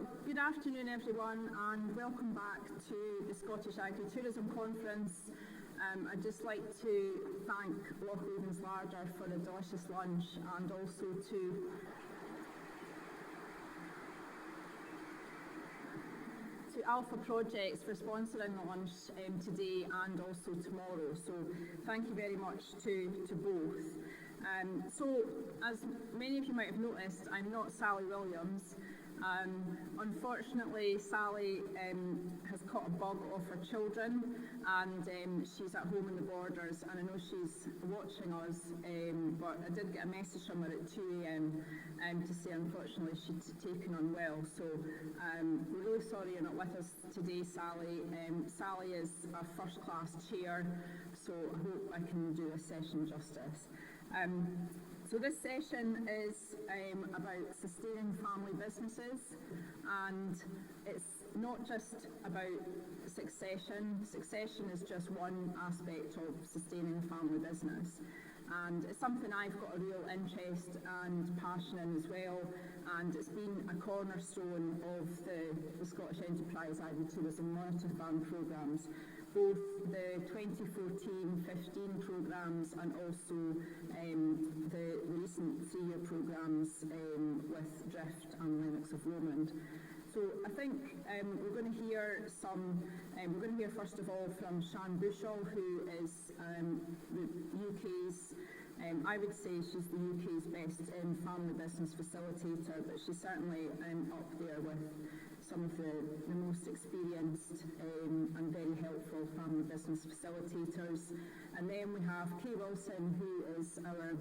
Well, good afternoon everyone, and welcome back to the Scottish Agritourism Conference. I'd just like to thank Lochraven's Larder for a delicious lunch, and also to Alpha Projects for sponsoring the lunch today and also tomorrow. So thank you very much to both. So as many of you might have noticed, I'm not Sally Williams. Unfortunately, Sally has caught a bug off her children, and she's at home in the Borders, and I know she's watching us, but I did get a message from her at 2 a.m. To say unfortunately she'd taken unwell. So we're really sorry you're not with us today, Sally. Sally is a first-class chair, so I hope I can do a session justice. So this session is about sustaining family businesses, and it's not just about succession. Succession is just one aspect of sustaining a family business, and it's something I've got a real interest and passion in as well, and it's been a cornerstone of the Scottish Enterprise Agritourism Monitor Farm programmes, both the 2014-15 programmes and also the recent 3-year programmes with Drift and Lennox of Lomond. So I think we're going to hear first of all from Sian Bushell, who is the UK's, I would say she's the UK's best family business facilitator, but she's certainly up there with some of the most experienced and very helpful family business facilitators. And then we have Kay Wilson, who is our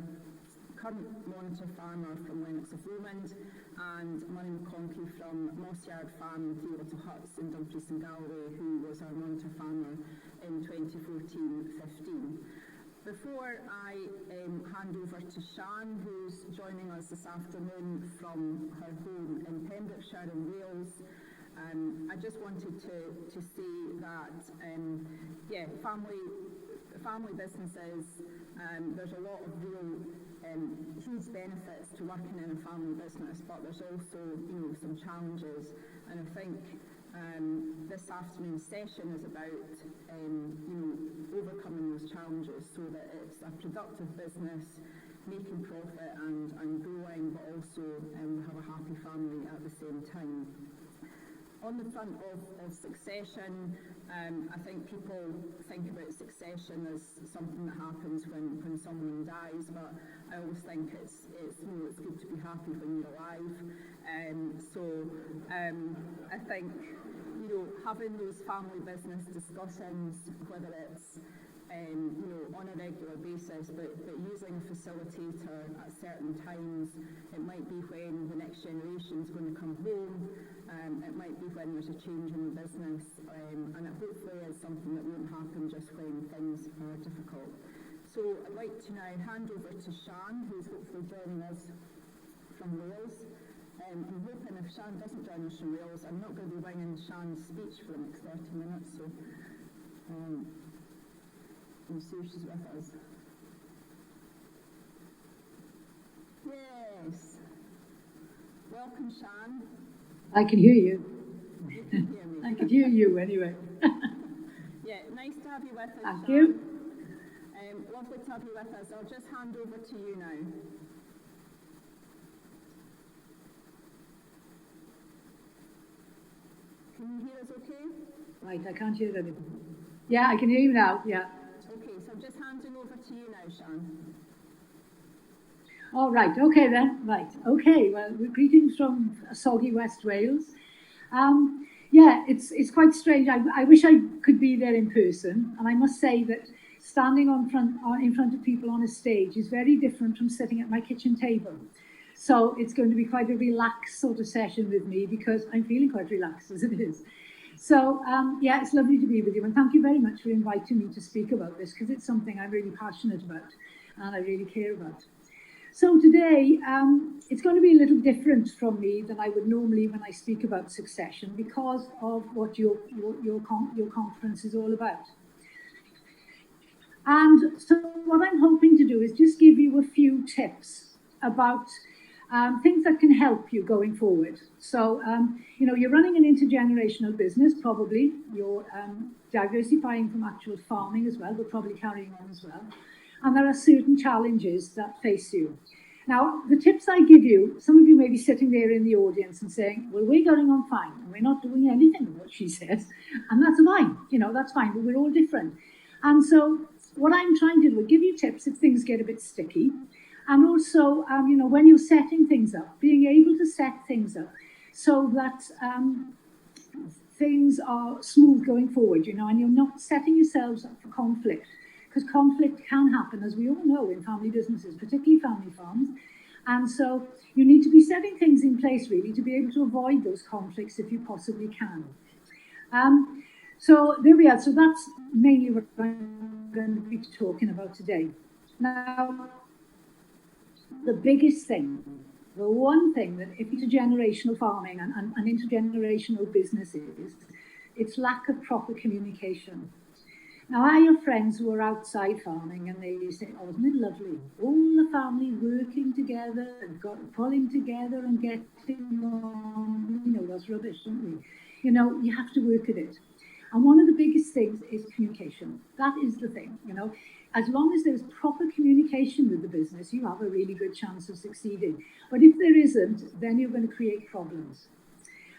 current monitor farmer from Lennox of Lomond, and Murray McConkie from Mossyard Farm and Three Little Huts in Dumfries and Galloway, who was our monitor farmer in 2014-15. Before I hand over to Sian, who's joining us this afternoon from her home in Pembrokeshire in Wales, I just wanted to say that, family businesses, there's a lot of real huge benefits to working in a family business, but there's also, some challenges, and I think this afternoon's session is about, overcoming those challenges so that it's a productive business, making profit and growing, but also have a happy family at the same time. On the front of succession, I think people think about succession as something that happens when someone dies, but I always think it's good to be happy when you're alive. I think having those family business discussions, whether it's on a regular basis, but using a facilitator at certain times. It might be when the next generation is going to come home, it might be when there's a change in the business, and it hopefully is something that won't happen just when things are difficult. So I'd like to now hand over to Sian, who's hopefully joining us from Wales. I'm hoping if Sian doesn't join us from Wales, I'm not going to be winging Sian's speech for the next 30 minutes, so we'll see if she's with us. Yes. Welcome, Sian. I can hear you. You can hear me. I can hear you anyway. Yeah, nice to have you with us. Thank Sian. you. Lovely to have you with us. I'll just hand over to you now. Can you hear us okay? Right, I can't hear anything. Yeah, I can hear you now, yeah. Okay, so I'm just handing over to you now, Sian. All right, okay then, right. Okay, well, greetings from soggy West Wales. Yeah, it's quite strange. I wish I could be there in person, and I must say that standing in front of people on a stage is very different from sitting at my kitchen table. So it's going to be quite a relaxed sort of session with me, because I'm feeling quite relaxed as it is. So yeah, it's lovely to be with you, and thank you very much for inviting me to speak about this, because it's something I'm really passionate about and I really care about. So today, it's going to be a little different from me than I would normally when I speak about succession, because of what your conference is all about. And so what I'm hoping to do is just give you a few tips about things that can help you going forward. So, you know, you're running an intergenerational business, probably. You're diversifying from actual farming as well, but probably carrying on as well. And there are certain challenges that face you. Now, the tips I give you, some of you may be sitting there in the audience and saying, well, we're going on fine, and we're not doing anything of what she says, and that's fine, you know, that's fine, but we're all different. And so what I'm trying to do is give you tips if things get a bit sticky, and also, you know, when you're setting things up, being able to set things up so that things are smooth going forward, you know, and you're not setting yourselves up for conflict. Because conflict can happen, as we all know, in family businesses, particularly family farms. And so you need to be setting things in place, really, to be able to avoid those conflicts if you possibly can. So there we are. So that's mainly what I'm going to be talking about today. Now, the biggest thing, the one thing that if intergenerational farming and intergenerational businesses, it's lack of proper communication. Now, I have friends who are outside farming and they say, oh, isn't it lovely? All the family working together and pulling together and getting on. You know, that's rubbish, don't we? You know, you have to work at it. And one of the biggest things is communication. That is the thing, you know. As long as there's proper communication with the business, you have a really good chance of succeeding. But if there isn't, then you're going to create problems.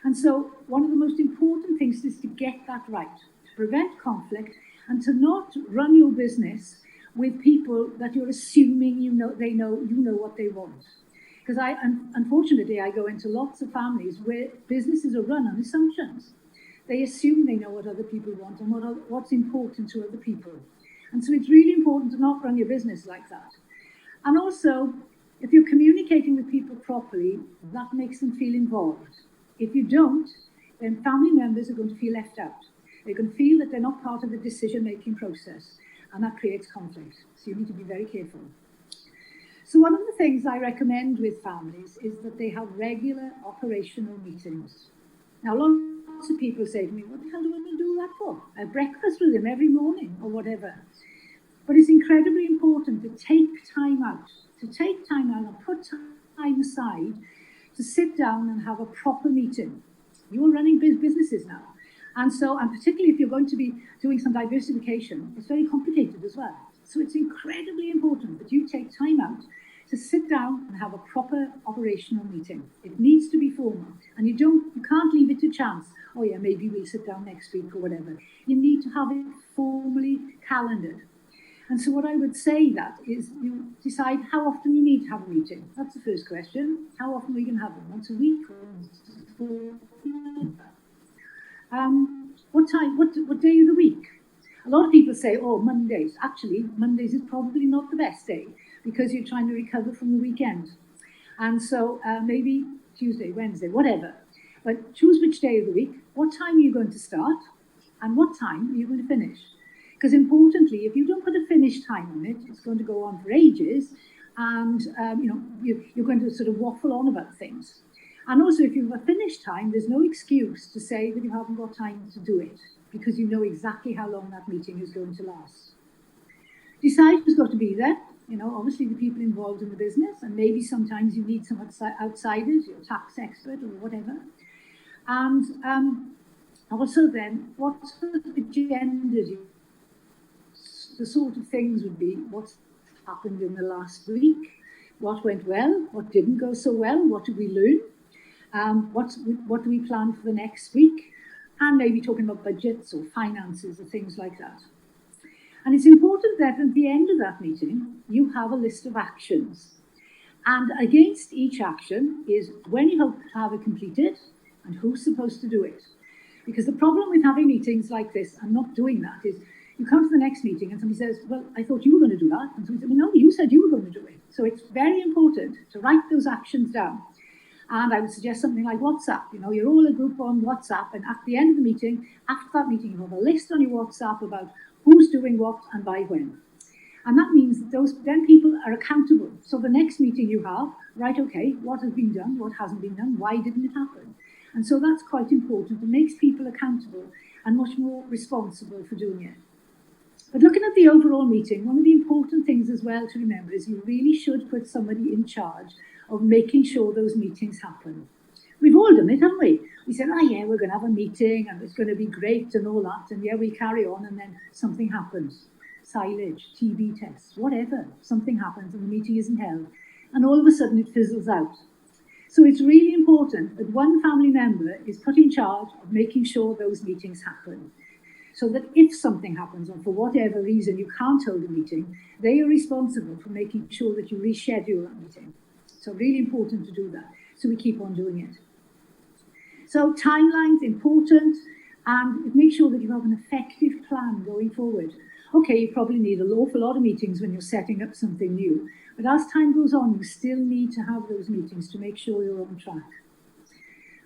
And so one of the most important things is to get that right, to prevent conflict, and to not run your business with people that you're assuming you know what they want. Because unfortunately, I go into lots of families where businesses are run on assumptions. They assume they know what other people want and what's important to other people. And so it's really important to not run your business like that. And also, if you're communicating with people properly, that makes them feel involved. If you don't, then family members are going to feel left out. They can feel that they're not part of the decision-making process, and that creates conflict. So you need to be very careful. So one of the things I recommend with families is that they have regular operational meetings. Now, lots of people say to me, what the hell do women do that for? I have breakfast with them every morning or whatever. But it's incredibly important to take time out and put time aside to sit down and have a proper meeting. You're running businesses now. And particularly if you're going to be doing some diversification, it's very complicated as well. So it's incredibly important that you take time out to sit down and have a proper operational meeting. It needs to be formal, and you can't leave it to chance. Oh yeah, maybe we'll sit down next week or whatever. You need to have it formally calendared. And so what I would say that is you decide how often you need to have a meeting. That's the first question. How often are we going to have them? Once a week or what time, what day of the week? A lot of people say, oh, Mondays. Actually, Mondays is probably not the best day because you're trying to recover from the weekend. And so maybe Tuesday, Wednesday, whatever. But choose which day of the week, what time are you going to start, and what time are you going to finish? Because importantly, if you don't put a finish time on it, it's going to go on for ages, and you're going to sort of waffle on about things. And also, if you have a finish time, there's no excuse to say that you haven't got time to do it, because you know exactly how long that meeting is going to last. Decide who's got to be there. You know, obviously the people involved in the business, and maybe sometimes you need some outsiders, your tax expert or whatever. And also then, what sort of agenda do you, the sort of things would be what's happened in the last week, what went well, what didn't go so well, what did we learn, what do we plan for the next week, and maybe talking about budgets or finances or things like that. And it's important that at the end of that meeting, you have a list of actions. And against each action is when you hope to have it completed and who's supposed to do it. Because the problem with having meetings like this and not doing that is you come to the next meeting and somebody says, well, I thought you were going to do that. And somebody says, well, no, you said you were going to do it. So it's very important to write those actions down. And I would suggest something like WhatsApp. You know, you're all a group on WhatsApp, and at the end of the meeting, after that meeting, you have a list on your WhatsApp about who's doing what and by when. And that means that then people are accountable. So the next meeting you have, right, okay, what has been done, what hasn't been done, why didn't it happen? And so that's quite important. It makes people accountable and much more responsible for doing it. But looking at the overall meeting, one of the important things as well to remember is you really should put somebody in charge of making sure those meetings happen. We've all done it, haven't we? We said, oh yeah, we're going to have a meeting and it's going to be great and all that. And yeah, we carry on and then something happens. Silage, TB tests, whatever. Something happens and the meeting isn't held. And all of a sudden it fizzles out. So it's really important that one family member is put in charge of making sure those meetings happen. So that if something happens or for whatever reason you can't hold a meeting, they are responsible for making sure that you reschedule that meeting. So really important to do that. So we keep on doing it. So timelines, important, and make sure that you have an effective plan going forward. Okay, you probably need an awful lot of meetings when you're setting up something new, but as time goes on, you still need to have those meetings to make sure you're on track.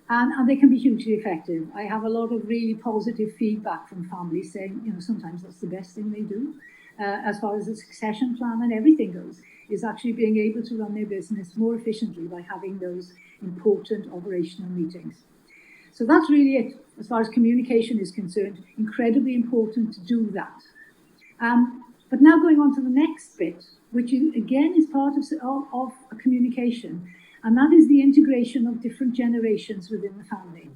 And they can be hugely effective. I have a lot of really positive feedback from families saying, sometimes that's the best thing they do, as far as the succession plan and everything goes, is actually being able to run their business more efficiently by having those important operational meetings. So that's really it, as far as communication is concerned, incredibly important to do that. But now going on to the next bit, which again is part of a communication, and that is the integration of different generations within the family.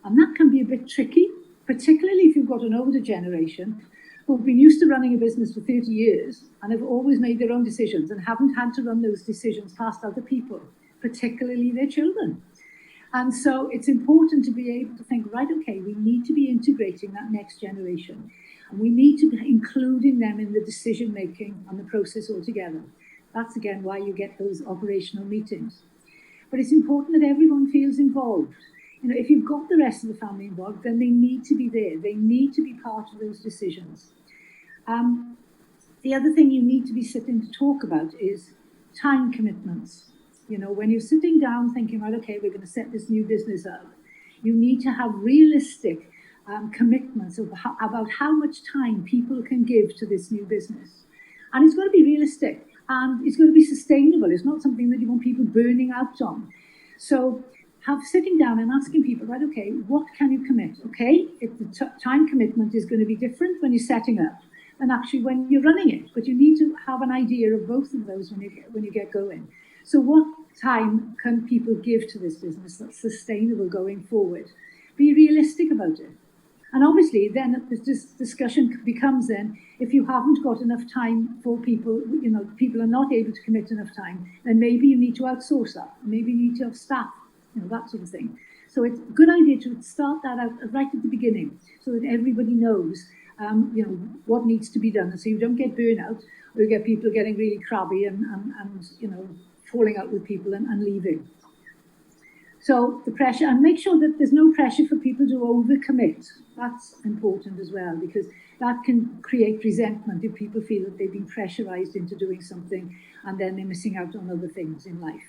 And that can be a bit tricky, particularly if you've got an older generation who've been used to running a business for 30 years and have always made their own decisions and haven't had to run those decisions past other people, particularly their children. And so it's important to be able to think, right, okay, we need to be integrating that next generation. And we need to be including them in the decision-making and the process altogether. That's, again, why you get those operational meetings. But it's important that everyone feels involved. If you've got the rest of the family involved, then they need to be there. They need to be part of those decisions. The other thing you need to be sitting to talk about is time commitments. When you're sitting down thinking, right, okay, we're going to set this new business up, you need to have realistic commitments about how much time people can give to this new business. And it's got to be realistic and it's got to be sustainable. It's not something that you want people burning out on. So sitting down and asking people, right, okay, what can you commit? Okay, if the time commitment is going to be different when you're setting up than actually when you're running it, but you need to have an idea of both of those when you get going. So what time can people give to this business that's sustainable going forward? Be realistic about it. And obviously then this discussion becomes then, if you haven't got enough time for people, people are not able to commit enough time, then maybe you need to outsource that. Maybe you need to have staff, that sort of thing. So it's a good idea to start that out right at the beginning so that everybody knows, what needs to be done. So you don't get burnout or you get people getting really crabby and falling out with people and leaving. So the pressure, and make sure that there's no pressure for people to overcommit. That's important as well, because that can create resentment if people feel that they've been pressurized into doing something and then they're missing out on other things in life.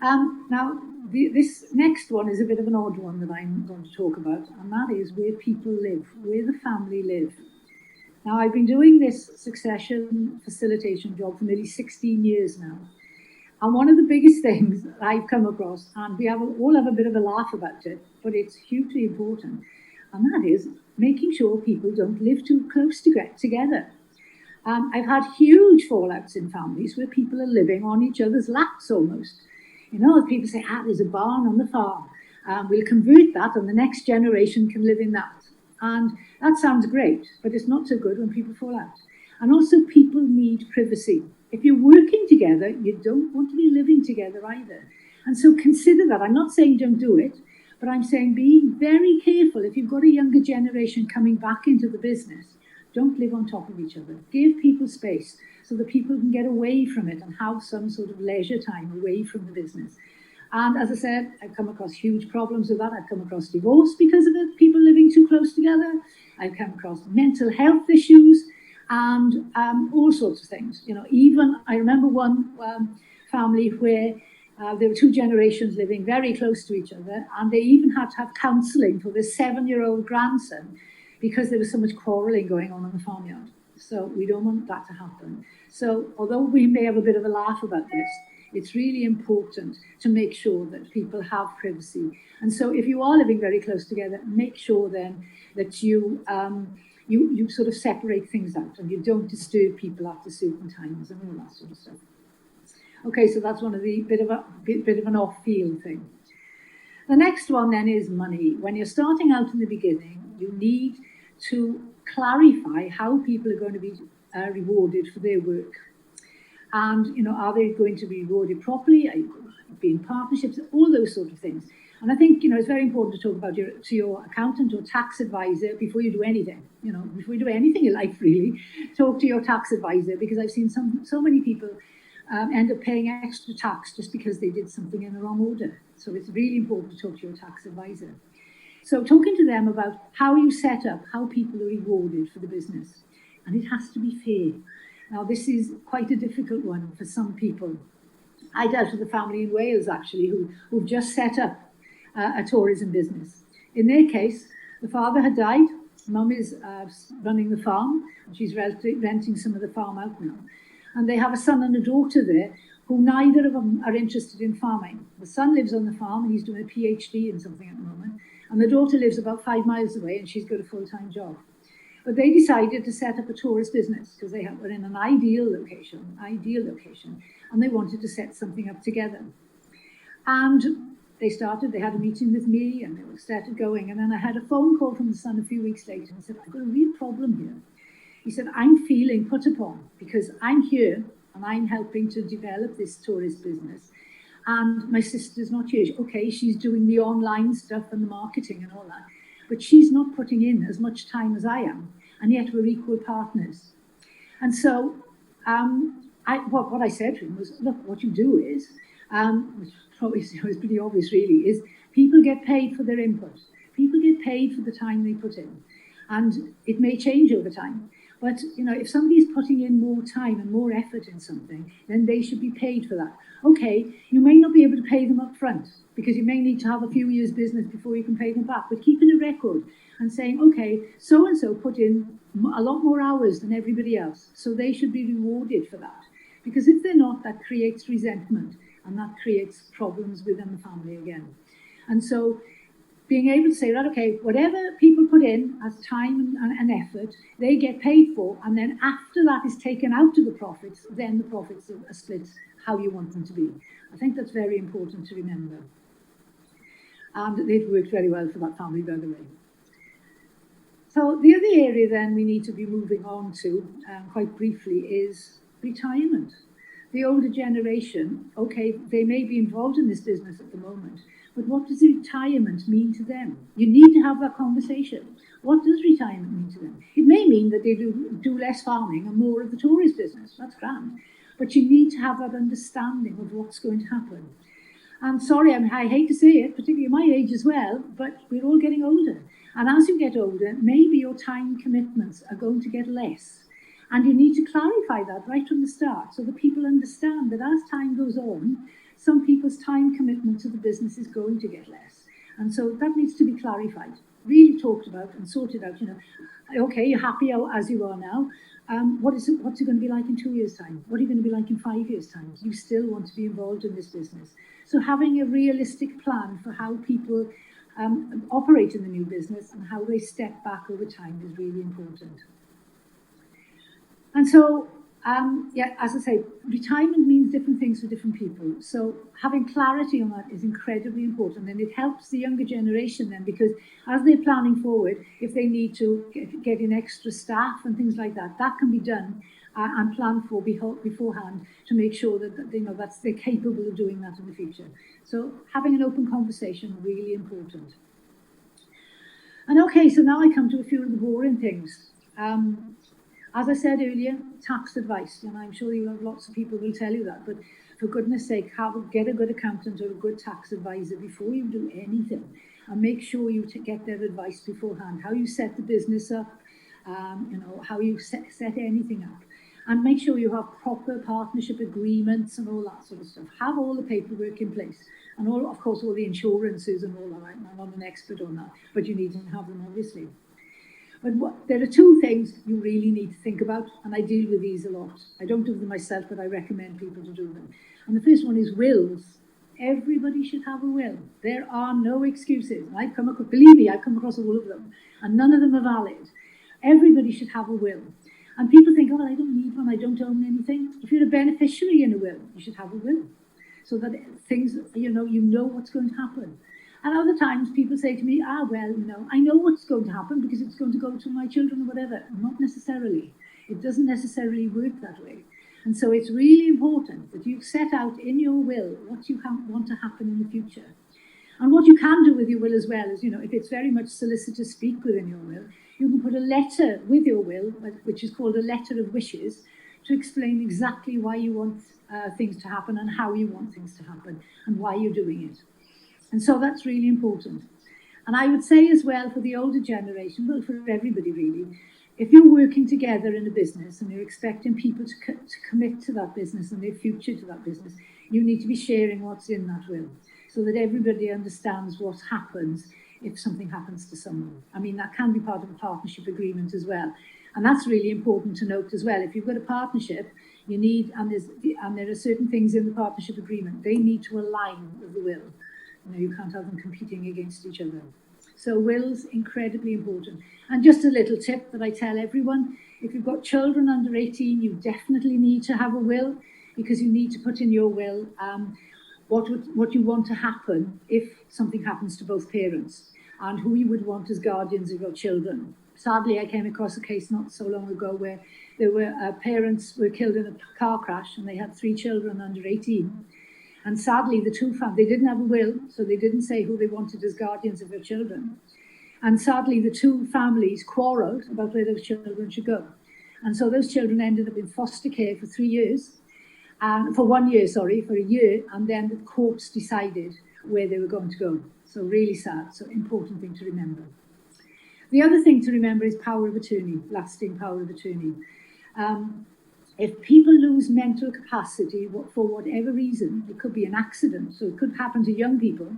Now, this next one is a bit of an odd one that I'm going to talk about, and that is where people live, where the family live. Now, I've been doing this succession facilitation job for nearly 16 years now. And one of the biggest things I've come across, and we all have a bit of a laugh about it, but it's hugely important, and that is making sure people don't live too close together. I've had huge fallouts in families where people are living on each other's laps almost. People say, there's a barn on the farm. We'll convert that and the next generation can live in that. And that sounds great, but it's not so good when people fall out. And also people need privacy. If you're working together, you don't want to be living together either. And so consider that. I'm not saying don't do it, but I'm saying be very careful. If you've got a younger generation coming back into the business, don't live on top of each other. Give people space so that people can get away from it and have some sort of leisure time away from the business. And as I said, I've come across huge problems with that. I've come across divorce because of it, people living too close together. I've come across mental health issues and all sorts of things. Even I remember one family where there were two generations living very close to each other, and they even had to have counselling for their 7-year-old grandson because there was so much quarrelling going on in the farmyard. So we don't want that to happen. So although we may have a bit of a laugh about this, it's really important to make sure that people have privacy. And so if you are living very close together, make sure then that you sort of separate things out and you don't disturb people after certain times and all that sort of stuff. Okay, so that's one of the bit of an off-field thing. The next one then is money. When you're starting out in the beginning, you need to clarify how people are going to be rewarded for their work. And, are they going to be rewarded properly? Are you going to be in partnerships? All those sort of things. And I think, it's very important to talk about to your accountant or tax advisor before you do anything. Before you do anything in life, really, talk to your tax advisor, because I've seen so many people end up paying extra tax just because they did something in the wrong order. So it's really important to talk to your tax advisor. So talking to them about how you set up, how people are rewarded for the business. And it has to be fair. Now, this is quite a difficult one for some people. I dealt with a family in Wales, actually, who've just set up a tourism business. In their case, the father had died. Mum is running the farm. And she's renting some of the farm out now. And they have a son and a daughter there who neither of them are interested in farming. The son lives on the farm and he's doing a PhD in something at the moment. And the daughter lives about 5 miles away and she's got a full-time job. But they decided to set up a tourist business because they were in an ideal location, and they wanted to set something up together. And they had a meeting with me and they started going. And then I had a phone call from the son a few weeks later and he said, I've got a real problem here. He said, I'm feeling put upon because I'm here and I'm helping to develop this tourist business. And my sister's not here. Okay, she's doing the online stuff and the marketing and all that, but she's not putting in as much time as I am, and yet we're equal partners. And so what I said to him was, look, what you do is, which probably is pretty obvious really, is people get paid for their input. People get paid for the time they put in. And it may change over time. But, if somebody's putting in more time and more effort in something, then they should be paid for that. Okay, you may not be able to pay them up front because you may need to have a few years' business before you can pay them back. But keeping a record and saying, okay, so-and-so put in a lot more hours than everybody else, so they should be rewarded for that. Because if they're not, that creates resentment and that creates problems within the family again. And so being able to say that, okay, whatever people put in as time and effort, they get paid for, and then after that is taken out of the profits, then the profits are split how you want them to be. I think that's very important to remember. And it worked very well for that family, by the way. So the other area then we need to be moving on to, quite briefly, is retirement. The older generation, okay, they may be involved in this business at the moment, but what does retirement mean to them? You need to have that conversation. What does retirement mean to them? It may mean that they do less farming and more of the tourist business. That's grand. But you need to have that understanding of what's going to happen. And sorry, I hate to say it, particularly at my age as well, but we're all getting older. And as you get older, maybe your time commitments are going to get less. And you need to clarify that right from the start so that people understand that as time goes on, some people's time commitment to the business is going to get less. And so that needs to be clarified, really talked about and sorted out. Okay, you're happy as you are now. What's it going to be like in 2 years' time? What are you going to be like in 5 years' time? You still want to be involved in this business. So having a realistic plan for how people operate in the new business and how they step back over time is really important. And so, as I say, retirement means different things for different people. So having clarity on that is incredibly important, and it helps the younger generation then, because as they're planning forward, if they need to get in extra staff and things like that, that can be done and planned for beforehand to make sure that they're capable of doing that in the future. So having an open conversation is really important. And okay, so now I come to a few of the boring things. As I said earlier, tax advice, and I'm sure lots of people will tell you that, but for goodness sake, get a good accountant or a good tax advisor before you do anything, and make sure you get their advice beforehand, how you set the business up, how you set anything up, and make sure you have proper partnership agreements and all that sort of stuff. Have all the paperwork in place, and of course all the insurances and all that. I'm not an expert on that, but you need to have them, obviously. But there are two things you really need to think about, and I deal with these a lot. I don't do them myself, but I recommend people to do them. And the first one is wills. Everybody should have a will. There are no excuses. Believe me, I've come across all of them, and none of them are valid. Everybody should have a will. And people think, oh, I don't need one, I don't own anything. If you're a beneficiary in a will, you should have a will, so that things, you know what's going to happen. And other times people say to me, well, I know what's going to happen because it's going to go to my children or whatever. Not necessarily. It doesn't necessarily work that way. And so it's really important that you set out in your will what you want to happen in the future. And what you can do with your will as well is, if it's very much solicitor speak within your will, you can put a letter with your will, which is called a letter of wishes, to explain exactly why you want things to happen and how you want things to happen and why you're doing it. And so that's really important. And I would say as well, for the older generation, well, for everybody really, if you're working together in a business and you're expecting people to commit to that business and their future to that business, you need to be sharing what's in that will, so that everybody understands what happens if something happens to someone. I mean, that can be part of a partnership agreement as well. And that's really important to note as well. If you've got a partnership, you need, and there are certain things in the partnership agreement, they need to align with the will. You can't have them competing against each other. So will's incredibly important. And just a little tip that I tell everyone, if you've got children under 18, you definitely need to have a will, because you need to put in your will what you want to happen if something happens to both parents, and who you would want as guardians of your children. Sadly, I came across a case not so long ago where there were parents were killed in a car crash, and they had 3 children under 18. And sadly, the two they didn't have a will, so they didn't say who they wanted as guardians of their children. And sadly, the two families quarrelled about where those children should go. And so those children ended up in foster care for 3 years, for 1 year, for a year, and then the courts decided where they were going to go. So really sad, so important thing to remember. The other thing to remember is power of attorney, lasting power of attorney. If people lose mental capacity for whatever reason, it could be an accident, so it could happen to young people,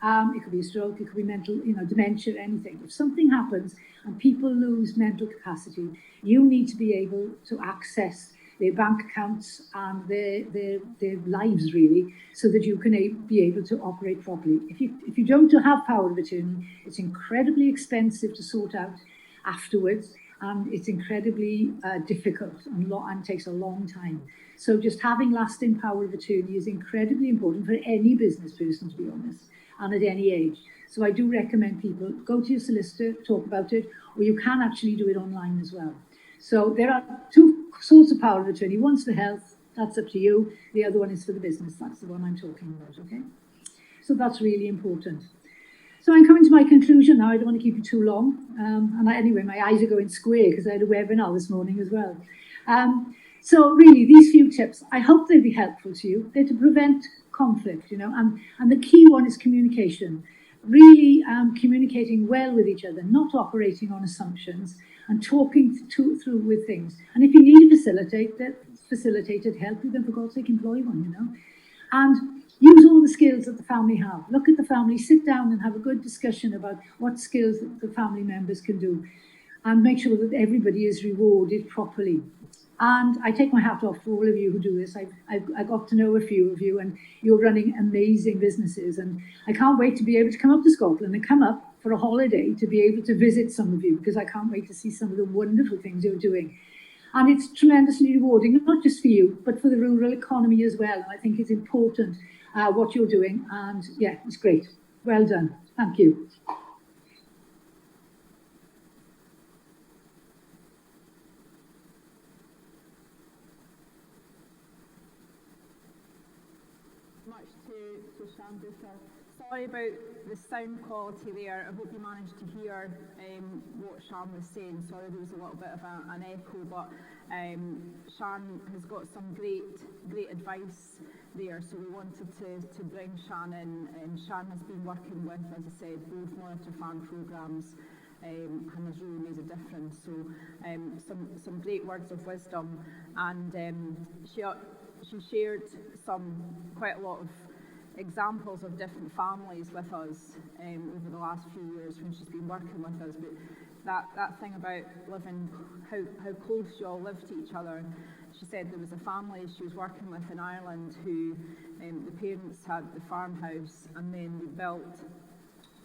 it could be a stroke, it could be mental, dementia, anything. If something happens and people lose mental capacity, you need to be able to access their bank accounts and their lives, really, so that you can be able to operate properly. If you don't have power of attorney, it's incredibly expensive to sort out afterwards, and it's incredibly difficult and takes a long time. So just having lasting power of attorney is incredibly important for any business person, to be honest, and at any age. So I do recommend people go to your solicitor, talk about it, or you can actually do it online as well. So there are 2 sorts of power of attorney. One's for health, that's up to you. The other one is for the business, that's the one I'm talking about, okay? So that's really important. So I'm coming to my conclusion now. I don't want to keep you too long. Anyway, my eyes are going square because I had a webinar this morning as well. So really, these few tips, I hope they'll be helpful to you. They're to prevent conflict, and the key one is communication. Really communicating well with each other, not operating on assumptions, and talking through with things. And if you need a facilitated help, you then, for God's sake, employ one, And use all the skills that the family have. Look at the family, sit down and have a good discussion about what skills the family members can do, and make sure that everybody is rewarded properly. And I take my hat off for all of you who do this. I got to know a few of you, and you're running amazing businesses. And I can't wait to be able to come up to Scotland and come up for a holiday to be able to visit some of you, because I can't wait to see some of the wonderful things you're doing. And it's tremendously rewarding, not just for you, but for the rural economy as well. And I think it's important what you're doing. And yeah, it's great. Well done. Thank you. Much to Shanduka. Sorry about the sound quality there. I hope you managed to hear what Shan was saying. Sorry, there was a little bit of an echo, but Shan has got some great advice there, so we wanted to bring Shan in. Shan has been working with, as I said, both monitor farm programmes and has really made a difference. So some great words of wisdom, and she shared quite a lot of examples of different families with us over the last few years when she's been working with us. But that thing about living, how close you all live to each other. She said there was a family she was working with in Ireland who the parents had the farmhouse, and then they built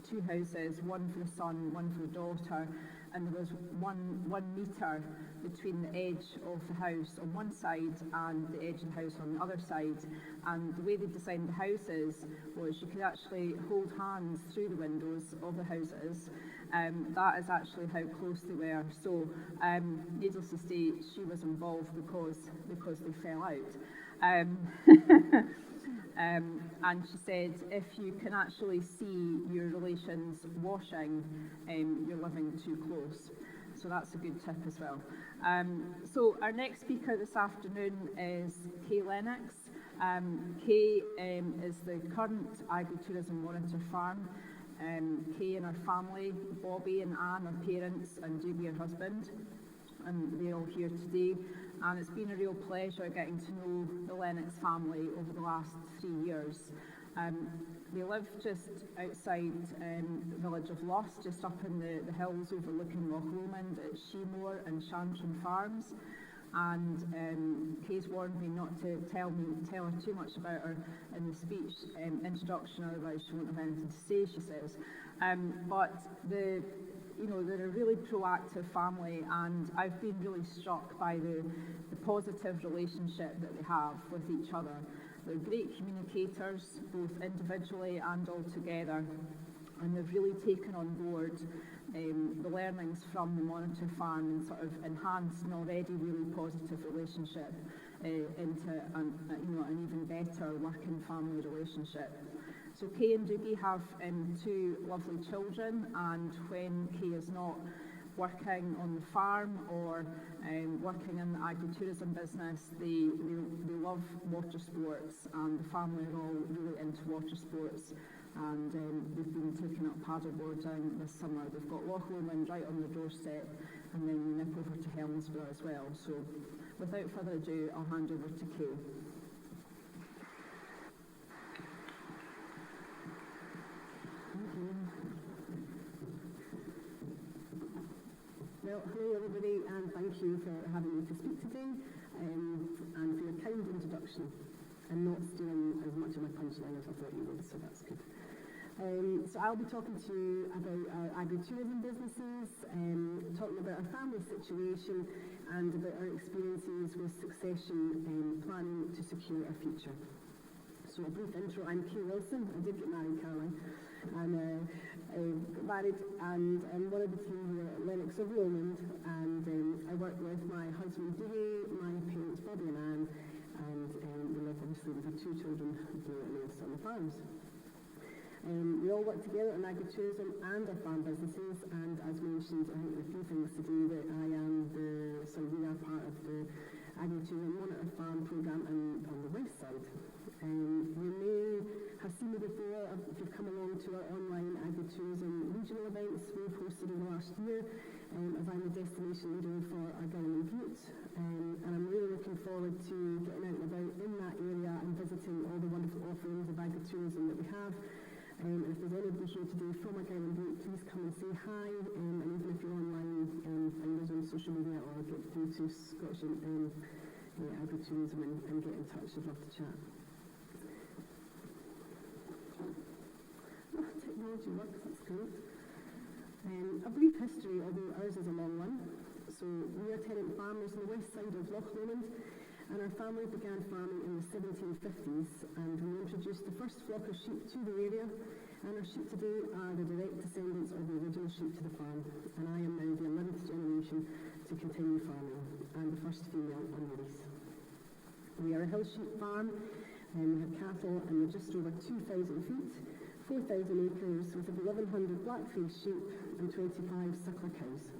2 houses, one for the son, one for the daughter, and there was one metre between the edge of the house on one side and the edge of the house on the other side. And the way they designed the houses was you could actually hold hands through the windows of the houses. That is actually how close they were. So, needless to say, she was involved because they fell out. And she said, if you can actually see your relations washing, you're living too close. So that's a good tip as well. So our next speaker this afternoon is Kay Lennox. Kay is the current Agritourism Monitor Farm. Kay and her family, Bobby and Anne, her parents, and Doogie, her husband, and they're all here today. And it's been a real pleasure getting to know the Lennox family over the last 3 years. They live just outside the village of Luss, just up in the hills overlooking Loch Lomond at Sheemore and Shantram Farms. And Kay's warned me not to tell her too much about her in the speech introduction, otherwise she won't have anything to say, she says. But they're a really proactive family, and I've been really struck by the positive relationship that they have with each other. They're great communicators, both individually and all together, and they've really taken on board the learnings from the Monitor Farm and sort of enhanced an already really positive relationship into an even better working family relationship. So Kay and Doogie have 2 lovely children, and when Kay is not working on the farm or working in the agritourism business, they love water sports, and the family are all really into water sports. And they've been taking up paddleboarding this summer. They've got Loch Lomond right on the doorstep, and then we nip over to Helensburgh as well. So without further ado, I'll hand over to Kay. Well, hello everybody, and thank you for having me to speak today, and for your kind introduction, and not stealing as much of my punchline as I thought you would, so that's good. So I'll be talking to you about our agritourism businesses, talking about our family situation, and about our experiences with succession planning to secure our future. So a brief intro, I'm Kay Wilson. I did get married, Caroline. I'm married, and I'm one of the team here at Lennox of Lomond, and I work with my husband Doogie, my parents Bobby and Anne, and we live obviously with our 2 children, Blue and Ace, on the farms. We all work together in agritourism and our farm businesses, and as mentioned, I think a few things to do that we are part of the Agritourism Monitor Farm programme on the west side. You may have seen me before if you've come along to our online agritourism regional events we've hosted in the last year, as I'm the destination leader for our Gillingham Butte, and I'm really looking forward to getting out and about in that area and visiting all the wonderful offerings of agritourism that we have. And if there's anybody here today from our Gillingham Butte, please come and say hi, and even if you're online, find us on social media or get through to Scottish Agritourism and get in touch. I'd love to chat. Technology works, that's great. A brief history, although ours is a long one. So we are tenant farmers on the west side of Loch Lomond, and our family began farming in the 1750s, and we introduced the first flock of sheep to the area, and our sheep today are the direct descendants of the original sheep to the farm, and I am now the 11th generation to continue farming, and the first female on the lease. We are a hill sheep farm, and we have cattle, and we're just over 2,000 feet, 4,000 acres, with 1,100 black-faced sheep and 25 suckler cows.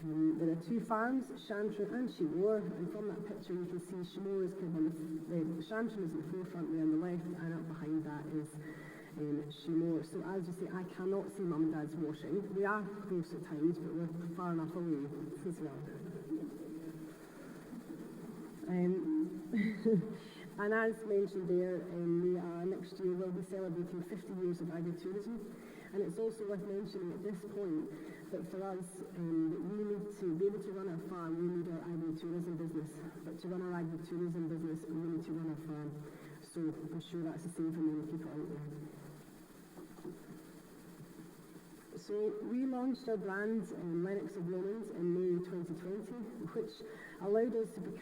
There are 2 farms, Shantram and Sheemore, and from that picture you can see Sheemore is kind of Shantram is in the forefront there on the left, and up behind that is Sheemore. So as you see, I cannot see Mum and Dad's washing. We are close at times, but we're far enough away as well. And as mentioned there, we are next year will be celebrating 50 years of agritourism, and it's also worth mentioning at this point that for us, that we need to be able to run our farm, we need our agritourism business. But to run our agritourism business, we need to run our farm. So I'm sure that's the same for many people out there. So we launched our brand Lennox of Lomond in May 2020, which allowed us to put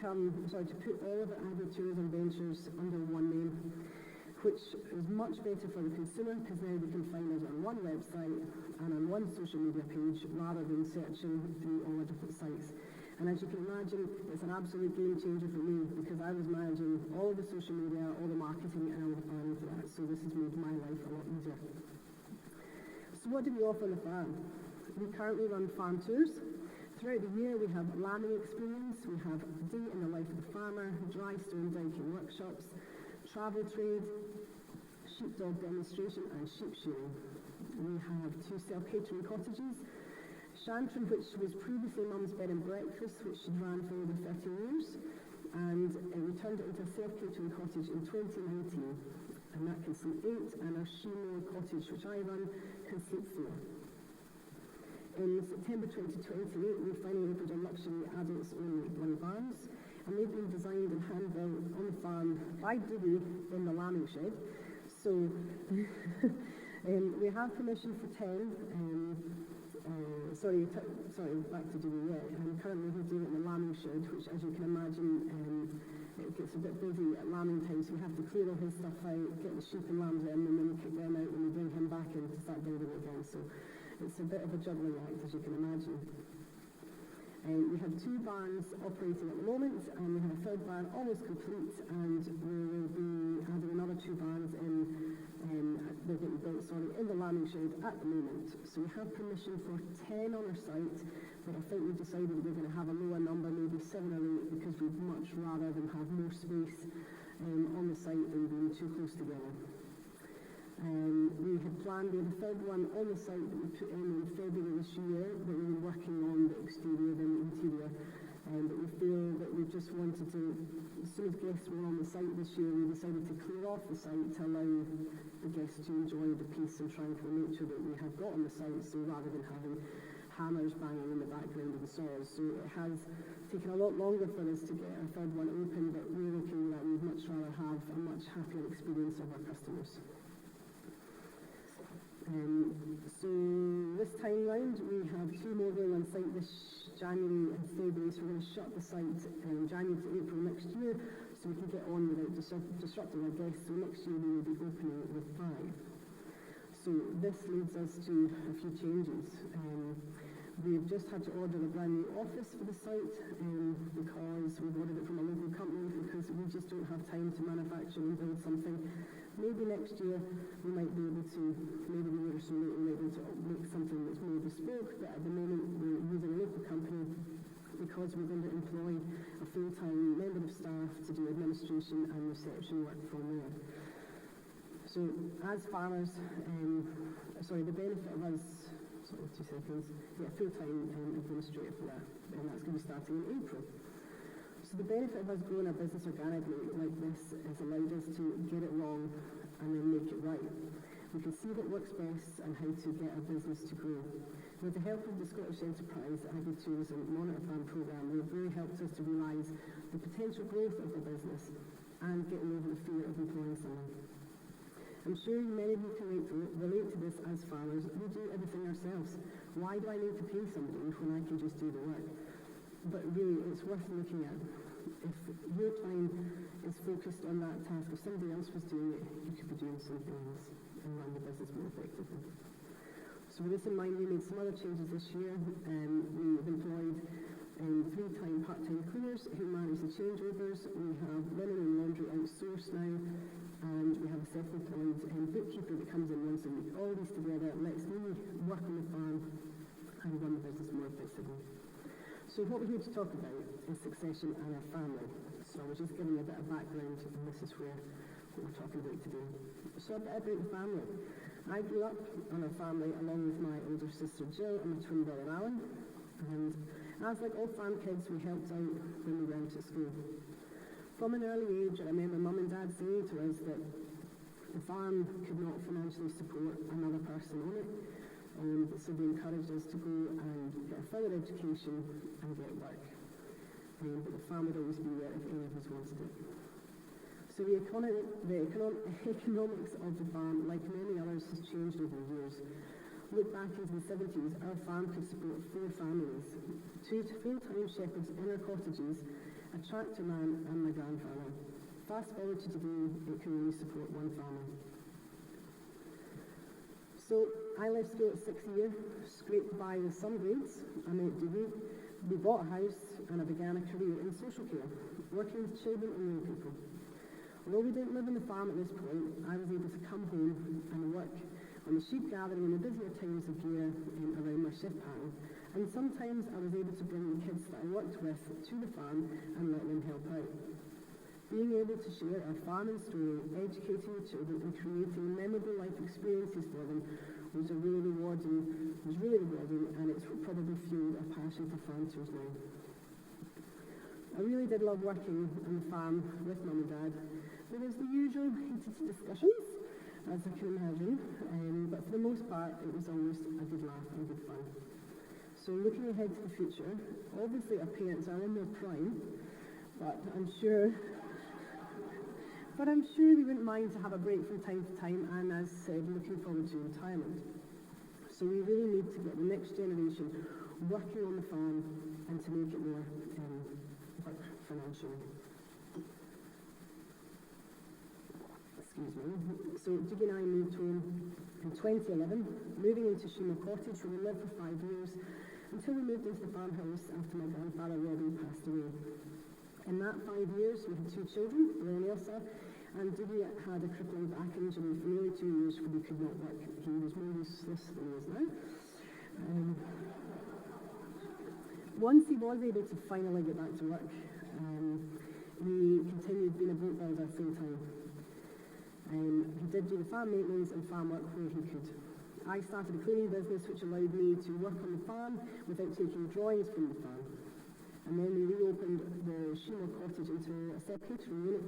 all of our agritourism ventures under one name, which is much better for the consumer because now they can find us on one website and on one social media page rather than searching through all the different sites. And as you can imagine, it's an absolute game changer for me because I was managing all of the social media, all the marketing and all the planning for that. So this has made my life a lot easier. So what do we offer on the farm? We currently run farm tours. Throughout the year we have lambing experience, we have day in the life of the farmer, dry stone dyking workshops, travel trade, sheepdog demonstration and sheep shearing. We have 2 self-catering cottages, Shantram, which was previously Mum's Bed and Breakfast, which she ran for over 30 years, and we turned it into a self-catering cottage in 2019, and that can seat 8, and our Shemore cottage, which I run, can seat 4. In September 2020, we finally opened our luxury adults-only Bunny Barns, and they've been designed and hand-built on the farm by Dewey in the lambing shed. So we have permission for 10. Back to Dewey, yeah. Currently we're doing it in the lambing shed, which, as you can imagine, it gets a bit busy at lambing time, so we have to clear all his stuff out, get the sheep and lambs in, and then we kick them out when we bring him back in to start building it again. So it's a bit of a juggling act, as you can imagine. We have 2 barns operating at the moment, and we have a 3rd barn almost complete, and we will be adding another 2 barns they're getting built, in the lambing shed at the moment. So we have permission for 10 on our site, but I think we've decided we're going to have a lower number, maybe 7 or 8, because we'd much rather than have more space on the site than being too close together. We had planned the 3rd one on the site that we put in February this year, but we were working on the exterior and the interior. But we feel that we just wanted to, as soon as guests were on the site this year, we decided to clear off the site to allow the guests to enjoy the peace and tranquil nature that we have got on the site, so rather than having hammers banging in the background of the saws. So it has taken a lot longer for us to get our 3rd one open, but we're looking that we'd much rather have a much happier experience of our customers. So this time round we have 2 more going on site this January and February, so we're going to shut the site January to April next year so we can get on without disrupting our guests. So next year we will be opening with 5. So this leads us to a few changes. We've just had to order a brand new office for the site because we've ordered it from a local company because we just don't have time to manufacture and build something. Maybe next year we might be able to, maybe the year or so later, we might be able to make something that's more bespoke, but at the moment we're using a local company because we're going to employ a full-time member of staff to do administration and reception work from there. So as farmers, the benefit of us, full-time administrator for that, and that's going to be starting in April. So the benefit of us growing our business organically like this has allowed us to get it wrong and then make it right. We can see what works best and how to get our business to grow. With the help of the Scottish Enterprise Agritourism Monitor Farm Programme, they've really helped us to realise the potential growth of the business and getting over the fear of employing someone. I'm sure many of you can relate to this as farmers. We do everything ourselves. Why do I need to pay somebody when I can just do the work? But really, it's worth looking at. If your time is focused on that task, if somebody else was doing it, you could be doing something else and run the business more effectively. So with this in mind, we made some other changes this year. We've employed 3 part-time cleaners who manage the changeovers. We have linen and laundry outsourced now, and we have a self-employed bookkeeper that comes in once a week. All these together lets me work on the farm and run the business more effectively. So what we're here to talk about is succession and our family. So I was just giving you a bit of background, and this is what we're talking about today. So a bit about the family. I grew up on a family along with my older sister Jill and my twin brother Alan, and as like all farm kids, we helped out when we went to school. From an early age, I remember Mum and Dad saying to us that the farm could not financially support another person on it. So they encouraged us to go and get a further education and get work. But the farm would always be there if any of us wanted it. So the economics of the farm, like many others, has changed over the years. Look back into the 70s, our farm could support 4 families, 2 full-time shepherds in our cottages, a tractorman and my grandfather. Fast forward to today, it can only support 1 family. So I left school at 6th year, scraped by with some grades. I met degree, we bought a house, and I began a career in social care, working with children and young people. Although we didn't live on the farm at this point, I was able to come home and work on the sheep gathering in the busier times of year around my shift pattern. And sometimes I was able to bring the kids that I worked with to the farm and let them help out. Being able to share our farming story, educating the children and creating memorable life experiences for them was really rewarding, and it's probably fueled a passion for farm tours now. I really did love working on the farm with Mum and Dad. There was the usual heated discussions, as I can imagine, but for the most part it was always a good laugh and good fun. So looking ahead to the future, obviously our parents are in their prime, but I'm sure they wouldn't mind to have a break from time to time, and as said, looking forward to retirement. So we really need to get the next generation working on the farm and to make it more work financially. Excuse me. So Diggy and I moved home in 2011, moving into Shima Cottage where we lived for 5 years until we moved into the farmhouse after my grandfather Robbie passed away. In that 5 years, we had 2 children, Blair and Elsa, and Diggy had a crippling back injury for nearly 2 years when he could not work. He was more useless than he is now. Once he was able to finally get back to work, he continued being a boat builder full time. He did do the farm maintenance and farm work where he could. I started a cleaning business which allowed me to work on the farm without taking drawings from the farm. And then we reopened the Shima Cottage into a separate unit,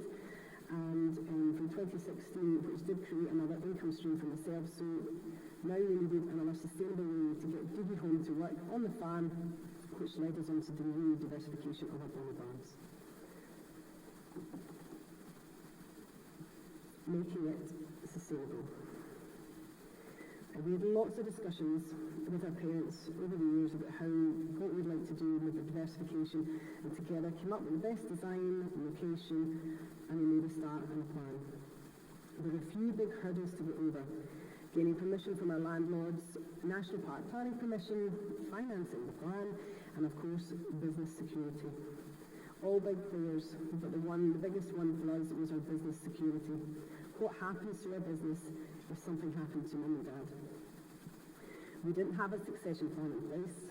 and from 2016, which did create another income stream for myself. So now we needed another sustainable way to get Diggy home to work on the farm, which led us on to the new diversification of our bonny barns. Making it sustainable. We had lots of discussions with our parents over the years about what we'd like to do with the diversification, and together came up with the best design, location, and we made a start and a plan. There were a few big hurdles to get over: gaining permission from our landlords, national park planning permission, financing the plan, and of course, business security. All big players, but the biggest one for us was our business security. What happens to our business if something happened to Mum and Dad? We didn't have a succession plan in place,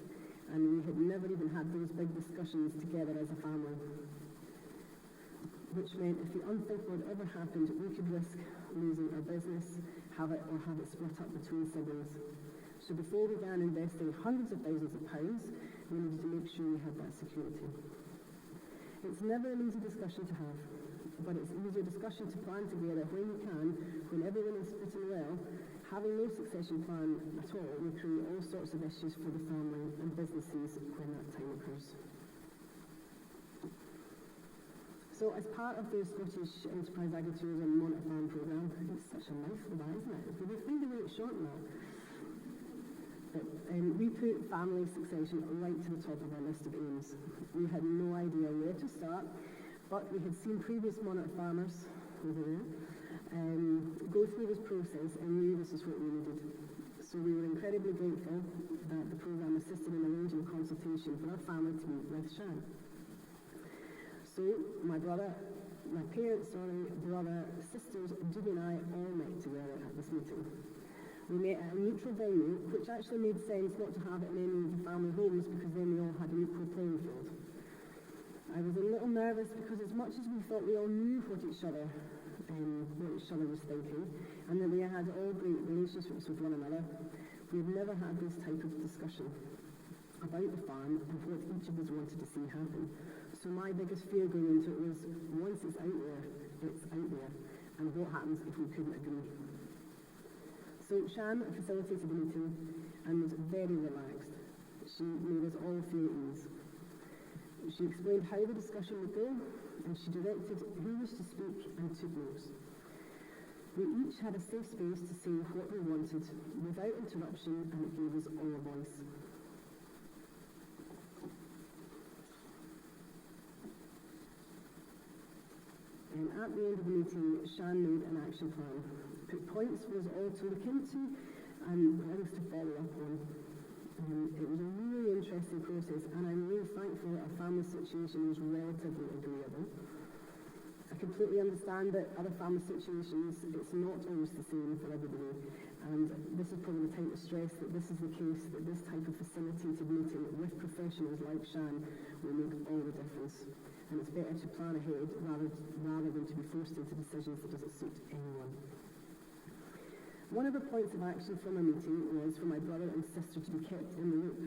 and we had never even had those big discussions together as a family. Which meant if the unthinkable ever happened, we could risk losing our business, have it split up between siblings. So before we began investing hundreds of thousands of pounds, we needed to make sure we had that security. It's never an easy discussion to have, but it's an easier discussion to plan together when you can, when everyone is fitting well. Having no succession plan at all will create all sorts of issues for the family and businesses when that time occurs. So as part of the Scottish Enterprise Agritourism Monitor Farm programme, it's such a mouthful that, isn't it? But we find the way it's short now. We put family succession right to the top of our list of aims. We had no idea where to start, but we had seen previous monitor farmers over there go through this process and knew this is what we needed. So we were incredibly grateful that the programme assisted in arranging a consultation for our family to meet with Shan. So my brother, sisters, Judy and I all met together at this meeting. We met at a neutral venue, which actually made sense not to have it in any of the family homes because then we all had an equal playing field. I was a little nervous because as much as we thought we all knew what each other was thinking, and that we had all great relationships with one another, we've never had this type of discussion about the farm and what each of us wanted to see happen. So my biggest fear going into it was, once it's out there, and what happens if we couldn't agree? So Shan facilitated the meeting and was very relaxed. She made us all feel at ease. She explained how the discussion would go, and she directed who was to speak and took notes. We each had a safe space to say what we wanted without interruption, and it gave us all a voice. And at the end of the meeting, Shan made an action plan, put points for us all to look into and things to follow up on. It was a really interesting process, and I'm really thankful that our family situation was relatively agreeable. I completely understand that other family situations, it's not always the same for everybody, and this is probably the time to stress that this is the case, that this type of facilitated meeting with professionals like Shan will make all the difference. And it's better to plan ahead rather than to be forced into decisions that doesn't suit anyone. One of the points of action from our meeting was for my brother and sister to be kept in the loop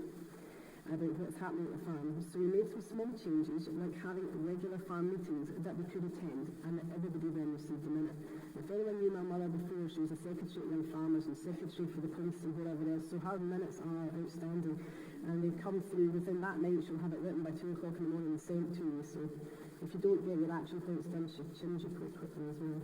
about what's happening at the farm. So we made some small changes, like having regular farm meetings that we could attend, and that everybody then received a minute. If anyone knew my mother before, she was a secretary at Young Farmers and secretary for the police and whatever else, so her minutes are outstanding. And they come through within that night. She'll have it written by 2 o'clock in the morning and sent to you. So if you don't get your action points done, she'll change you quite quickly as well.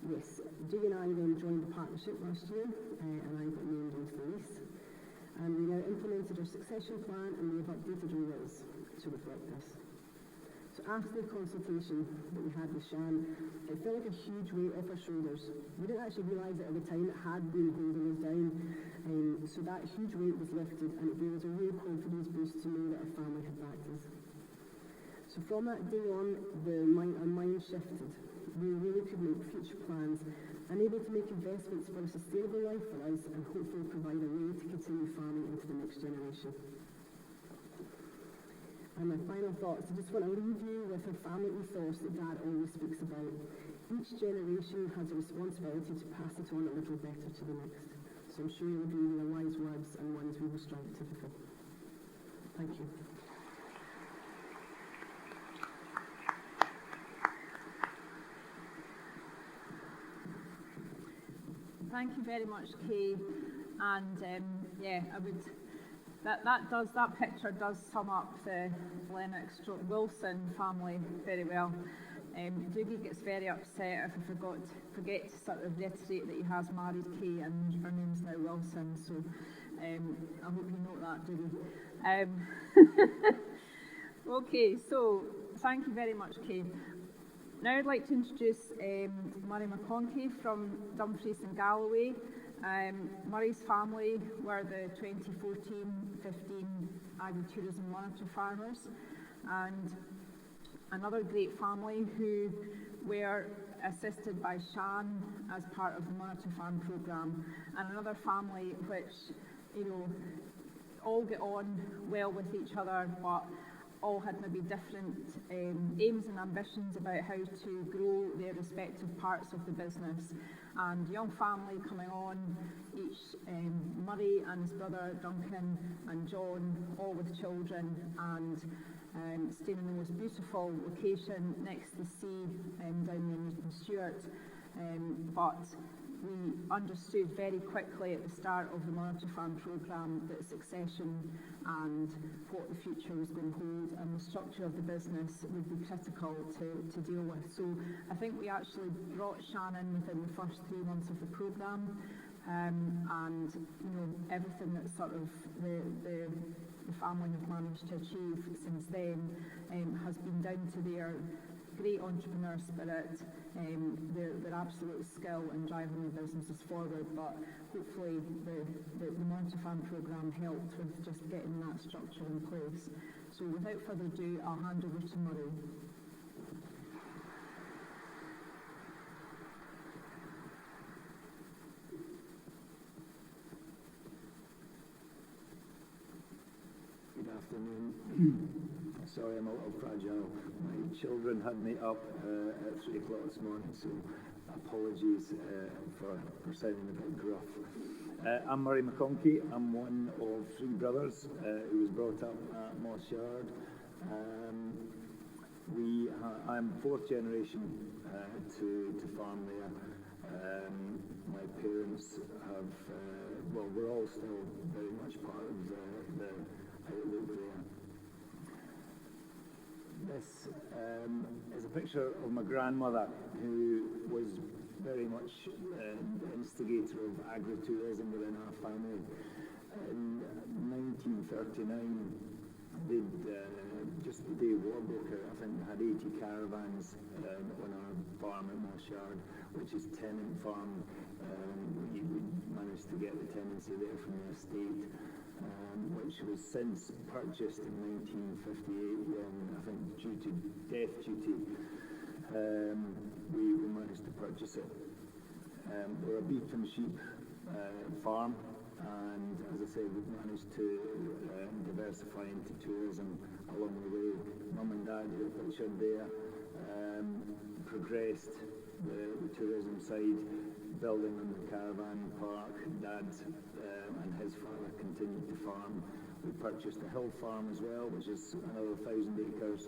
Yes, Dee and I then joined the partnership last year, and I got named into the lease. And we now implemented our succession plan, and we have updated our wills to reflect this. So after the consultation that we had with Shan, it felt like a huge weight off our shoulders. We didn't actually realise it at the time, it had been holding us down. So that huge weight was lifted, and it gave us a real confidence boost to know that our family had backed us. So from that day on, our mind shifted. We really could make future plans and able to make investments for a sustainable life for us, and hopefully provide a way to continue farming into the next generation. And my final thoughts, I just want to leave you with a family ethos that Dad always speaks about. Each generation has a responsibility to pass it on a little better to the next. So I'm sure you'll agree with the wise words and ones we will strive to fulfill. Thank you. Thank you very much, Kay. And yeah, I would. That picture does sum up the Lennox-Wilson family very well. Doogie gets very upset if I forget to sort of reiterate that he has married Kay and her name's now Wilson. So I hope you note that, Doogie. Okay, so thank you very much, Kay. Now I'd like to introduce Murray McConkie from Dumfries and Galloway. Murray's family were the 2014-15 Agritourism monitor farmers, and another great family who were assisted by Shan as part of the monitor farm programme, and another family which, all get on well with each other, but all had maybe different aims and ambitions about how to grow their respective parts of the business. And young family coming on, each Murray and his brother Duncan and John, all with children, and staying in the most beautiful location next to the sea down near Newton Stewart. But we understood very quickly at the start of the monitor farm programme that succession and what the future was going to hold and the structure of the business would be critical to deal with. So I think we actually brought Shannon within the first 3 months of the programme, and everything that sort of the family have managed to achieve since then has been down to their great entrepreneur spirit, their absolute skill in driving the businesses forward, but hopefully the monitor farm programme helped with just getting that structure in place. So without further ado, I'll hand over to Murray. Good afternoon. Sorry, I'm a little fragile. My children had me up at 3 o'clock this morning, so apologies for sounding a bit gruff. I'm Murray McConkie. I'm one of 3 brothers who was brought up at Moss Yard. I'm 4th generation to farm there. My parents have, we're all still very much part of the outlook there. this is a picture of my grandmother, who was very much the instigator of agritourism within our family. In 1939, they'd just the day war broke out, I think they had 80 caravans on our farm at Moss, which is tenant farm. We managed to get the tenancy there from the estate, which was since purchased in 1958 when, I think, due to death duty, we managed to purchase it. We're a beef and sheep farm, and as I said, we've managed to diversify into tourism along the way. Mum and Dad, who are pictured there, progressed the tourism side, building on the caravan park. Dad and his father continued to farm. We purchased a hill farm as well, which is another 1,000 acres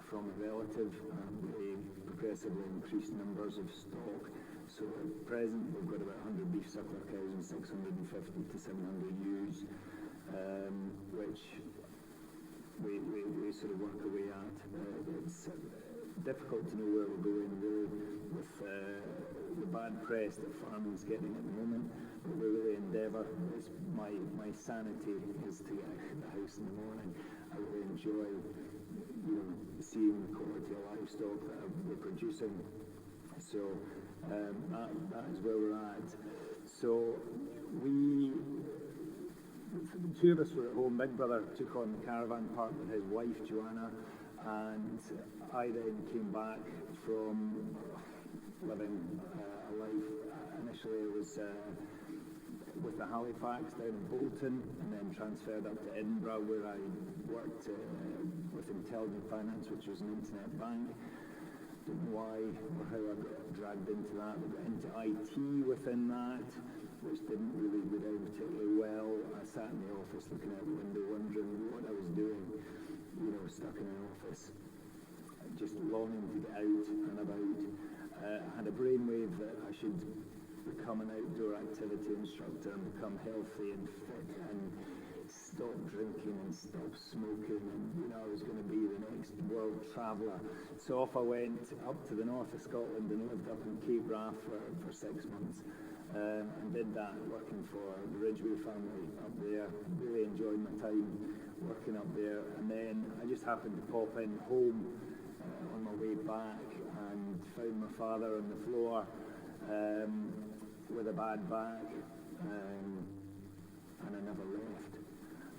from a relative, and we progressively increased numbers of stock. So at present we've got about 100 beef suckler cows and 650 to 700 ewes, which we sort of work away at. It's difficult to know where we're going really with the bad press that farming's getting at the moment, but we really endeavour. It's my sanity is to get out of the house in the morning. I really enjoy, seeing the quality of livestock that we're producing. So that is where we're at. So the two of us were at home. Big brother took on the caravan park with his wife Joanna, and I then came back from living a life. Initially I was with the Halifax down in Bolton, and then transferred up to Edinburgh, where I worked with Intelligent Finance, which was an internet bank. Don't know why or how I got dragged into that. I got into IT within that, which didn't really go down particularly well. I sat in the office looking out the window wondering what I was doing, stuck in an office, just longing to get out and about. I had a brainwave that I should become an outdoor activity instructor and become healthy and fit and stop drinking and stop smoking, and I was going to be the next world traveller. So off I went up to the north of Scotland and lived up in Cape Wrath for 6 months, and did that, working for the Ridgway family up there. Really enjoyed my time working up there, and then I just happened to pop in home on my way back and found my father on the floor with a bad back, and I never left.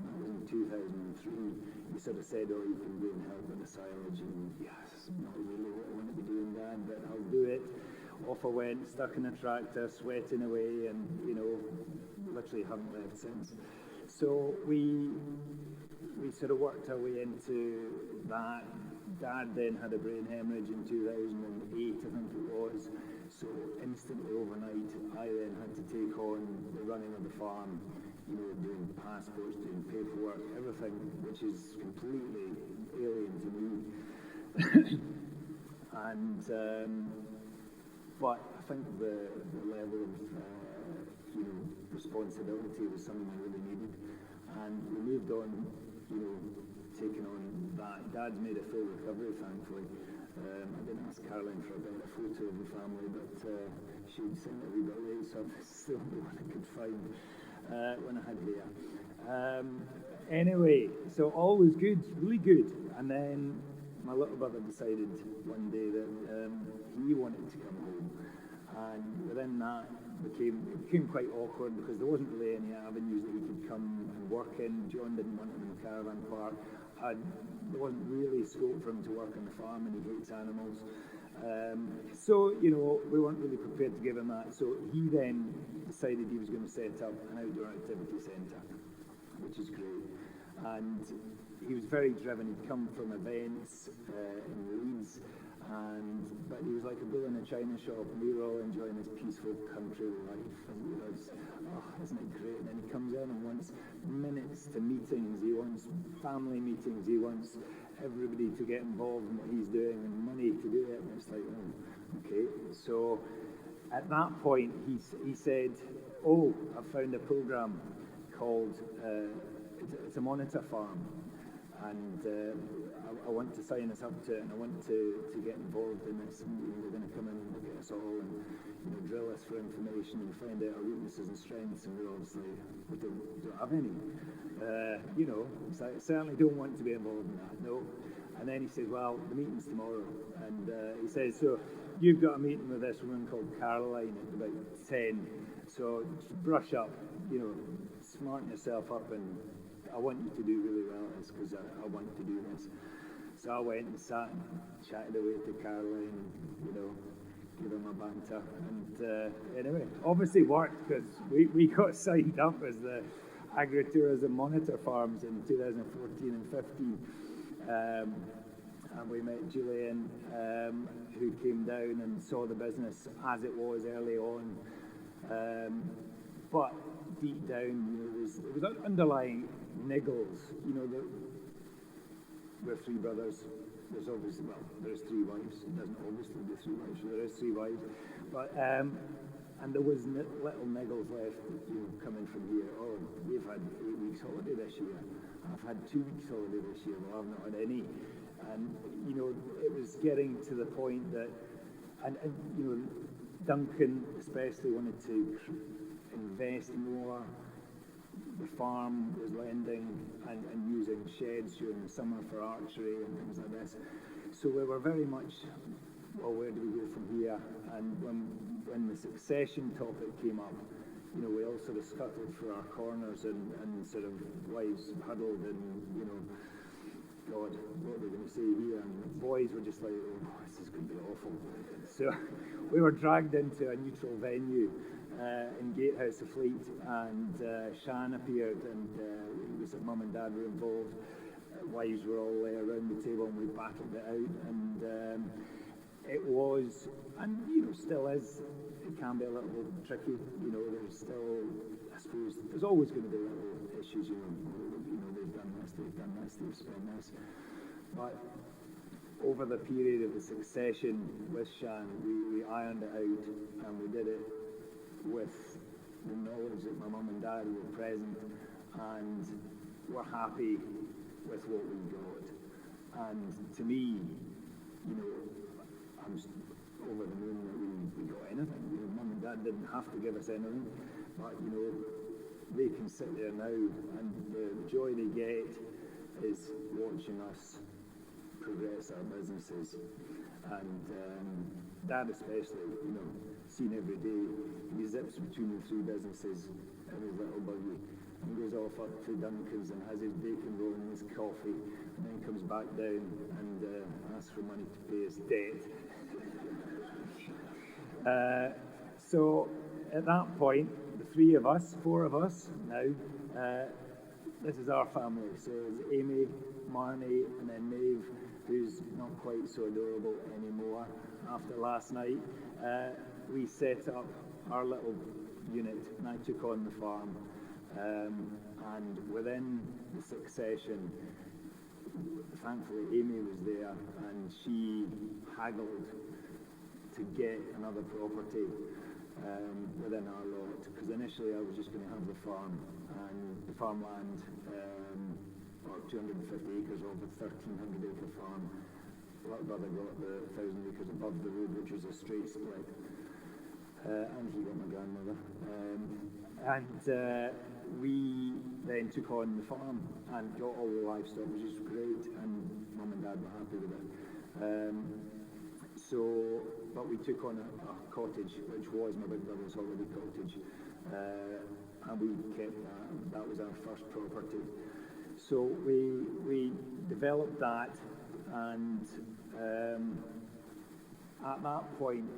That was in 2003. He sort of said, "Oh, you can go and help with the silage," and yes, not really what I want to be doing, Dad, but I'll do it. Off I went, stuck in a tractor, sweating away, and literally haven't left since. So we sort of worked our way into that. Dad then had a brain hemorrhage in 2008, I think it was. So instantly overnight, I then had to take on the running of the farm, doing passports, doing paperwork, everything which is completely alien to me. And but I think the level of responsibility was something I really needed, and we moved on, taking on that. Dad's made a full recovery, thankfully. I didn't ask Caroline for a better photo of the family, but she'd sent it a wee bit late, so that's the only one I could find when I had hair. Anyway, so all was good, really good. And then my little brother decided one day that he wanted to come home, and within that it became quite awkward because there wasn't really any avenues that he could come and work in. John didn't want him in the caravan park. There wasn't really scope for him to work on the farm, and he hates animals. So we weren't really prepared to give him that. So he then decided he was going to set up an outdoor activity centre, which is great. And he was very driven. He'd come from events in Leeds, but he was like a bull in a china shop, and we were all enjoying this peaceful country life, and isn't it great? And then he comes in and wants minutes to meetings, he wants family meetings, he wants everybody to get involved in what he's doing and money to do it, and it's like, okay. So at that point he said, I've found a programme called, it's a monitor farm, and I want to sign us up to it, and I want to get involved in this. And, they're going to come in and look at us all and drill us for information and find out our weaknesses and strengths, and we don't have any. So I certainly don't want to be involved in that. No. And then he said, well, the meeting's tomorrow, and he says, so you've got a meeting with this woman called Caroline at about 10. So brush up, smarten yourself up, and I want you to do really well at this because I want to do this. So I went and sat and chatted away to Caroline, and, give her my banter. And anyway, obviously worked because we got signed up as the Agritourism Monitor Farms in 2014 and 15. And we met Julian, who came down and saw the business as it was early on. But deep down, there was underlying niggles. We're three brothers. There's obviously, there's three wives. It doesn't obviously be three wives, so there is three wives. But and there was little niggles left, coming from here. Oh, we've had 8 weeks holiday this year. I've had 2 weeks holiday this year. Well, I've not had any. And it was getting to the point that, and Duncan especially wanted to invest more. The farm was lending and using sheds during the summer for archery and things like this. So we were very much, well, where do we go from here? And when the succession topic came up, we all sort of scuttled for our corners and sort of wives huddled and, God, what are we going to say here? And the boys were just like, oh, this is going to be awful. So we were dragged into a neutral venue in Gatehouse of Fleet, and Shan appeared, and it was that Mum and Dad were involved. Wives were all there around the table, and we battled it out. And it was, and still is, it can be a little tricky. There's still, I suppose, there's always going to be little issues. They've done this, they've spent this. But over the period of the succession with Shan, we ironed it out, and we did it with the knowledge that my mum and dad were present, and were happy with what we got. And to me, I'm over the moon that we got anything. Mum and dad didn't have to give us anything, but they can sit there now, and the joy they get is watching us progress our businesses. And Dad especially, seen every day, he zips between the three businesses in his little buggy and goes off up to Duncan's and has his bacon roll and his coffee, and then comes back down and asks for money to pay his debt. So at that point, the four of us now, this is our family. So it's Amy, Marnie, and then Maeve, who's not quite so adorable anymore after last night. We set up our little unit, and I took on the farm. And within the succession, thankfully Amy was there, and she haggled to get another property within our lot, because initially I was just going to have the farm, and the farmland, or 250 acres of a 1,300 acre farm. Little brother got the 1,000 acres above the road, which was a straight split, and he got my grandmother. We then took on the farm and got all the livestock, which is great, and Mum and Dad were happy with it. But we took on a cottage, which was my big brother's holiday cottage, and we kept that. That was our first property. So we developed that, and at that point,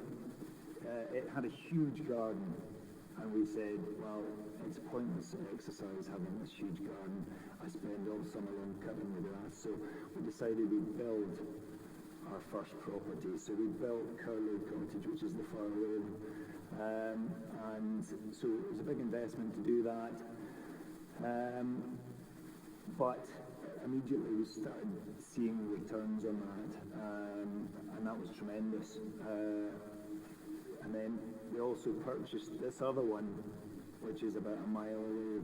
it had a huge garden, and we said, well, it's a pointless exercise having this huge garden. I spend all summer long cutting the grass, so we decided we'd build our first property. So we built Curlew Cottage, which is the far away one, and so it was a big investment to do that. But immediately we started seeing returns on that, and that was tremendous. And then we also purchased this other one, which is about a mile away,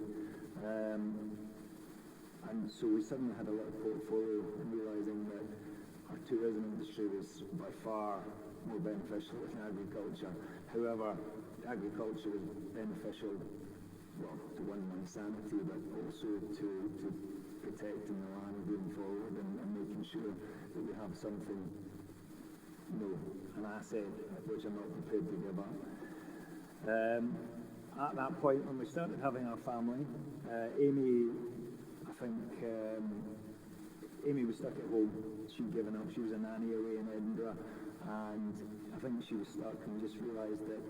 And so we suddenly had a little portfolio, realising that our tourism industry was by far more beneficial than agriculture. However, agriculture was beneficial, well, to one, my sanity, but also to protecting the land going forward and making sure that we have something, an asset which I'm not prepared to give up. At that point, when we started having our family, Amy, I think, Amy was stuck at home. She'd given up. She was a nanny away in Edinburgh, and I think she was stuck and just realised that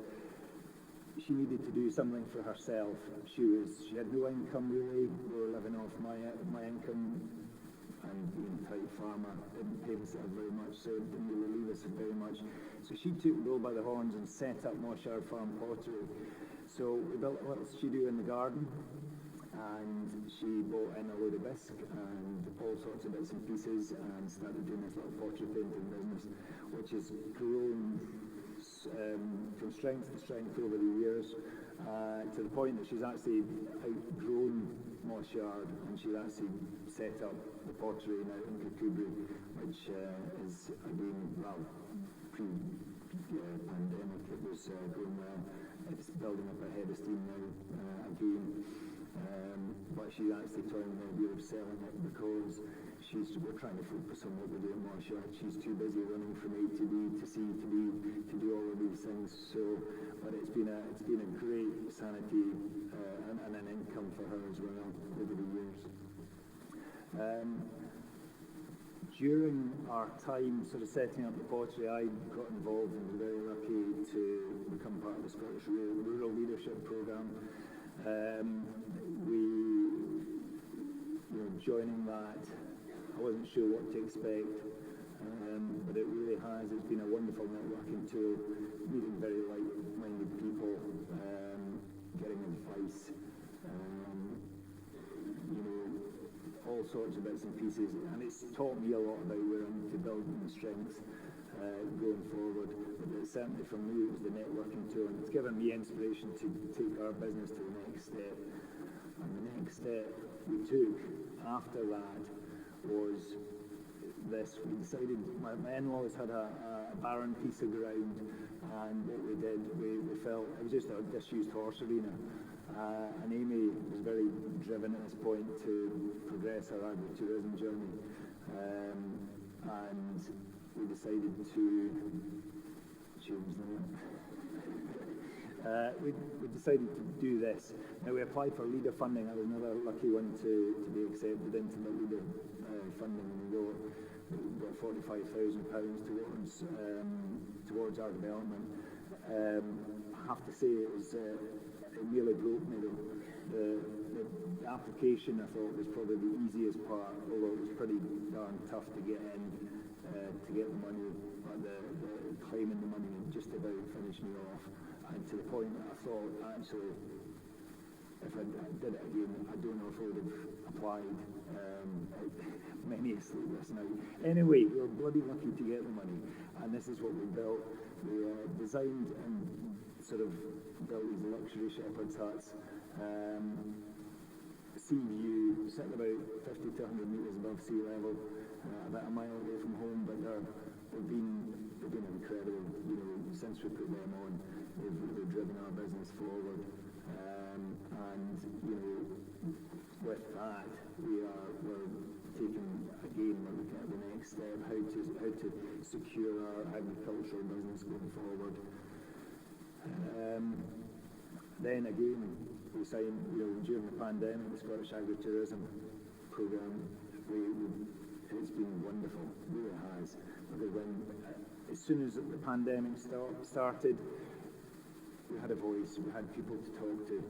she needed to do something for herself. She had no income really. We were living off my income, and being a tight farmer didn't pay herself very much, so it didn't really leave us very much. So she took the bull by the horns and set up Moshard Farm Pottery. So we built a little studio in the garden, and she bought in a load of bisque and all sorts of bits and pieces, and started doing this little pottery painting business, which has grown from strength to strength over the years, to the point that she's actually outgrown Moshard, and she's actually set up the pottery now in Kirkcudbright, which is again, well, pre-pandemic, it was going well. It's building up a head of steam now again, but she's actually toying the idea of selling it because we're trying to focus on what we do at Moshard. She's too busy running from A to B to C to D to do all of these things. So, but it's been a great sanity and an income for her as well over the years. During our time sort of setting up the pottery, I got involved and was very lucky to become part of the Scottish Rural Leadership Programme. Joining that, I wasn't sure what to expect, but it really has. It's been a wonderful networking tool, meeting very like-minded people, getting advice, all sorts of bits and pieces, and it's taught me a lot about where I need to build my strengths going forward. But certainly for me, it was the networking tool, and it's given me inspiration to take our business to the next step. And the next step we took after that was this. We decided, my in-laws had a barren piece of ground, and what we did, we felt it was just a disused horse arena, and Amy was very driven at this point to progress our agritourism journey, and we decided to we decided to do this. Now, we applied for leader funding. I was another lucky one to be accepted into the leader funding, and we got £45,000 towards our development. I have to say it nearly broke me though. The application, I thought, was probably the easiest part, although it was pretty darn tough to get in, to get the money, but the claiming the money just about finished me off. And to the point that I thought, actually, if I did it again, I don't know if I would have applied many a sleepless night. Anyway, we were bloody lucky to get the money, and this is what we built. We designed and sort of built these luxury shepherd's huts, sea view, sitting about 50 to 100 metres above sea level, about a mile away from home, but they've been incredible. Since we put them on, they've driven our business forward, and with that we're taking again, we're looking at the next step, how to secure our agricultural business going forward. Then again, we signed, during the pandemic, the Scottish Agritourism programme. It's been wonderful, it really has, because as soon as the pandemic started, we had a voice, we had people to talk to.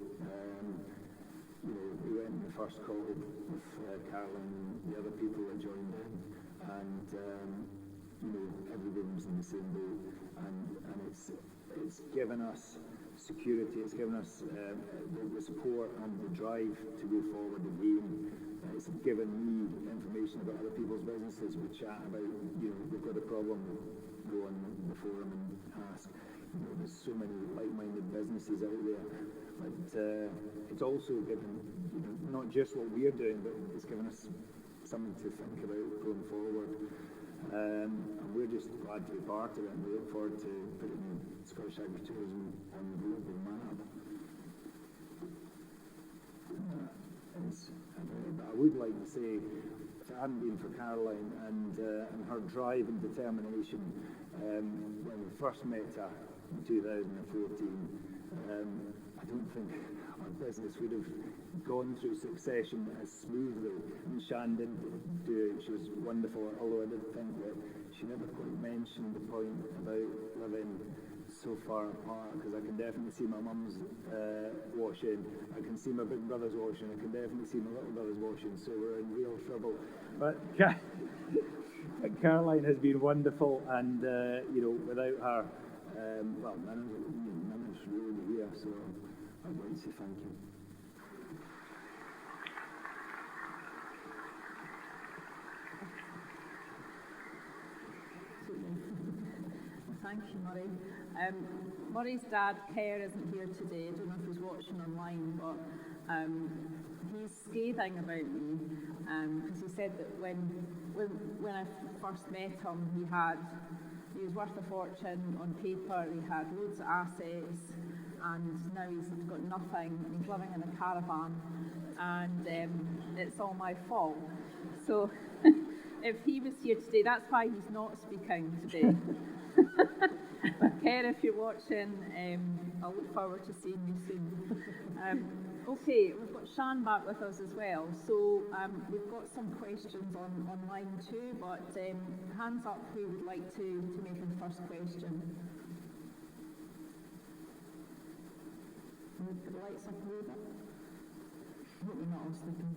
We went in the first call with Carolyn and the other people that joined in, and everybody was in the same boat, and it's given us security, it's given us the support and the drive to go forward again. It's given me information about other people's businesses. We chat about, we've got a problem, go on the forum and ask. There's so many like-minded businesses out there, but it's also given, not just what we're doing, but it's given us something to think about going forward. And we're just glad to be part of it, and we look forward to putting Scottish agritourism on the global map. But I would like to say, if it hadn't been for Caroline and her drive and determination, when we first met her in 2014, I don't think our business would have gone through succession as smoothly. And Shan did do it, she was wonderful, although I did think that she never quite mentioned the point about living so far apart, because I can definitely see my mum's washing, I can see my big brother's washing, I can definitely see my little brother's washing, so we're in real trouble. But Caroline has been wonderful, and without her, Nana's really here, so I'd like to say thank you. Thank you, Murray. Murray's dad, Kerr, isn't here today. I don't know if he's watching online, but he's scathing about me because he said that when I first met him, he was worth a fortune on paper. He had loads of assets, and now he's got nothing. And he's living in a caravan, and it's all my fault. So if he was here today, that's why he's not speaking today. Kerr, if you're watching, I'll look forward to seeing you soon. Okay, we've got Shan back with us as well. So we've got some questions online too, but hands up who would like to make the first question. Move the lights up a little bit. I hope you're not all sleeping.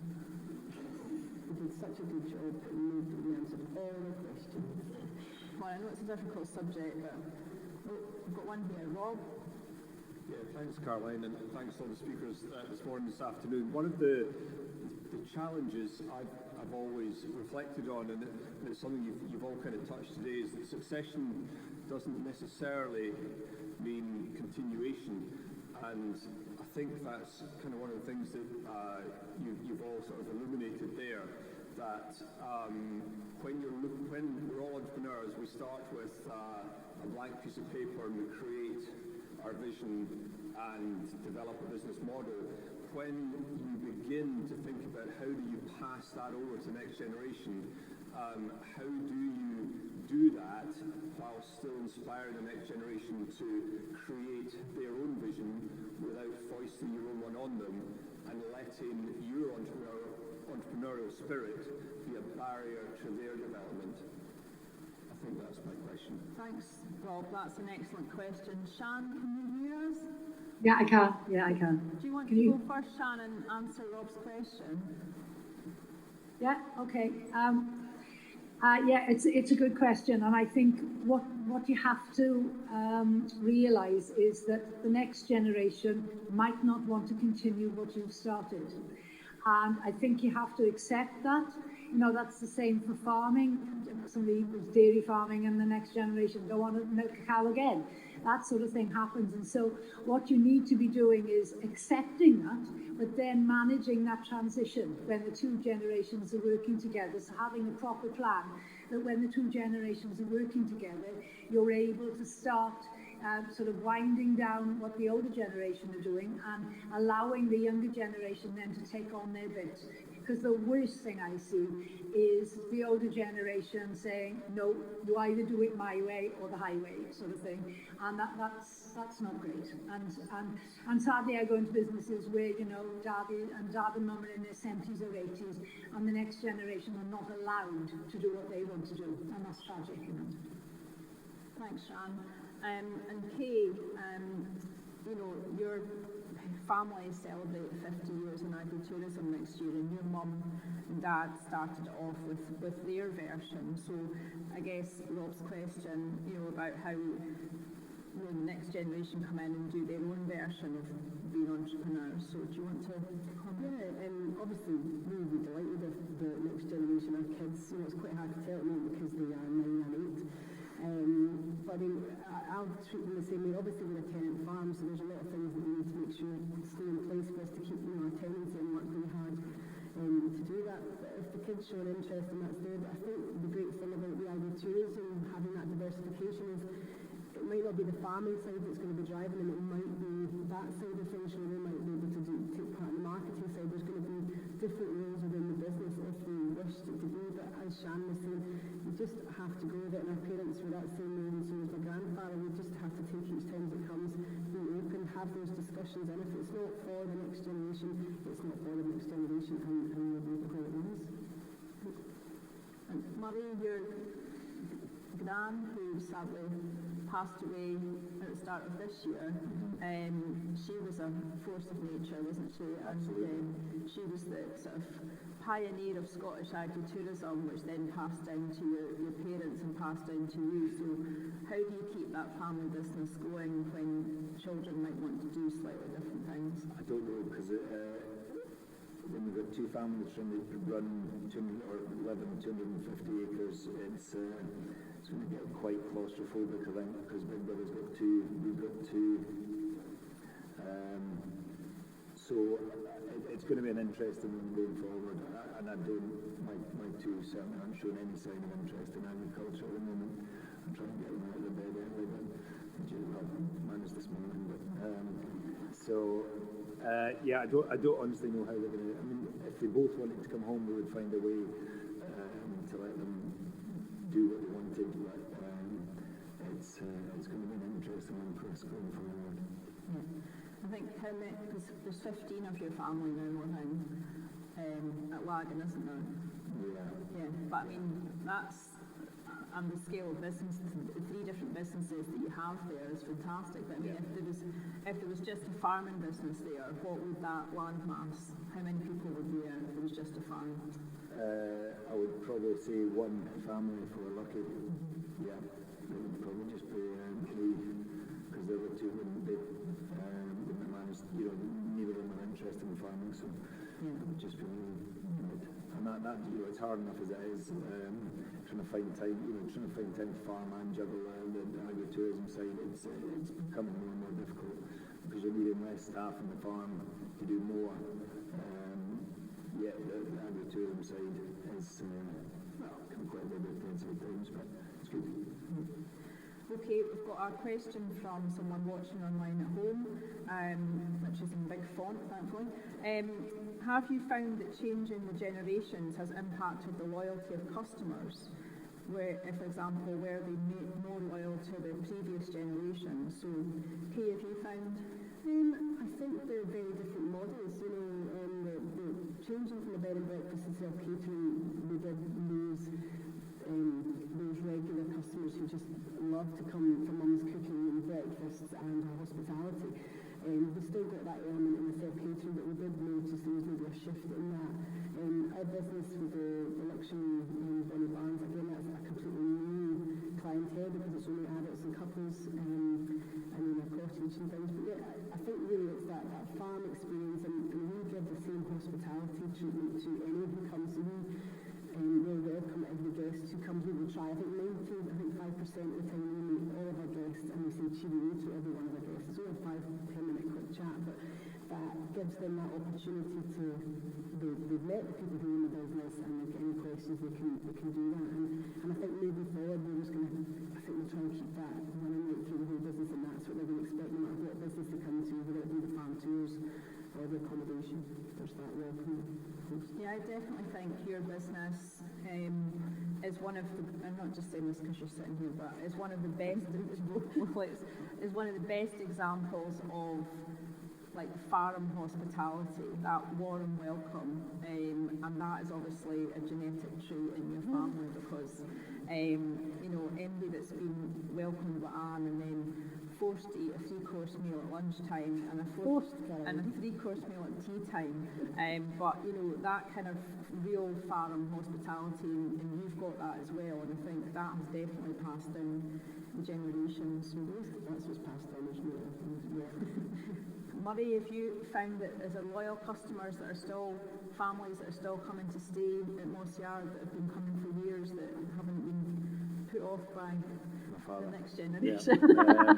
You did such a good job that you answered all the questions. Well, I know it's a difficult subject, but we've got one here. Rob? Yeah, thanks, Caroline, and thanks to all the speakers this morning, this afternoon. One of the challenges I've always reflected on, and it's something you've all kind of touched today, is that succession doesn't necessarily mean continuation, and I think that's kind of one of the things that you've all sort of illuminated there. That when we're all entrepreneurs, we start with a blank piece of paper and we create our vision and develop a business model. When you begin to think about how do you pass that over to the next generation, how do you do that while still inspiring the next generation to create their own vision without foisting your own one on them and letting your entrepreneurial spirit be a barrier to their development? I think that's my question. Thanks, Rob. That's an excellent question. Shan, can you hear us? Yeah, I can. Yeah, I can. Do you want Can to you- go first, Shan, and answer Rob's question? Yeah, okay. It's a good question, and I think what you have to realise is that the next generation might not want to continue what you've started. And I think you have to accept that. You know, that's the same for farming. Somebody was dairy farming and the next generation don't want to milk a cow again. That sort of thing happens. And so what you need to be doing is accepting that, but then managing that transition when the two generations are working together. So having a proper plan that when the two generations are working together, you're able to start sort of winding down what the older generation are doing and allowing the younger generation then to take on their bit. Because the worst thing I see is the older generation saying, no, you either do it my way or the highway sort of thing. And that's not great. And sadly I go into businesses where, you know, dad and mum are in their 70s or 80s and the next generation are not allowed to do what they want to do. And that's tragic, you know. Thanks, Shan. And Kay, you know, your family celebrate 50 years in agritourism next year, and your mum and dad started off with their version. So I guess Rob's question, you know, about how the next generation come in and do their own version of being entrepreneurs. So do you want to comment? Yeah, obviously we would be delighted if the next generation, our kids, you know, it's quite hard to tell at the moment because they are 9 and 8. But I mean, I'll treat them the same way. Obviously we're a tenant farm, so there's a lot of things that we need to make sure stay in place for us to keep, you know, our tenants and work really hard did show an interest and that's there, but I think the great thing about the agritourism, having that diversification is it might not be the farming side that's going to be driving them, it might be that side of things, you know, they might be able to take part in the marketing side. There's going to be different roles within the business if they wished it to be, but as Shan was saying, you just have to go with it, and our parents were that same way, and so was my grandfather. We just have to take each time as it comes, be open, have those discussions, and if it's not for the next generation, it's not for the next generation, and we'll leave it where it is. And Murray, your gran, who sadly passed away at the start of this year, she was a force of nature, wasn't she? And she was the sort of pioneer of Scottish agritourism, which then passed down to your parents and passed down to you. So how do you keep that family business going when children might want to do slightly different things? I don't know, because when we've got two families trying to run 200 or live in 250 acres, it's going to get quite claustrophobic, I think, because Big Brother's got two, we've got two. So it's going to be an interesting one going forward, and I don't, my two certainly aren't showing any sign of interest in agriculture at the moment. I'm trying to get them out of the bed early, but well, managed this morning. But yeah, I don't honestly know how they're going to. I mean, if they both wanted to come home, we would find a way to let them do what they wanted. But it's going to be an interesting one for us going forward. Yeah. I think how many, because there's 15 of your family now living at Lagan, isn't there? Yeah. Yeah, but I mean, that's, and the scale of businesses, the 3 different businesses that you have there is fantastic. But I mean, if there was just a farming business there, what would that land mass, how many people would be there if it was just a farm? I would probably say one family if we were lucky. Yeah, it would probably just be 3, because the other 2 wouldn't manage, you know, neither of them are interested in farming, so it would just be really good. And that you know, it's hard enough as it is, trying to find time to farm and juggle the agritourism side. It's becoming more and more difficult because you're needing less staff on the farm to do more. Yeah, the agritourism side is can be quite a bit intensive at times, but it's good. Okay, we've got a question from someone watching online at home, which is in big font, thankfully. Have you found that changing the generations has impacted the loyalty of customers? Where, if, for example, were they more loyal to their previous generation? So, Kay, have you found? I think they're very different models. You know, the changing from the bed and breakfast to self-catering, we did lose those regular customers who just love to come for mum's cooking and breakfasts and her hospitality. We still got that element in the self-catering, but we did notice there was maybe a shift in that. Our business with the luxury Bonnie Barnes, again, that's a completely new clientele because it's only adults and couples and in a cottage and things. But yeah, I think really it's that farm experience, and we give the same hospitality treatment to anyone who comes. We'll welcome every guest who comes. We will try. I think 5% of the time we meet all of our guests and we say cheerio to every one of our guests. It's only a 5-10 minute quick chat, but that gives them that opportunity to. They've met the people who own the business, and if any questions they can do that. And I think moving forward we're just going to. I think we'll try and keep that running right through the whole business, and that's what they're going to expect no matter what business they come to, whether it be the farm tours or the accommodation. There's that welcome. Yeah, I definitely think your business is one of the, I'm not just saying this because you're sitting here, but it's one of the best, is one of the best examples of like farm hospitality, that warm welcome, and that is obviously a genetic trait in your family because, you know, anybody that's been welcomed with Anne and then forced to eat a 3-course meal at lunchtime and a 3-course meal at tea time, but you know, that kind of real farm hospitality, and you've got that as well, and I think that has definitely passed down the generations. So that's what's passed down, isn't it? Murray, have you found that as a loyal customers that are still families that are still coming to stay at Moss Yard that have been coming for years that haven't been put off by the next generation? Yeah.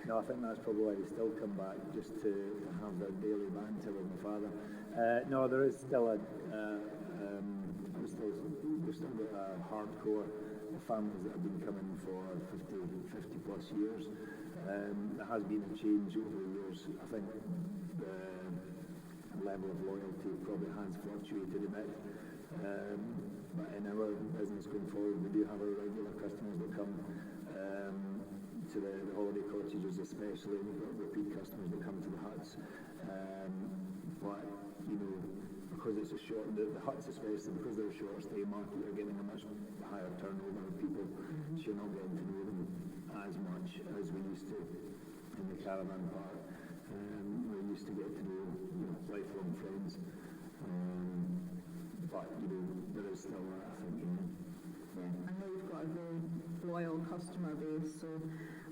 No, I think that's probably why they still come back, just to have their daily banter with my father. No, there is still we've still got a hardcore families that have been coming for 50 plus years. There has been a change over the years. I think the level of loyalty probably has fluctuated a bit. But in our business going forward, we do have our regular customers that come to the holiday cottages especially. We've got repeat customers that come to the huts. But, you know, because it's a short, the huts especially, because they're a short stay market, you're getting a much higher turnover of people, so you're not getting to know them as much as we used to in the caravan park. We used to get to know, you know, lifelong friends. But, you know, there is still that, I think, you know. Yeah, I know you've got a very loyal customer base. So,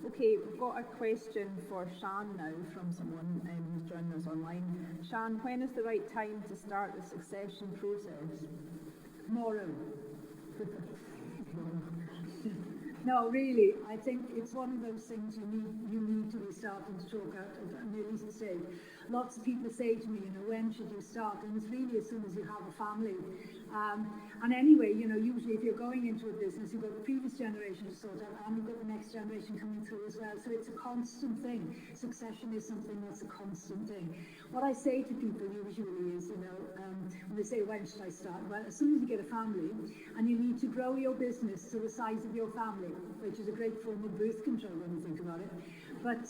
okay, we've got a question for Shan now from someone who's joining us online. Shan, when is the right time to start the succession process? Tomorrow. No, really, I think it's one of those things you need to be starting to talk out at an early stage. Lots of people say to me, you know, when should you start? And it's really as soon as you have a family. And anyway, you know, usually if you're going into a business, you've got the previous generation to sort out, and you've got the next generation coming through as well. So it's a constant thing. Succession is something that's a constant thing. What I say to people usually is, you know, when they say, when should I start? Well, as soon as you get a family, and you need to grow your business to the size of your family, which is a great form of birth control when you think about it. But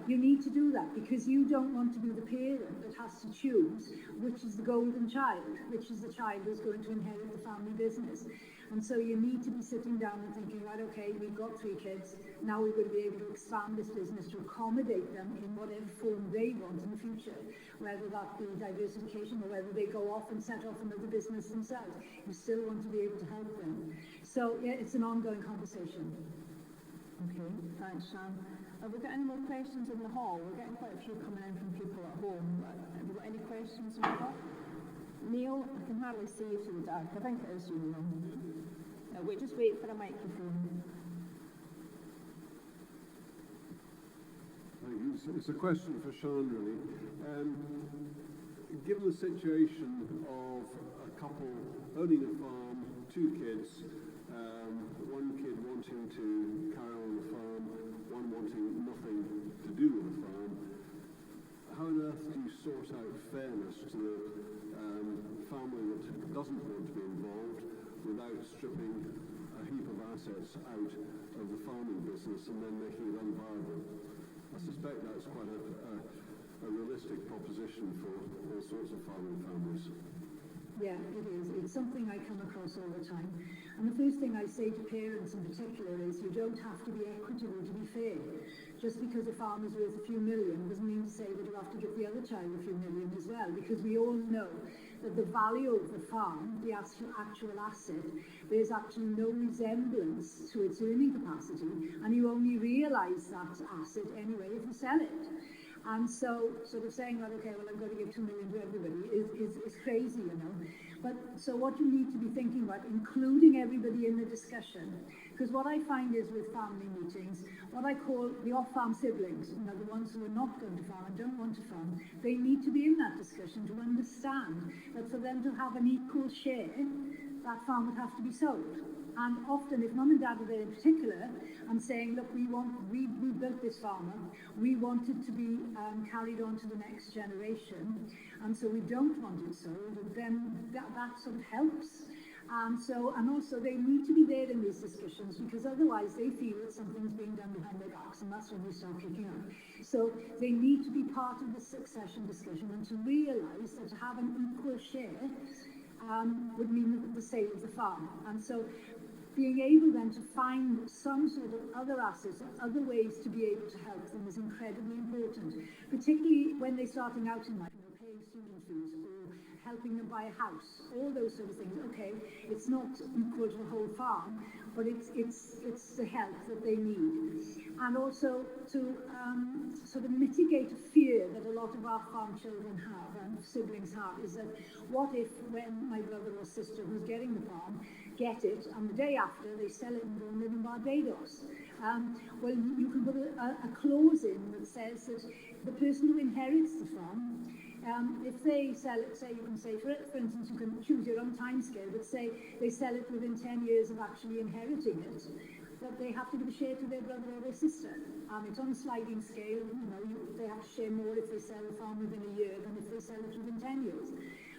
you need to do that because you don't want to be the parent that has to choose which is the golden child, which is the child who's going to inherit the family business. And so you need to be sitting down and thinking, right, okay, we've got 3 kids, now we're going to be able to expand this business to accommodate them in whatever form they want in the future, whether that be diversification or whether they go off and set off another business themselves. You still want to be able to help them. So yeah, it's an ongoing conversation. Okay, thanks, Shan. Have we got any more questions in the hall? We're getting quite a few coming in from people at home. Have you got any questions in the hall? Neil, I can hardly see you through the dark. I think it is you, Neil. Just wait for a microphone. Thank you. It's a question for Sean, really. Given the situation of a couple owning a farm, 2 kids, one kid wanting to carry on the farm, one wanting nothing to do with the farm, how on earth do you sort out fairness to the family that doesn't want to be involved without stripping a heap of assets out of the farming business and then making it unviable? I suspect that's quite a realistic proposition for all sorts of farming families. Yeah, it is. It's something I come across all the time. And the first thing I say to parents in particular is you don't have to be equitable to be fair. Just because a farm is worth a few million doesn't mean to say that you have to give the other child a few million as well, because we all know that the value of the farm, the actual asset, there's actually no resemblance to its earning capacity, and you only realise that asset anyway if you sell it. And so, sort of saying that, okay, well, I'm going to give 2 million to everybody is crazy, you know. But so what you need to be thinking about, including everybody in the discussion, because what I find is with family meetings, what I call the off-farm siblings, you know, the ones who are not going to farm and don't want to farm, they need to be in that discussion to understand that for them to have an equal share, that farm would have to be sold. And often, if mum and dad are there in particular, and saying, look, we built this farm up, we want it to be carried on to the next generation, and so we don't want it sold, then that sort of helps. And also they need to be there in these discussions, because otherwise they feel that something's being done behind their backs, and that's when they start kicking out. So they need to be part of the succession discussion and to realise that to have an equal share would mean the sale of the farm. And so being able then to find some sort of other assets, other ways to be able to help them is incredibly important, particularly when they're starting out in life, you know, paying student fees or helping them buy a house, all those sort of things. Okay, it's not equal to the whole farm, but it's the help that they need. And also to sort of mitigate a fear that a lot of our farm children have and siblings have, is that what if when my brother or sister who's getting the farm get it, and the day after they sell it and go and live in Barbados? Well, you can put a clause in that says that the person who inherits the farm if they sell it, say you can say, for instance, you can choose your own time scale, but say they sell it within 10 years of actually inheriting it, that they have to give a share to their brother or their sister. It's on a sliding scale, they have to share more if they sell the farm within a year than if they sell it within 10 years.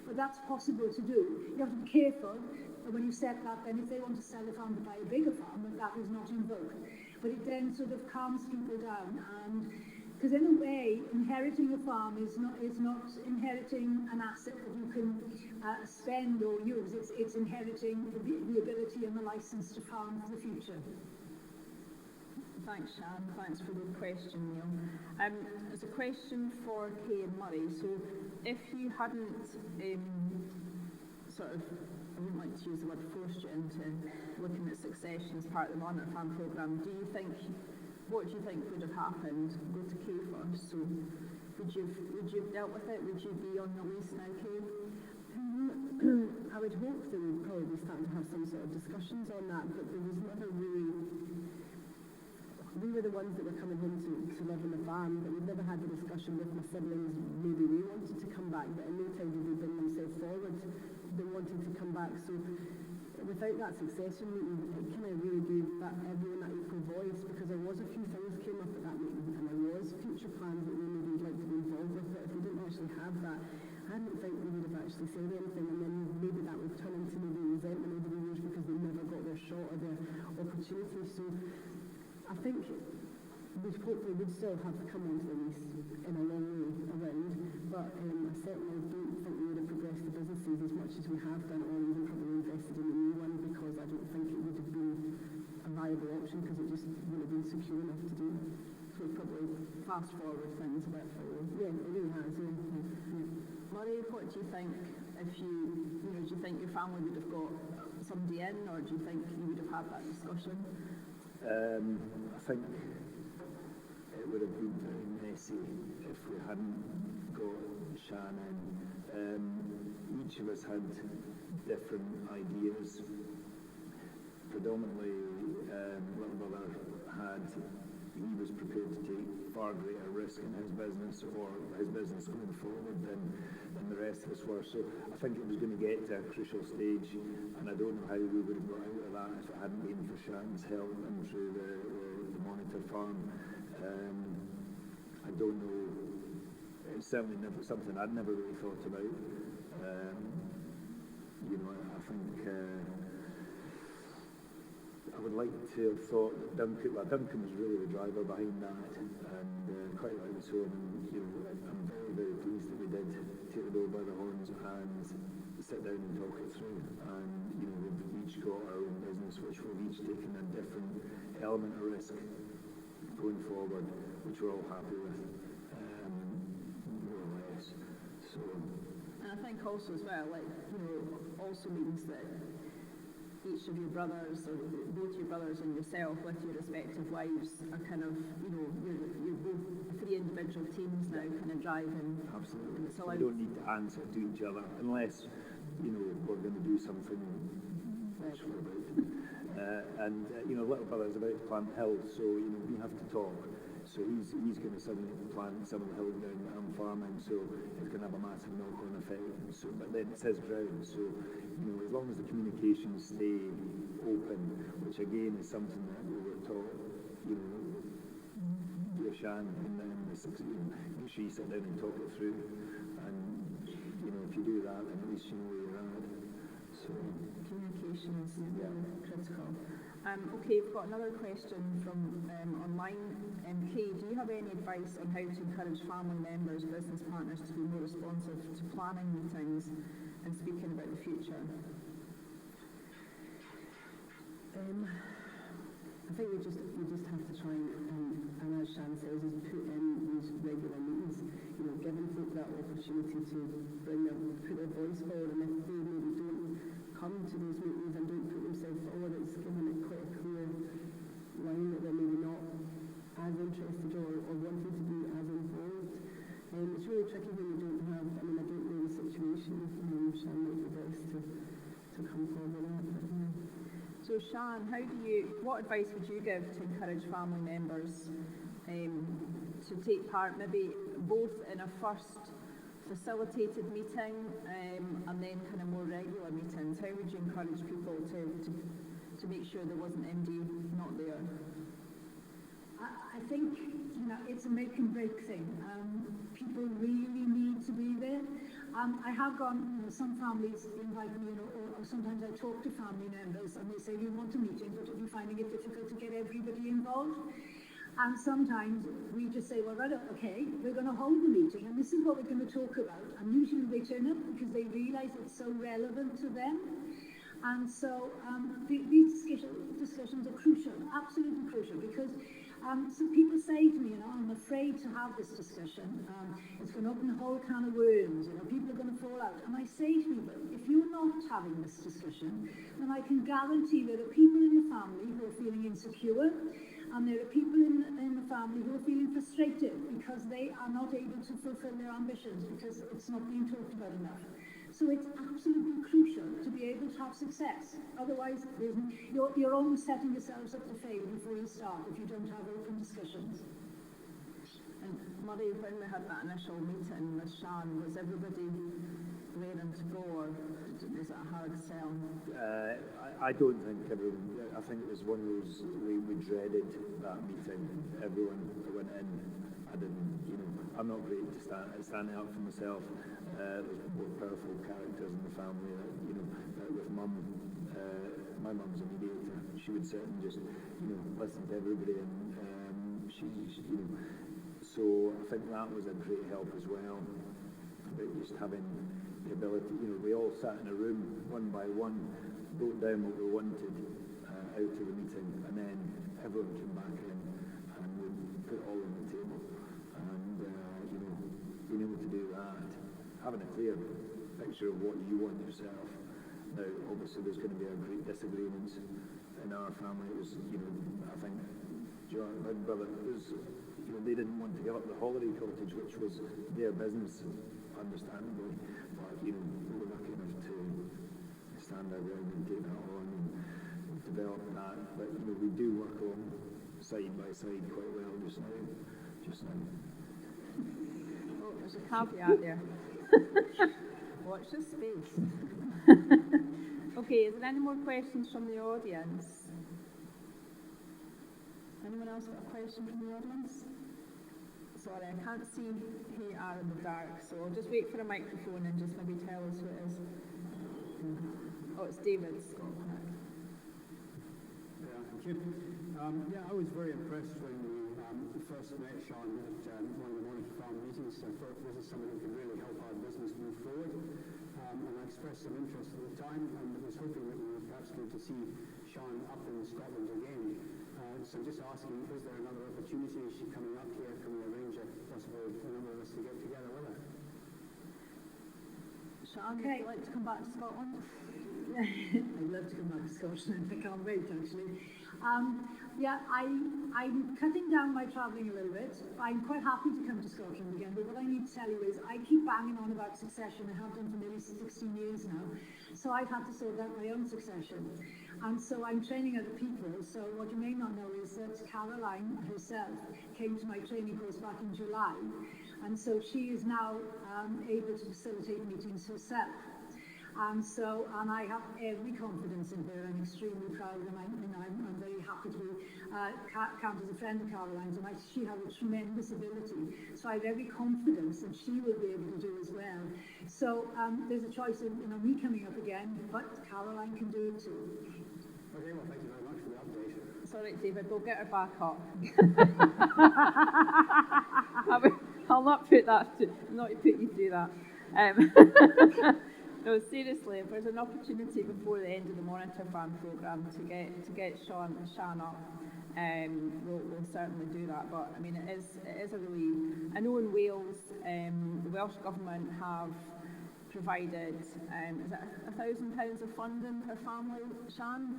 But that's possible to do. You have to be careful that when you set that, then if they want to sell the farm to buy a bigger farm, that is not invoked. But it then sort of calms people down, and because in a way, inheriting a farm is not inheriting an asset that you can spend or use. It's inheriting the ability and the license to farm for the future. Thanks, Shan. Thanks for the question, Neil. There's a question for Kay and Murray. So, if you hadn't I wouldn't like to use the word forced you into looking at succession as part of the Monitor Farm programme, what do you think would have happened? Go to Kay first. So, would you have dealt with it? Would you be on the lease now, Kay? I would hope that we'd probably be starting to have some sort of discussions on that, but there was never really. We were the ones that were coming home to live on the farm, but we'd never had the discussion with my siblings. Maybe they wanted to come back, but in no time did they bring themselves forward. They wanted to come back. So without that succession meeting, it kind of really gave everyone that equal voice, because there was a few things came up at that meeting, and there was future plans that we maybe would like to be involved with, but if we didn't actually have that, I don't think we would have actually said anything, and then maybe that would turn into maybe resentment over the years because they never got their shot or their opportunity. So I think we hopefully would still have come onto the lease in a long way around, but I certainly don't think we would have progressed the businesses as much as we have done, or even probably invested in a new one, because I don't think it would have been a viable option, because it just wouldn't have been secure enough to do. So it's probably fast forward things a bit for you. Yeah, it really has. Yeah. Murray, what do you think if do you think your family would have got somebody in, or do you think you would have had that discussion? I think it would have been very messy if we hadn't got Shannon. Each of us had different ideas. Predominantly, little brother he was prepared to take far greater risk in his business, or his business going forward, than the rest of us were. So I think it was going to get to a crucial stage, and I don't know how we would have got out of that if it hadn't been for Shannon's help and through the Monitor Farm. I don't know. It's certainly never something I'd never really thought about. I think I would like to have thought that Duncan was really the driver behind that, and quite rightly so. And I'm very, very pleased that we did take the bull by the horns and sit down and talk it through. And we've each got our own business, which we've each taken a different element of risk going forward, which we're all happy with, more or less. So. And I think also as well, also means that each of your brothers, or both your brothers and yourself with your respective wives, are kind of, you're both three individual teams now kind of driving. Absolutely. So we don't need to answer to each other unless, we're going to do something which we're about to do. Little brother's about to plant hills, so, we have to talk. So he's going to suddenly plant some of the hills down that I'm farming, so it's going to have a massive knock-on effect. So, but then it's his ground, so as long as the communications stay open, which again is something that we were taught, via Shan in the make sure you sit down and talk it through, and if you do that, then at least you know where you're at. So communication is critical. Okay, we've got another question from online. Kay, do you have any advice on how to encourage family members, business partners to be more responsive to planning meetings and speaking about the future? I think we just have to try and as Shan says, is put in these regular meetings, giving folk that opportunity to put their voice forward, and if they maybe don't come to those meetings and don't put themselves forward, it's giving it quite a clear line that they're maybe not as interested or wanting to be as involved. It's really tricky when you don't have, I don't know the situation, Shan might be best to come forward on that. So Shan, what advice would you give to encourage family members to take part, maybe both in a first facilitated meeting, and then kind of more regular meetings? How would you encourage people to make sure there wasn't MD not there? I think, it's a make and break thing. People really need to be there. I have gone, some families invite me, or sometimes I talk to family members and they say, we want a meeting, but we're finding it difficult to get everybody involved. And sometimes we just say, well, right, okay, we're going to hold the meeting and this is what we're going to talk about. And usually they turn up because they realise it's so relevant to them. And so these discussions are crucial, absolutely crucial, because some people say to me, I'm afraid to have this discussion. It's going to open a whole can of worms. People are going to fall out. And I say to people, if you're not having this discussion, then I can guarantee there are people in your family who are feeling insecure, and there are people in the family who are feeling frustrated because they are not able to fulfill their ambitions because it's not being talked about enough. So it's absolutely crucial to be able to have success. Otherwise, you're almost setting yourselves up to fail before you start if you don't have open discussions. And Murray, when we had that initial meeting with Sian, was everybody raring to go, or was it a hard sell? I don't think everyone, I think it was one of those, we dreaded that meeting. Everyone that went in, I didn't, I'm not great to standing up for myself. There's more powerful characters in the family that, with Mum, my mum's a mediator. She would sit and just, listen to everybody, and so I think that was a great help as well. But just having the ability, we all sat in a room one by one, wrote down what we wanted out of the meeting, and then everyone came back in and we put it all on the table. And being able to do that, having a clear picture of what you want yourself. Now, obviously, there's going to be a great disagreements in our family. It was, I think, John, my brother, was, they didn't want to give up the holiday cottage, which was their business, understandably. But, we were lucky enough to stand our ground and take that on and develop that. But, we do work on side by side quite well just now. Oh, there's a caveat there. Watch the space. Okay, is there any more questions from the audience? Anyone else got a question from the audience? Sorry, I can't see who you are in the dark, so I'll just wait for a microphone and just maybe tell us who it is. Oh, it's David Scott. Yeah, thank you. I was very impressed when we first met Sian at one of the Monarch Farm meetings. I thought this is someone who can really help our business move forward. And I expressed some interest at the time and was hoping that we would perhaps go to see Sian up in Scotland again. So I'm just asking, is there another opportunity? Is she coming up here? Can we arrange a possible number of us to get together with her? Sian, would you like to come back to Scotland? I'd love to come back to Scotland. I can't wait, actually. I'm cutting down my travelling a little bit. I'm quite happy to come to Scotland again, but what I need to tell you is I keep banging on about succession. I have done for nearly 16 years now. So I've had to sort out my own succession. And so I'm training other people. So what you may not know is that Caroline herself came to my training course back in July. And so she is now able to facilitate meetings herself. And I have every confidence in her. I'm extremely proud, and I'm very happy to count as a friend of Caroline's, and she has a tremendous ability. So I have every confidence that she will be able to do as well. So there's a choice of me coming up again, but Caroline can do it too. Okay, well, thank you very much for the update. It's all right, David, we'll get her back up. I'll not put you through that. No, seriously, if there's an opportunity before the end of the Monitor Farm programme to get Sian up, we'll certainly do that. But I mean, it is a really. I know in Wales, the Welsh Government have provided is it £1,000 of funding per family, Sian?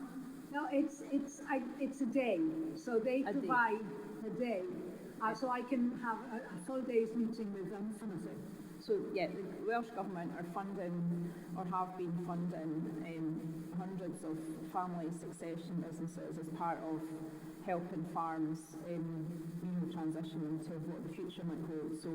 No, it's a day. So they provide a day, so I can have a full day's meeting with them for nothing. So yeah, the Welsh Government are funding, or have been funding, hundreds of family succession businesses as part of helping farms, transition into what the future might hold. So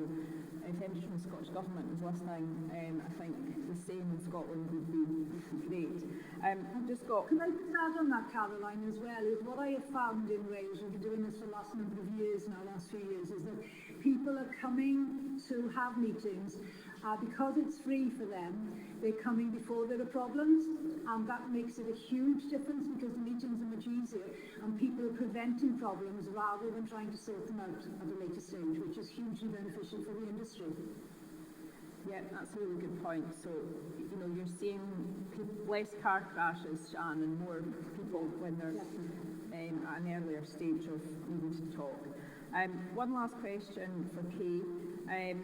if anybody from the Scottish Government is listening, I think the same in Scotland would be great. I've just got... Can I just add on that, Caroline, as well, is what I have found in Wales, we've been doing this for the last number of years now, last few years, is that people are coming to have meetings because it's free for them. They're coming before there are problems, and that makes it a huge difference because the meetings are much easier and people are preventing problems rather than trying to sort them out at a later stage, which is hugely beneficial for the industry. Yeah, that's a really good point. So, you're seeing less car crashes, Shan, and more people when they're at an earlier stage of needing to talk. One last question for Kay.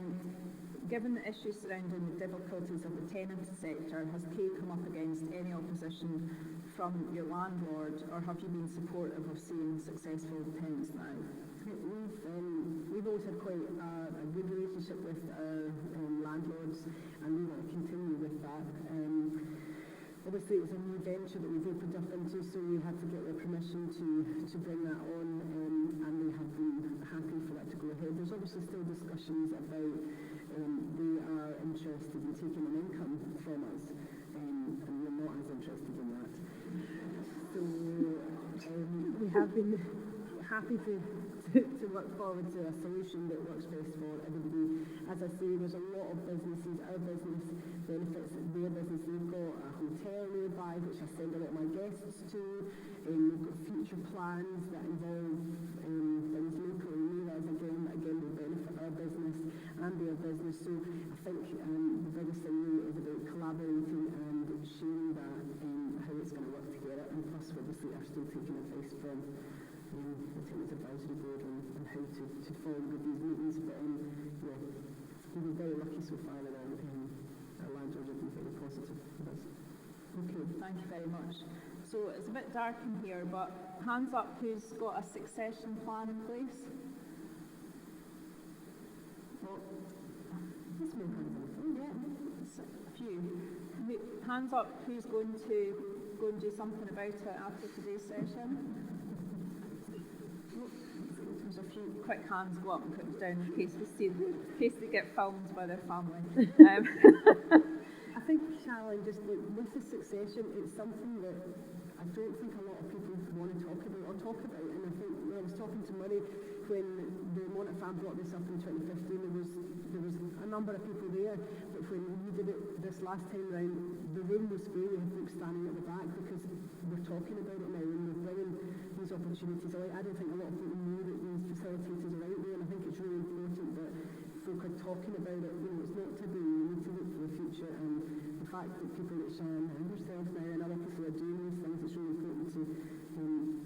Given the issues surrounding the difficulties of the tenant sector, has Kay come up against any opposition from your landlord, or have you been supportive of seeing successful tenants now? We've always had quite a good relationship with our landlords, and we want to continue with that. Obviously, it's a new venture that we've opened up into, so we had to get their permission to bring that on, and they have been happy for that to go ahead. There's obviously still discussions about they are interested in taking an income from us, and we're not as interested in that. So we have been happy to work forward to a solution that works best for everybody. As I say, there's a lot of businesses, our business benefits their business. They've got a hotel nearby, which I send a lot of my guests to. We've got future plans that involve things locally near us, again will benefit our business and their business. So I think the biggest thing really is about collaborating and sharing that how it's going to work together. And plus, obviously, are still taking advice from the Tenants Advisory Board on how to follow with these meetings. But we've been very lucky so far that our landlords have been very positive with us. Okay, thank you very much. So it's a bit dark in here, but hands up who's got a succession plan in place? Well, Yes, we'll have them. yeah, a few. Hands up who's going to go and do something about it after today's session? There's a few quick hands go up and put them down in case they get filmed by their family. I think, Charlene, just with the succession, it's something that I don't think a lot of people want to talk about. And I think when I was talking to Murray when the Monnet Farm brought this up in 2015, there was a number of people there, but when we did it this last time round, the room was full. We had folks standing at the back because we're talking about it now and we're bringing these opportunities out. I don't think a lot of people knew that these facilitators are out there, and I think it's really important that folk are talking about it. It's not taboo. We need to look for the future, and the fact that people like Sharon and yourself now and other people are doing these things, it's really important to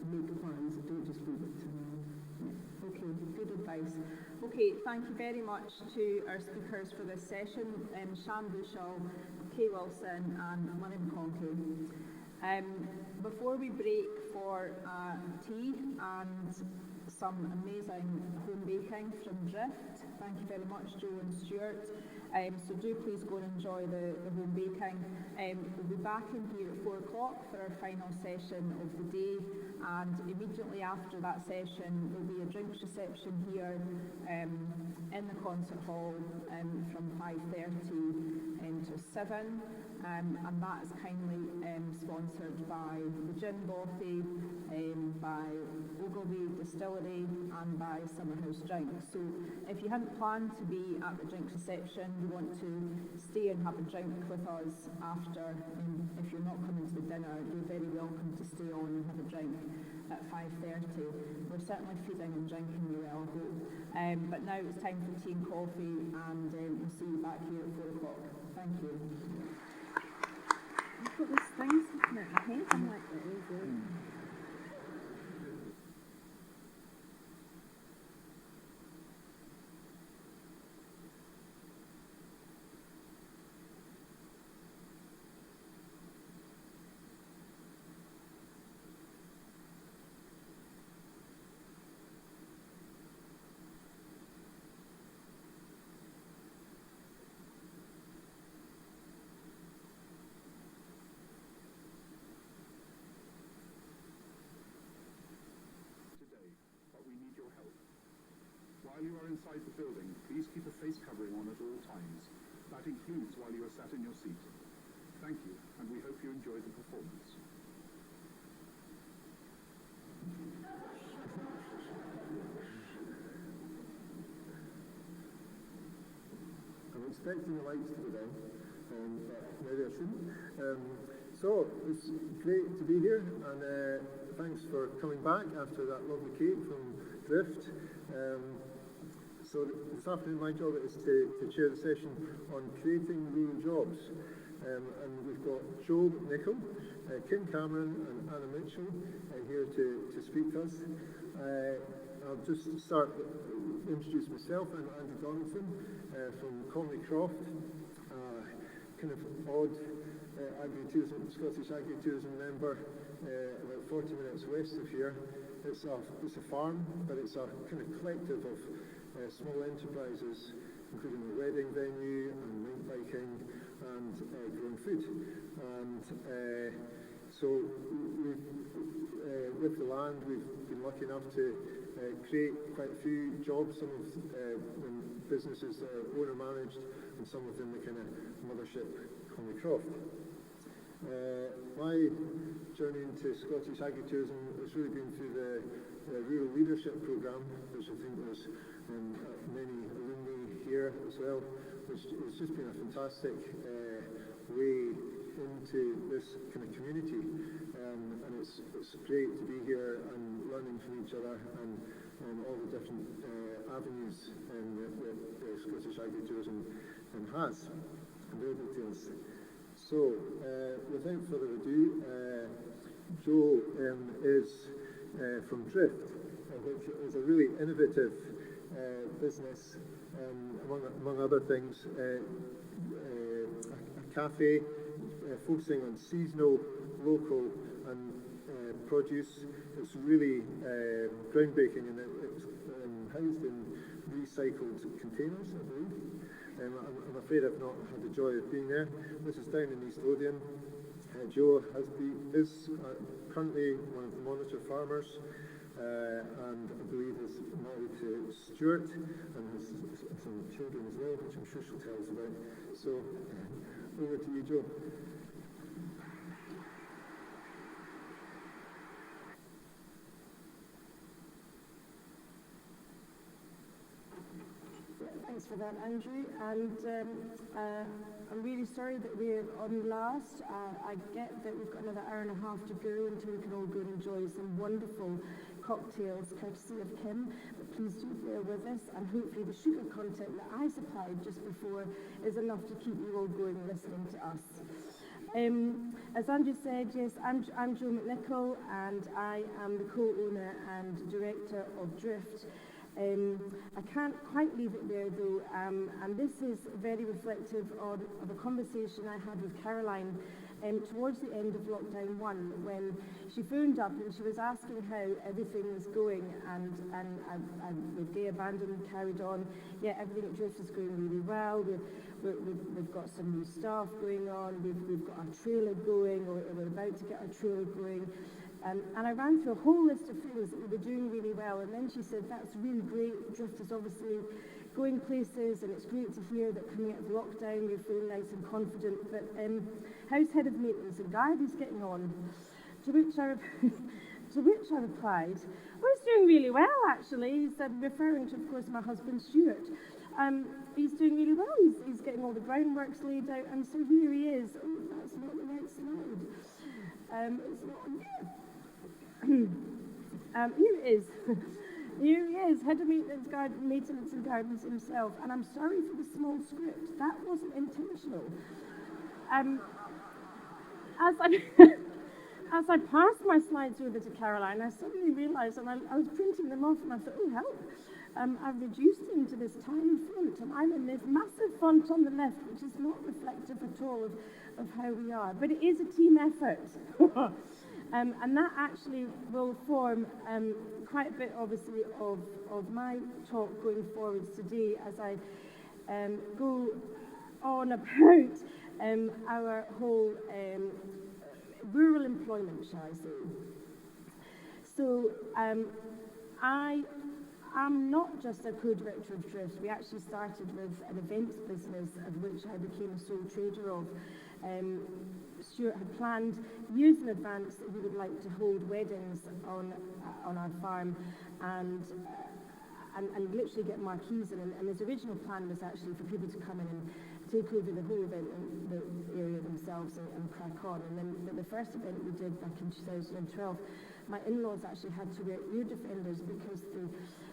make plans. Don't just leave it to Okay, good advice. Okay, thank you very much to our speakers for this session, Shan Bushell, Kay Wilson and Murray McConkie. Before we break for tea and some amazing home baking from Drift, thank you very much, Joe and Stuart. So do please go and enjoy the home baking. We'll be back in here at 4 o'clock for our final session of the day, and immediately after that session there'll be a drinks reception here in the concert hall from 5:30 to 7, and that is kindly sponsored by the Gin Bothy, by Ogilvy Distillery and by Summerhouse Drinks. So if you hadn't planned to be at the drinks reception, you want to stay and have a drink with us after, if you're not coming to the dinner, you're very welcome to stay on and have a drink at 5:30. We're certainly feeding and drinking you well, I hope. But now it's time for tea and coffee, and we'll see you back here at 4 o'clock. Thank you. I've got this thing sticking out my head. I'm like, it is good. While you are inside the building, please keep a face covering on at all times. That includes while you are sat in your seat. Thank you, and we hope you enjoy the performance. I'm expecting the lights to go down, but maybe I shouldn't. So, it's great to be here, and thanks for coming back after that lovely cake from Drift. So this afternoon my job is to chair the session on creating rural jobs. And we've got Joe Nicholl, Kim Cameron and Anna Mitchell here to speak to us. I'll just introduce myself. I'm Andy Donaldson from Conley Croft, kind of odd Scottish Agritourism member, about 40 minutes west of here. It's a farm, but it's a kind of collective of small enterprises, including a wedding venue and mountain biking and growing food. And so with the land, we've been lucky enough to create quite a few jobs, some of them businesses that are owner managed and some of them the kind of mothership Conley Croft. My journey into Scottish agritourism has really been through the Rural Leadership Programme, which I think there's many alumni here as well, which has just been a fantastic way into this kind of community, and it's great to be here and learning from each other and all the different avenues that Scottish agritourism has and their details. So, without further ado, Joe is from Drift, which is a really innovative business, among other things, a cafe focusing on seasonal, local and produce. It's really groundbreaking, and it's housed in recycled containers, I believe. I'm afraid I've not had the joy of being there. This is down in East Lothian. Joe is currently one of the monitor farmers, and I believe is married to Stuart and has some children as well, which I'm sure she'll tell us about. So, over to you, Joe. Thanks for that, Andrew. And I'm really sorry that we're on last. I get that we've got another hour and a half to go until we can all go and enjoy some wonderful cocktails courtesy of Kim. But please do bear with us, and hopefully the sugar content that I supplied just before is enough to keep you all going listening to us. As Andrew said, yes, I'm Jo McNichol, and I am the co-owner and director of Drift. I can't quite leave it there though, and this is very reflective of a conversation I had with Caroline towards the end of lockdown 1, when she phoned up and she was asking how everything was going, and the day abandonment carried on. Yeah, everything at Drift is going really well. We've got some new staff going on, we've got our trailer going, or we're about to get our trailer going. And I ran through a whole list of things that we were doing really well, and then she said, that's really great, Drift is obviously going places, and it's great to hear that coming out of lockdown you're feeling nice and confident, but how's head of maintenance and Garda's getting on? To which I replied, well, he's doing really well actually. He said, referring to, of course, my husband Stuart. He's doing really well, he's getting all the groundworks laid out, and so here he is. Oh, that's not the right slide. It's not on here. Here it is. Here he is, head of maintenance and gardens himself. And I'm sorry for the small script. That wasn't intentional. As I passed my slides over to Caroline, I suddenly realised, and I was printing them off, and I thought, oh help! I've reduced them to this tiny font, and I'm in this massive font on the left, which is not reflective at all of how we are. But it is a team effort. And that actually will form quite a bit, obviously, of my talk going forwards today as I go on about our whole rural employment, shall I say. So I I'm not just a co-director of Drift. We actually started with an events business of which I became a sole trader of. Stuart had planned years in advance that he would like to hold weddings on our farm and literally get marquees in. And his original plan was actually for people to come in and take over the whole event in the area themselves and crack on. And then the first event we did back in 2012, my in-laws actually had to wear ear defenders because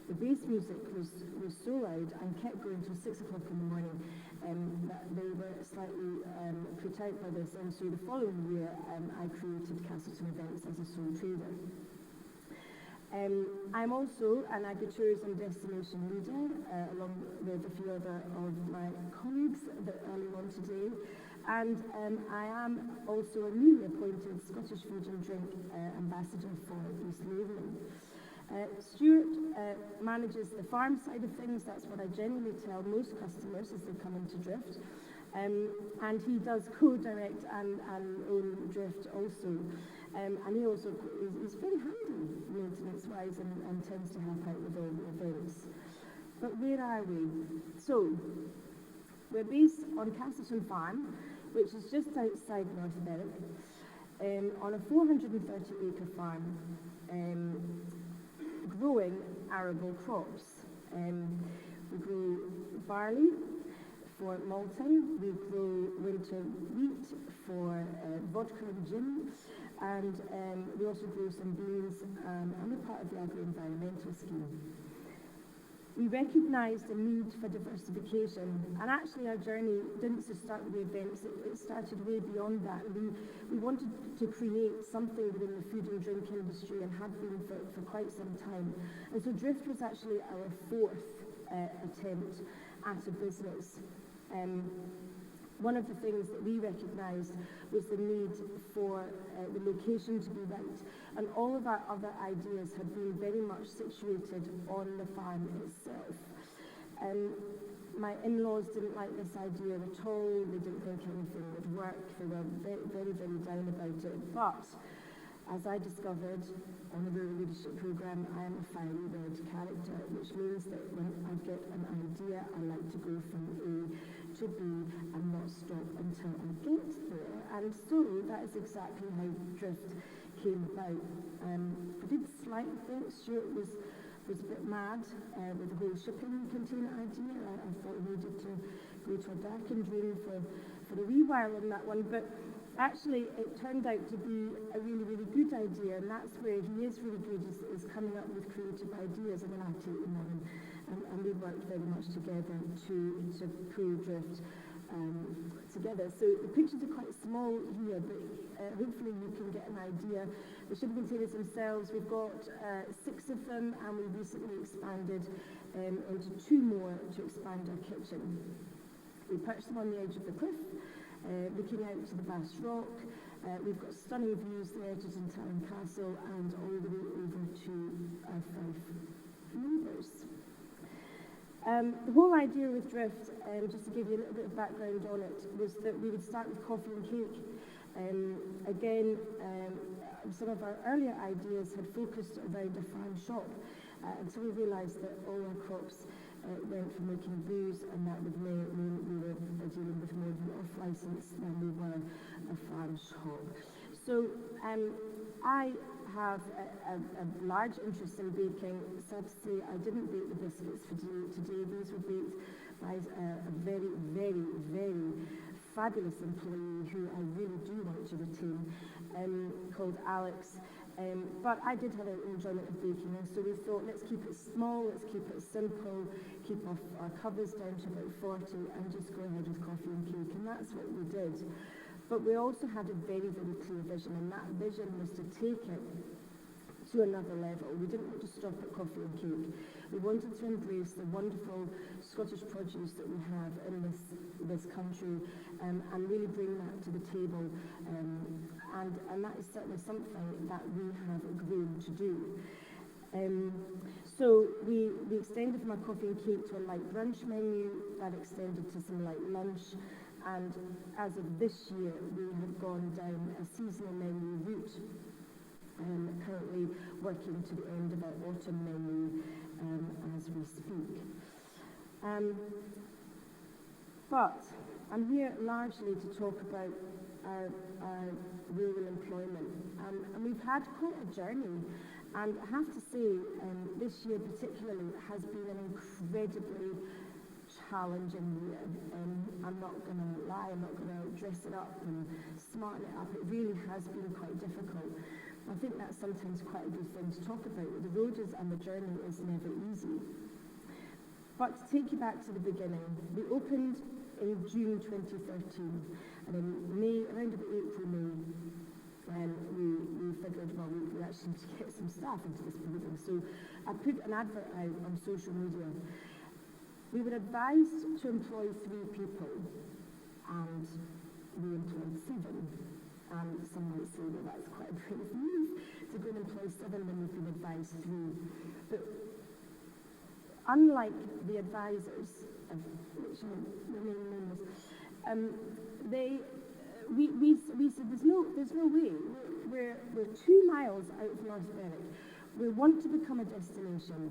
the bass music was so loud and kept going till 6 o'clock in the morning that they were slightly put out by this. And so the following year, I created Castleton Events as a sole trader. I'm also an agritourism destination leader, along with a few other of my colleagues that earlier on today. And I am also a newly appointed Scottish Food and Drink Ambassador for East Lothian. Stuart manages the farm side of things. That's what I generally tell most customers as they come into Drift. And he does co-direct and own Drift also. And he also is very handy maintenance-wise and tends to help out with all the events. But where are we? So, we're based on Castleton Farm, which is just outside North Berwick, on a 430-acre farm, growing arable crops. We grow barley for malting, we grow winter wheat for vodka and gin, and we also grow some beans, and we're part of the agro-environmental scheme. We recognised the need for diversification, and actually our journey didn't just start with the events, it started way beyond that. We wanted to create something within the food and drink industry and have been for quite some time. And so Drift was actually our fourth attempt at a business. One of the things that we recognised was the need for the location to be right, and all of our other ideas had been very much situated on the farm itself. My in-laws didn't like this idea at all. They didn't think anything would work. They were very, very, very down about it. But as I discovered on the Rural Leadership Programme, I am a fiery red character, which means that when I get an idea, I like to go from A to B and not stop until I get there. And so that is exactly how Drift came about. I did slightly think Stuart was a bit mad with the whole shipping container idea. I thought we needed to go to a darkened room for a wee while on that one, but actually it turned out to be a really, really good idea, and that's where he is really good, is coming up with creative ideas, and then I take them on, and we worked very much together to pull Drift together. So the pictures are quite small here, but hopefully you can get an idea. The shipping containers themselves, we've got 6 of them, and we recently expanded into 2 more to expand our kitchen. We perched them on the edge of the cliff, looking out to the vast rock. We've got stunning views there to Tintagel Castle and all the way over to our 5 neighbours. The whole idea with Drift, just to give you a little bit of background on it, was that we would start with coffee and cake. Again, some of our earlier ideas had focused around a farm shop, until we realised that all our crops went for making booze, and that would mean we were dealing with more of an off-licence than we were a farm shop. So I have a large interest in baking. Sad to say, I didn't bake the biscuits for today. These were baked by a very, very, very fabulous employee who I really do want to retain, called Alex. But I did have an enjoyment of baking, and so we thought, let's keep it small, let's keep it simple, keep our covers down to about 40, and just go ahead with coffee and cake, and that's what we did. But we also had a very, very clear vision, and that vision was to take it to another level. We didn't want to stop at coffee and cake. We wanted to embrace the wonderful Scottish produce that we have in this country, and really bring that to the table. And that is certainly something that we have grown to do. So we extended from our coffee and cake to a light brunch menu, that extended to some light lunch, and as of this year we have gone down a seasonal menu route. currently working to the end of our autumn menu as we speak. But I'm here largely to talk about our rural employment. And we've had quite a journey. And I have to say, this year particularly has been an incredibly challenging year. I'm not going to lie, I'm not going to dress it up and smarten it up. It really has been quite difficult. I think that's sometimes quite a good thing to talk about. The road and the journey is never easy. But to take you back to the beginning, we opened in June 2013, and in May, around about April, May, we figured, well, we actually need to get some staff into this building. So I put an advert out on social media. We were advised to employ 3 people, and we employed 7. And some might say, well, that's quite a brave move to go and employ 7 when we've been advised 3. But unlike the advisors, which remain nameless, we said there's no way. We're 2 miles out of North Berwick. We want to become a destination.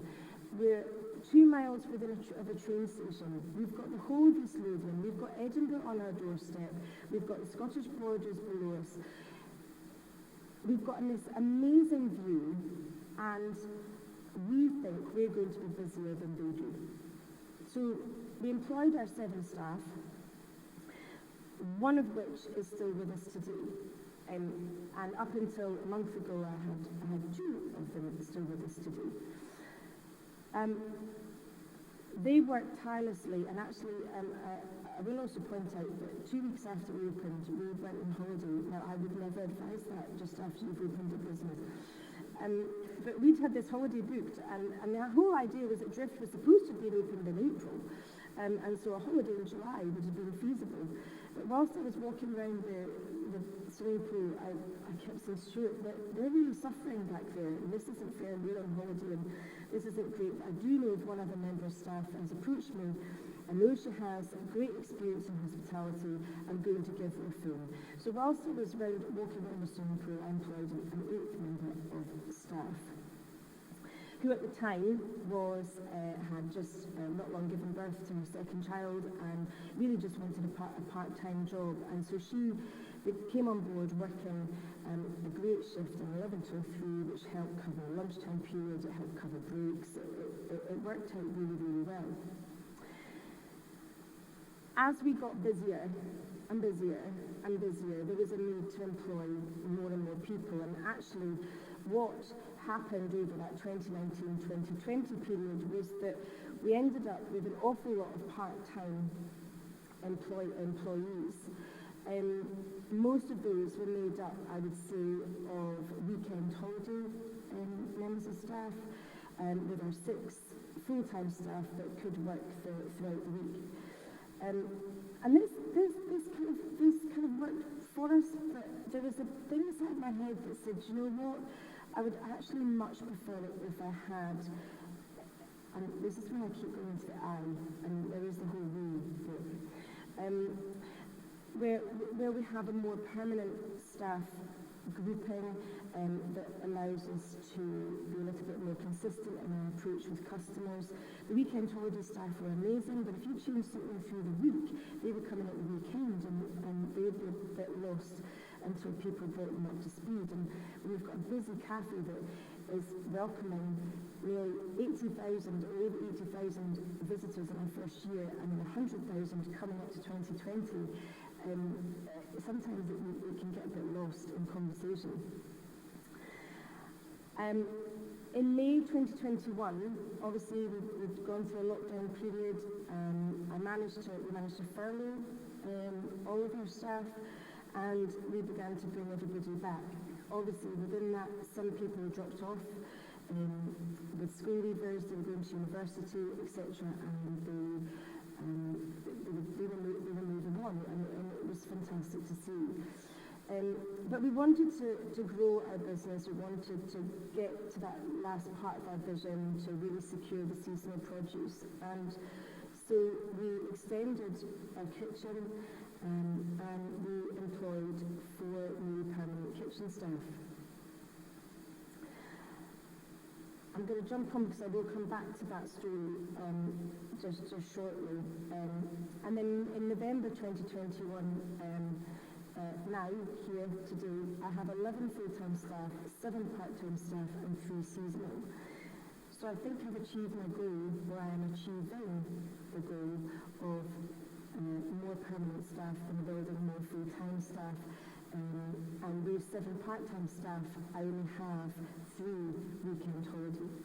We're 2 miles within of a train station. We've got the whole of East Lothian. We've got Edinburgh on our doorstep. We've got the Scottish borders below us. We've got this amazing view, and we think we're going to be busier than they do. So we employed our 7 staff, one of which is still with us today. And up until a month ago, I had 2 of them still with us today. They worked tirelessly, and actually, I will also point out that 2 weeks after we opened, we went on holiday. Now, I would never advise that just after you've opened a business. But we'd had this holiday booked, and the whole idea was that Drift was supposed to be opened in April, and so a holiday in July would have been feasible. But whilst I was walking around the swimming pool, I kept saying, Stuart, they're really suffering back there, and this isn't fair, we're on holiday, and this isn't great. I do know one other member of staff has approached me. I know she has a great experience in hospitality. I'm going to give her a phone. So whilst I was walking around the swimming pool, I employed an 8th member of staff, who at the time had just not long given birth to her 2nd child and really just wanted a part-time job. And so she came on board working a great shift in 11 till 3, which helped cover lunchtime periods, it helped cover breaks. It worked out really, really well. As we got busier and busier and busier, there was a need to employ more and more people. And actually, what happened over that 2019-2020 period was that we ended up with an awful lot of part-time employees. Most of those were made up, I would say, of weekend holiday members of staff, with our 6 full-time staff that could work throughout the week. And this kind of worked for us, but there was a thing inside my head that said, you know what, I would actually much prefer it if I had, and this is where I keep going to the I, and there is the whole we thing, where we have a more permanent staff grouping that allows us to be a little bit more consistent in our approach with customers. The weekend holiday staff were amazing, but if you changed something through the week, they would come in at the weekend and they would be a bit lost until people brought them up to speed. And we've got a busy cafe that is welcoming nearly 80,000 or over 80,000 visitors in our first year, and 100,000 coming up to 2020. Sometimes it can get a bit lost in conversation. In May 2021, obviously we've gone through a lockdown period. We managed to furlough all of our staff, and we began to bring everybody back. Obviously, within that, some people dropped off with school leavers, they were going to university, etc., and they were moving on, and it was fantastic to see. But we wanted to grow our business. We wanted to get to that last part of our vision to really secure the seasonal produce. And so we extended our kitchen and we employed 4 new permanent kitchen staff. I'm going to jump on because I will come back to that story just shortly. And then in November 2021, now, here today, I have 11 full-time staff, 7 part-time staff, and 3 seasonal. So I think I've achieved my goal, or I am achieving the goal of more permanent staff in the building, more full-time staff. And with 7 part-time staff, I only have 3 weekend holidays.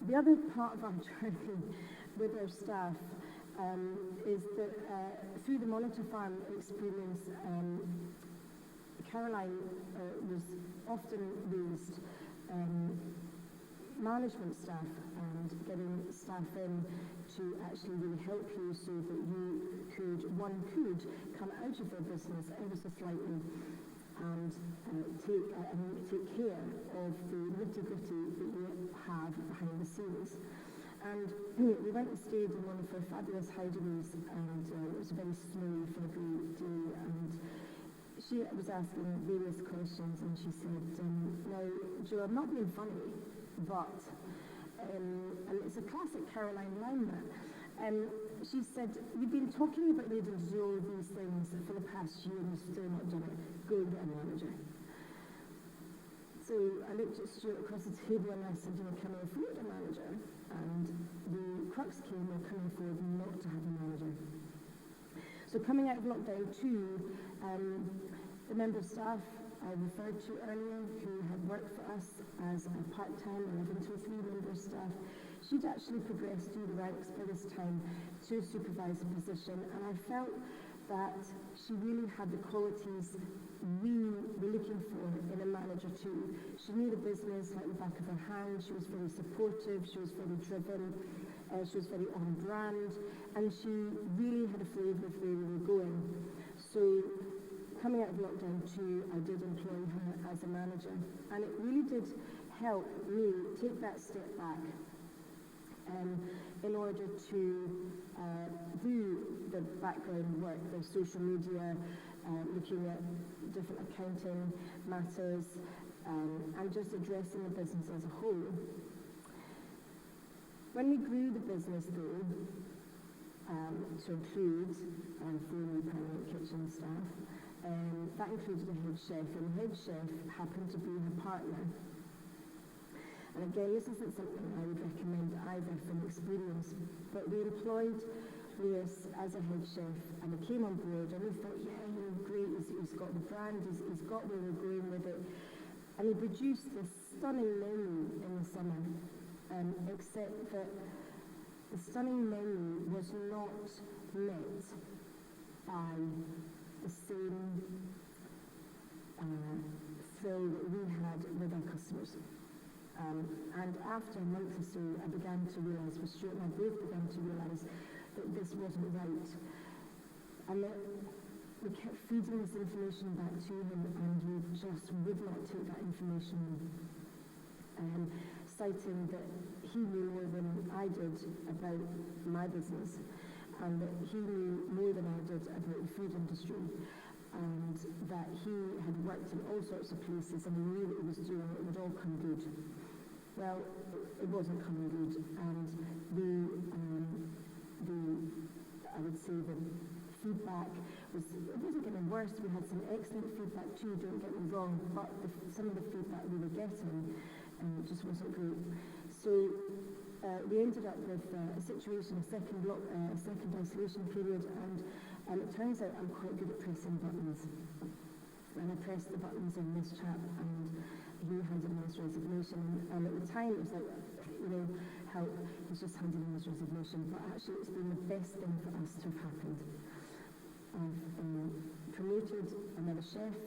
The other part of our journey with our staff is that through the Monitor Farm experience, Caroline was often raised management staff and getting staff in to actually really help you so that you could come out of their business ever so slightly and take care of the nitty-gritty that you have behind the scenes. And we went and stayed in one of her fabulous hideaways, and it was a very snowy, February day, and she was asking various questions, and she said, now, Joe, I'm not being funny, but, and it's a classic Caroline line that, she said, you've been talking about needing to do all these things for the past year and you've still not done it. Go and get a manager. So I looked at Stuart across the table and I said, can I afford a manager? And the crux came of can I afford not to have a manager? So coming out of lockdown 2, the member of staff I referred to earlier, who had worked for us as a part-time 11 to 3 member of staff, she'd actually progressed through the ranks by this time to a supervisor position, and I felt that she really had the qualities we were looking for in a manager too. She knew the business like the back of her hand, she was very supportive, she was very driven, she was very on brand, and she really had a flavour of where we were going. So coming out of lockdown 2, I did employ her as a manager, and it really did help me take that step back in order to do the background work, the social media, looking at different accounting matters, and just addressing the business as a whole. When we grew the business though, to include 4 new permanent kitchen staff, that included a head chef, and the head chef happened to be her partner. And again, this isn't something I would recommend either from experience, but we employed Lewis as a head chef, and he came on board, and we thought, yeah, great, he's got the brand, he's got where we're going with it. And he produced this stunning menu in the summer, except that the stunning menu was not met by the same thrill that we had with our customers. And after a month or so, I began to realise, well, Stuart and I both began to realise that this wasn't right. And that we kept feeding this information back to him, and he just would not take that information, citing that he knew more than I did about my business, and that he knew more than I did about the food industry, and that he had worked in all sorts of places and he knew what he was doing, it would all come good. Well, it wasn't coming good, and I would say the feedback it wasn't getting worse. We had some excellent feedback too, don't get me wrong, but some of the feedback we were getting just wasn't great. So we ended up with a situation, a second isolation period, and it turns out I'm quite good at pressing buttons. And I pressed the buttons on this chap, and he handed in his resignation. And at the time, it was like, help, he's just handed in his resignation. But actually, it's been the best thing for us to have happened. I've promoted another chef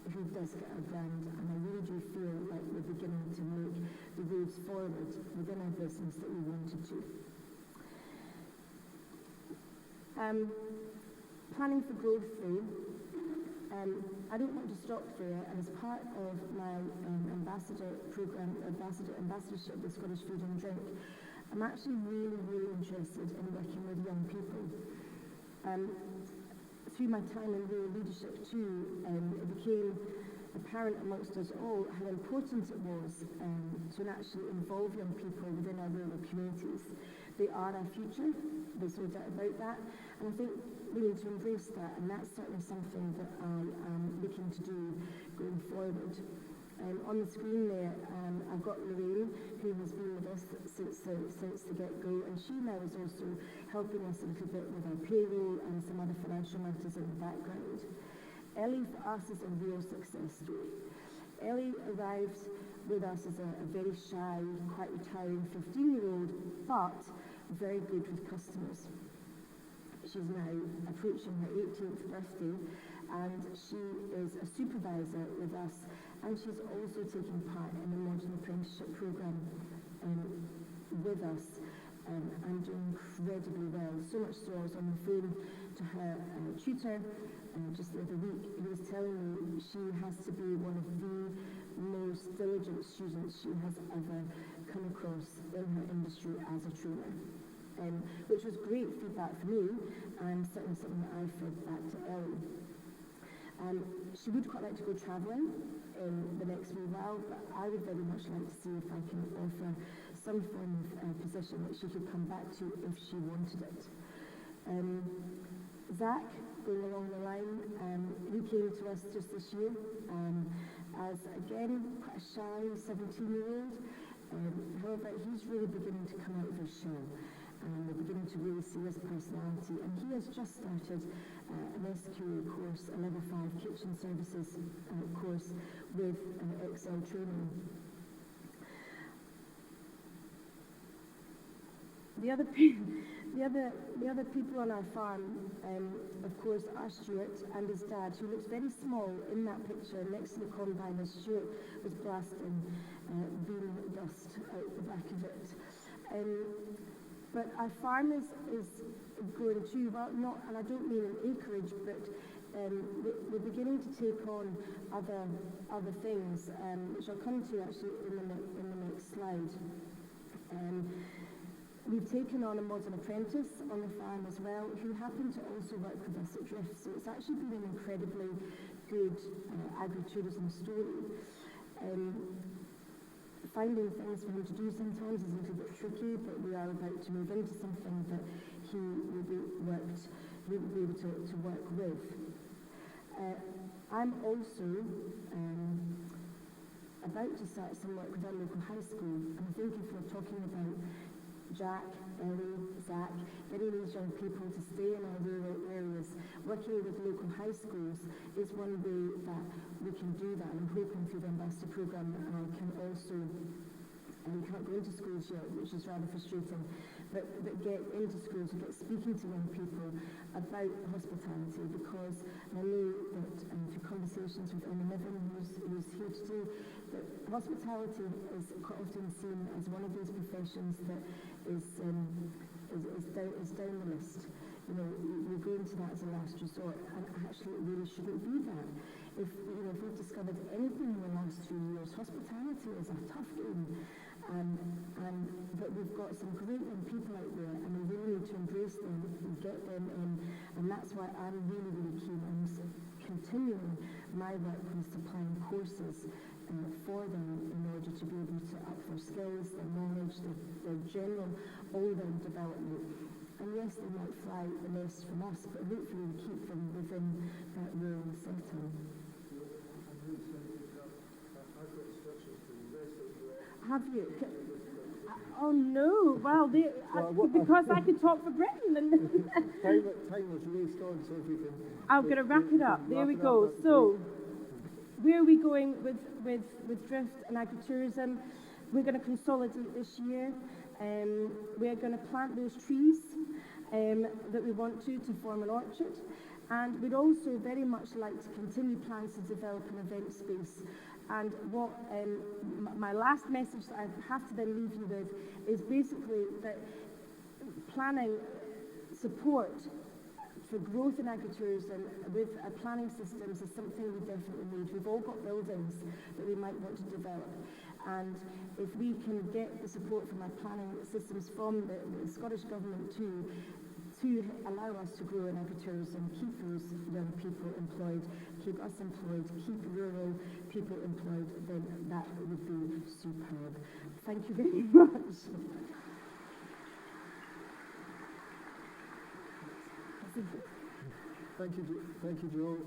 who does get our brand, and I really do feel like we're beginning to make the roads forward within our business that we wanted to. Planning for growth though, I don't want to stop there, and as part of my ambassador program, ambassadorship with Scottish Food and Drink, I'm actually really, really interested in working with young people. Through my time in rural leadership too, it became apparent amongst us all how important it was to actually involve young people within our rural communities. They are our future, there's no doubt about that, and I think we need to embrace that, and that's certainly something that I am looking to do going forward. On the screen there, I've got Lorraine, who has been with us since the get-go, and she now is also helping us a little bit with our payroll and some other financial matters in the background. Ellie, for us, is a real success story. Ellie arrived with us as a very shy, quite retiring 15-year-old, but very good with customers. She's now approaching her 18th birthday, and she is a supervisor with us, and she's also taking part in the modern apprenticeship programme with us, and doing incredibly well. So much so I was on the phone to her tutor just the other week. He was telling me she has to be one of the most diligent students she has ever come across in her industry as a trainer. Which was great feedback for me, and certainly something that I fed back to Ellie. She would quite like to go travelling in the next wee while, but I would very much like to see if I can offer some form of position that she could come back to if she wanted it. Zach, going along the line, he came to us just this year as, again, quite a shy 17-year-old. However, he's really beginning to come out of his shell. We're beginning to really see his personality, and he has just started an SQA course, a level 5 kitchen services course with Excel training. The other people on our farm, of course, are Stuart and his dad, who looks very small in that picture next to the combine as Stuart was blasting bean dust out the back of it. But our farm is growing too, well, not, and I don't mean an acreage, but we're beginning to take on other things, which I'll come to actually in the next slide. We've taken on a modern apprentice on the farm as well, who happened to also work with us at Drift, so it's actually been an incredibly good agritourism story. Finding things for him to do sometimes is a little bit tricky, but we are about to move into something that he will be able to work with. I'm also about to start some work with our local high school, and I think if we're talking about Jack, Ellie, Zach, getting these young people to stay in our rural areas, working with local high schools is one way that we can do that. I'm hoping through the Ambassador Programme that I can also, and we can't go into schools yet, which is rather frustrating, but get into schools and get speaking to young people about hospitality, because I know that through conversations with Emma Niven, who's here today, that hospitality is quite often seen as one of those professions that is down the list. You know, we go into that as a last resort, and actually it really shouldn't be that. If we've discovered anything in the last 3 years, hospitality is a tough game, but we've got some great young people out there, and we really need to embrace them and get them in, and that's why I'm really, really keen on continuing my work with supplying courses for them in order to be able to up their skills, their knowledge, their general all-round development. And yes, they might fly the nest from us, but hopefully we keep them within that rural setting. Have you? Oh no! Well, because I could talk for Britain. Time was raced on, so if we can. I'm going to wrap it up. There we go. So, where are we going with Drift and agritourism? We're going to consolidate this year. We're going to plant those trees that we want to form an orchard. And we'd also very much like to continue plans to develop an event space. And what my last message that I have to then leave you with is basically that planning support for growth in agritourism with planning systems is something we definitely need. We've all got buildings that we might want to develop, and if we can get the support from our planning systems from the Scottish Government to to allow us to grow in agritourism, keep those young people employed, keep us employed, keep rural people employed, then that would be superb. Thank you very much. Thank you, Joe.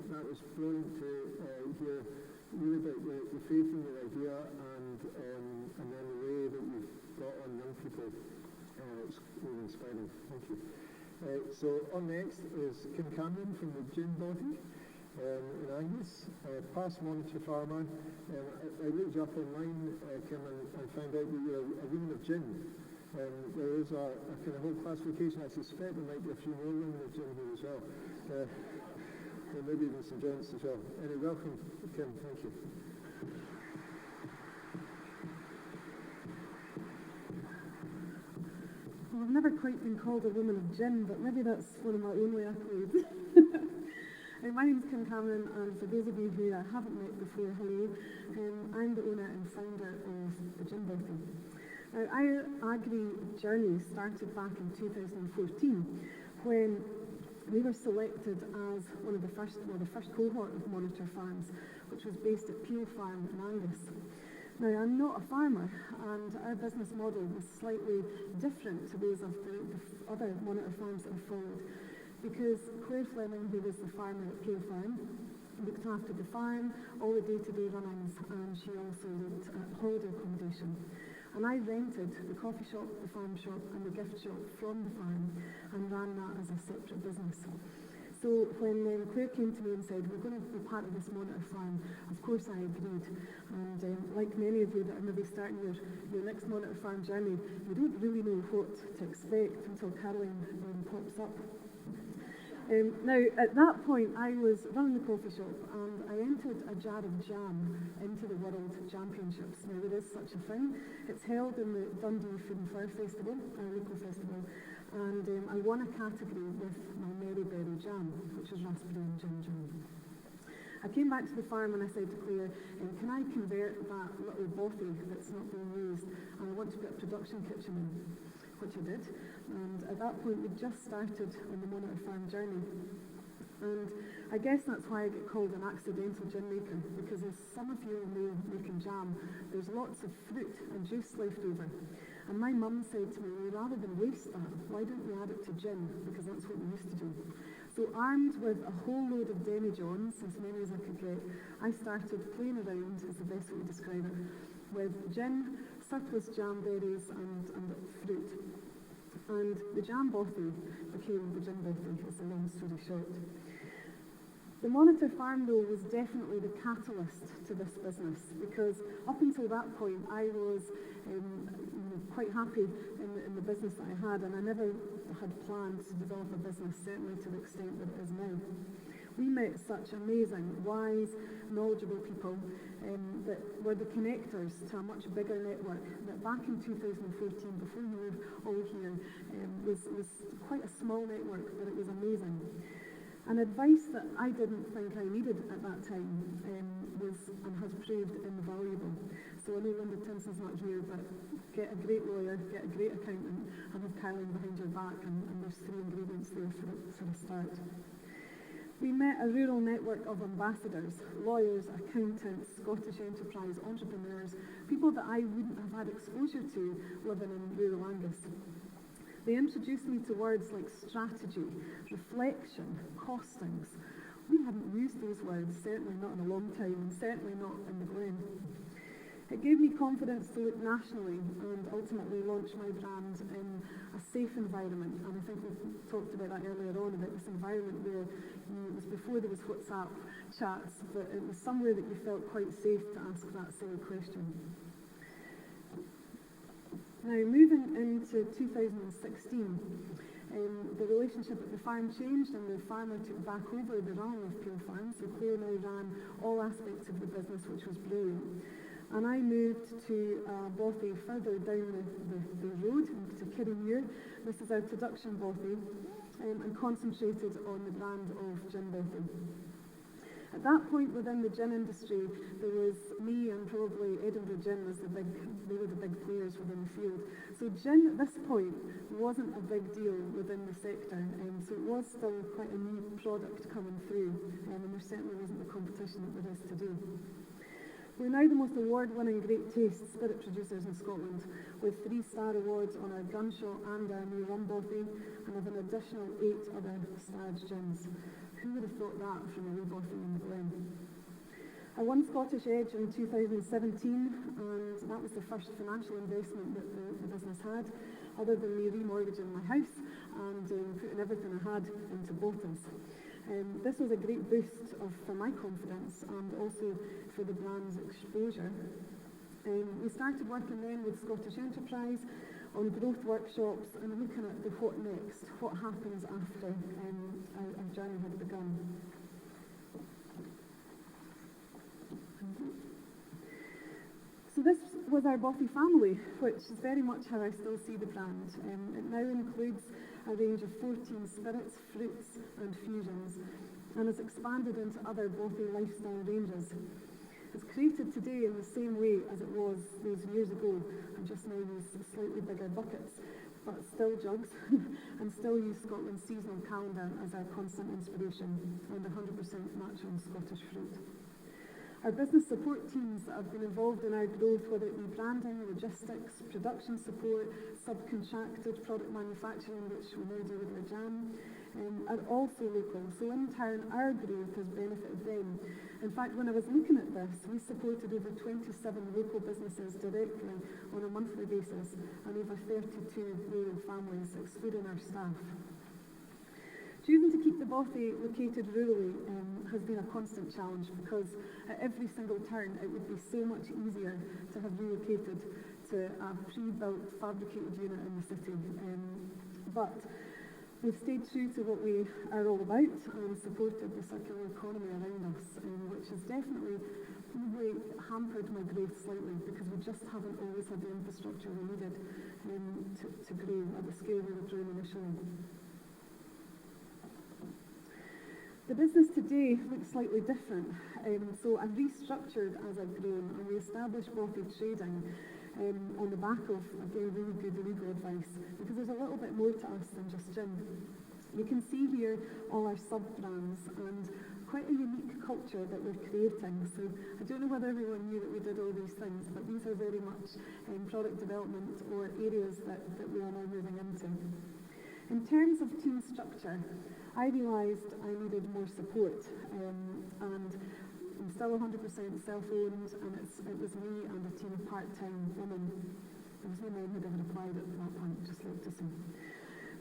That was brilliant to hear really about the faith in your idea and then the way that you've brought on young people. It's really inspiring. Thank you. So on next is Kim Cameron from the Gin Bothy in Angus, past monitor farmer. I looked you up online, Kim, and found out that you're a woman of gin. There is a kind of whole classification. I suspect there might be a few more women of gin here as well. Or maybe even some gents as well. Anyway, welcome, Kim. Thank you. Well, I've never quite been called a woman of gin, but maybe that's one of my only accolades. My name's Kim Cameron, and for those of you who I haven't met before, hello. I'm the owner and founder of the Gin Bothy. Now, our agri journey started back in 2014 when we were selected as one of the first cohort of monitor farms, which was based at Peel Farm in Angus. Now, I'm not a farmer, and our business model was slightly different to those of the other monitor farms that we followed, because Claire Fleming, who was the farmer at Peel Farm, looked after the farm, all the day-to-day runnings, and she also looked at holiday accommodation. And I rented the coffee shop, the farm shop, and the gift shop from the farm and ran that as a separate business. So when Claire came to me and said, we're going to be part of this monitor farm, of course I agreed. And like many of you that are maybe starting your next monitor farm journey, you don't really know what to expect until Caroline pops up. Now, at that point, I was running the coffee shop and I entered a jar of jam into the World Championships. Now, there is such a thing. It's held in the Dundee Food and Flower Festival, our local festival, and I won a category with my Mary Berry jam, which was raspberry and gin jam. I came back to the farm and I said to Claire, can I convert that little bothy that's not being used, and I want to put a production kitchen in, which I did. And at that point, we'd just started on the monitor farm journey. And I guess that's why I get called an accidental gin maker, because as some of you know making jam, there's lots of fruit and juice left over. And my mum said to me, rather than waste that, why don't we add it to gin? Because that's what we used to do. So armed with a whole load of demi-johns, as many as I could get, I started playing around, is the best way to describe it, with gin, surplus jam berries and fruit. And the jam bothy became the gin bothy, is the long story short. The monitor farm, though, was definitely the catalyst to this business, because up until that point, I was quite happy in the business that I had, and I never had planned to develop a business, certainly to the extent that it is now. We met such amazing, wise, knowledgeable people that were the connectors to a much bigger network that back in 2014, before you were all here, was quite a small network, but it was amazing. And advice that I didn't think I needed at that time was and has proved invaluable. So I know Linda Tinson's not here, but get a great lawyer, get a great accountant, and have Caroline behind your back, and there's 3 ingredients there for a start. We met a rural network of ambassadors, lawyers, accountants, Scottish enterprise, entrepreneurs, people that I wouldn't have had exposure to living in rural Angus. They introduced me to words like strategy, reflection, costings. We hadn't used those words, certainly not in a long time, and certainly not in the Glen. It gave me confidence to look nationally and ultimately launch my brand in a safe environment. And I think we talked about that earlier on, about this environment where it was before there was WhatsApp chats, but it was somewhere that you felt quite safe to ask that silly question. Now, moving into 2016, the relationship at the farm changed and the farmer took back over the running of Peel Farm, so Claire now ran all aspects of the business, which was brilliant. And I moved to Bothy further down the road to Kirriemuir. This is our production Bothy, and concentrated on the brand of Gin Bothy. At that point within the gin industry, there was me and probably Edinburgh Gin as they were the big players within the field. So gin at this point wasn't a big deal within the sector, so it was still quite a new product coming through, and there certainly wasn't the competition that there is today. We're now the most award-winning great taste spirit producers in Scotland, with 3-star awards on our Gunshot and our new rum bothy, and with an additional 8 other Stag gins. Who would have thought that from a wee bothy in the Glen? I won Scottish Edge in 2017, and that was the first financial investment that the business had, other than me remortgaging my house and putting everything I had into bottles. This was a great boost for my confidence and also for the brand's exposure. We started working then with Scottish Enterprise on growth workshops and looking at the what next, what happens after our journey had begun. So this was our bothy family, which is very much how I still see the brand. It now includes a range of 14 spirits, fruits and fusions, and has expanded into other bothy lifestyle ranges. It's created today in the same way as it was those years ago, and just now use slightly bigger buckets, but still jugs, and still use Scotland's seasonal calendar as our constant inspiration, and 100% natural Scottish fruit. Our business support teams that have been involved in our growth, whether it be branding, logistics, production support, subcontracted product manufacturing, which we now do with our jam, are also local. So in turn, our growth has benefited them. In fact, when I was looking at this, we supported over 27 local businesses directly on a monthly basis, and over 32 rural families, excluding our staff. Choosing to keep the bothy located rurally has been a constant challenge, because at every single turn it would be so much easier to have relocated to a pre-built fabricated unit in the city. But we've stayed true to what we are all about and supported the circular economy around us, which has definitely probably hampered my growth slightly, because we just haven't always had the infrastructure we needed to grow at the scale we were growing initially. The business today looks slightly different, so I've restructured as I've grown, and we established bothy trading on the back of, again, really good legal advice, because there's a little bit more to us than just gin. You can see here all our sub-brands and quite a unique culture that we're creating. So I don't know whether everyone knew that we did all these things, but these are very much product development or areas that we are now moving into. In terms of team structure, I realised I needed more support, and I'm still 100% self-owned, and it was me and a team of part-time women. There was no men who'd ever applied at that point, just like to see.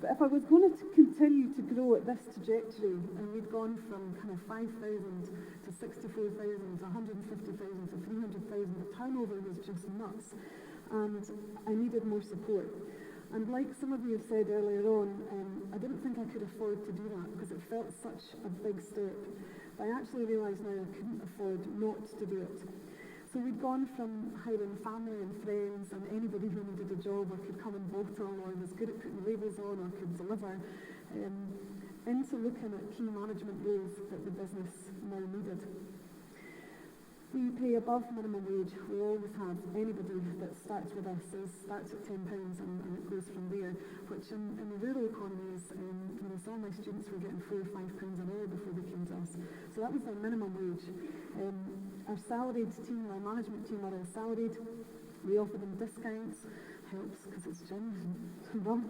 But if I was going to continue to grow at this trajectory, and we'd gone from kind of 5,000 to 64,000 to 150,000 to 300,000, the turnover was just nuts, and I needed more support. And like some of you have said earlier on, I didn't think I could afford to do that, because it felt such a big step. But I actually realised now I couldn't afford not to do it. So we'd gone from hiring family and friends and anybody who needed a job or could come and bottle or was good at putting labels on or could deliver, into looking at key management roles that the business now needed. We pay above minimum wage. We always have. Anybody that starts with us starts at £10 and it goes from there, which in the rural economies, some of my students were getting £4 or £5 an hour before they came to us. So that was their minimum wage. Our salaried team, our management team are all salaried. We offer them discounts, helps because it's gin and rum,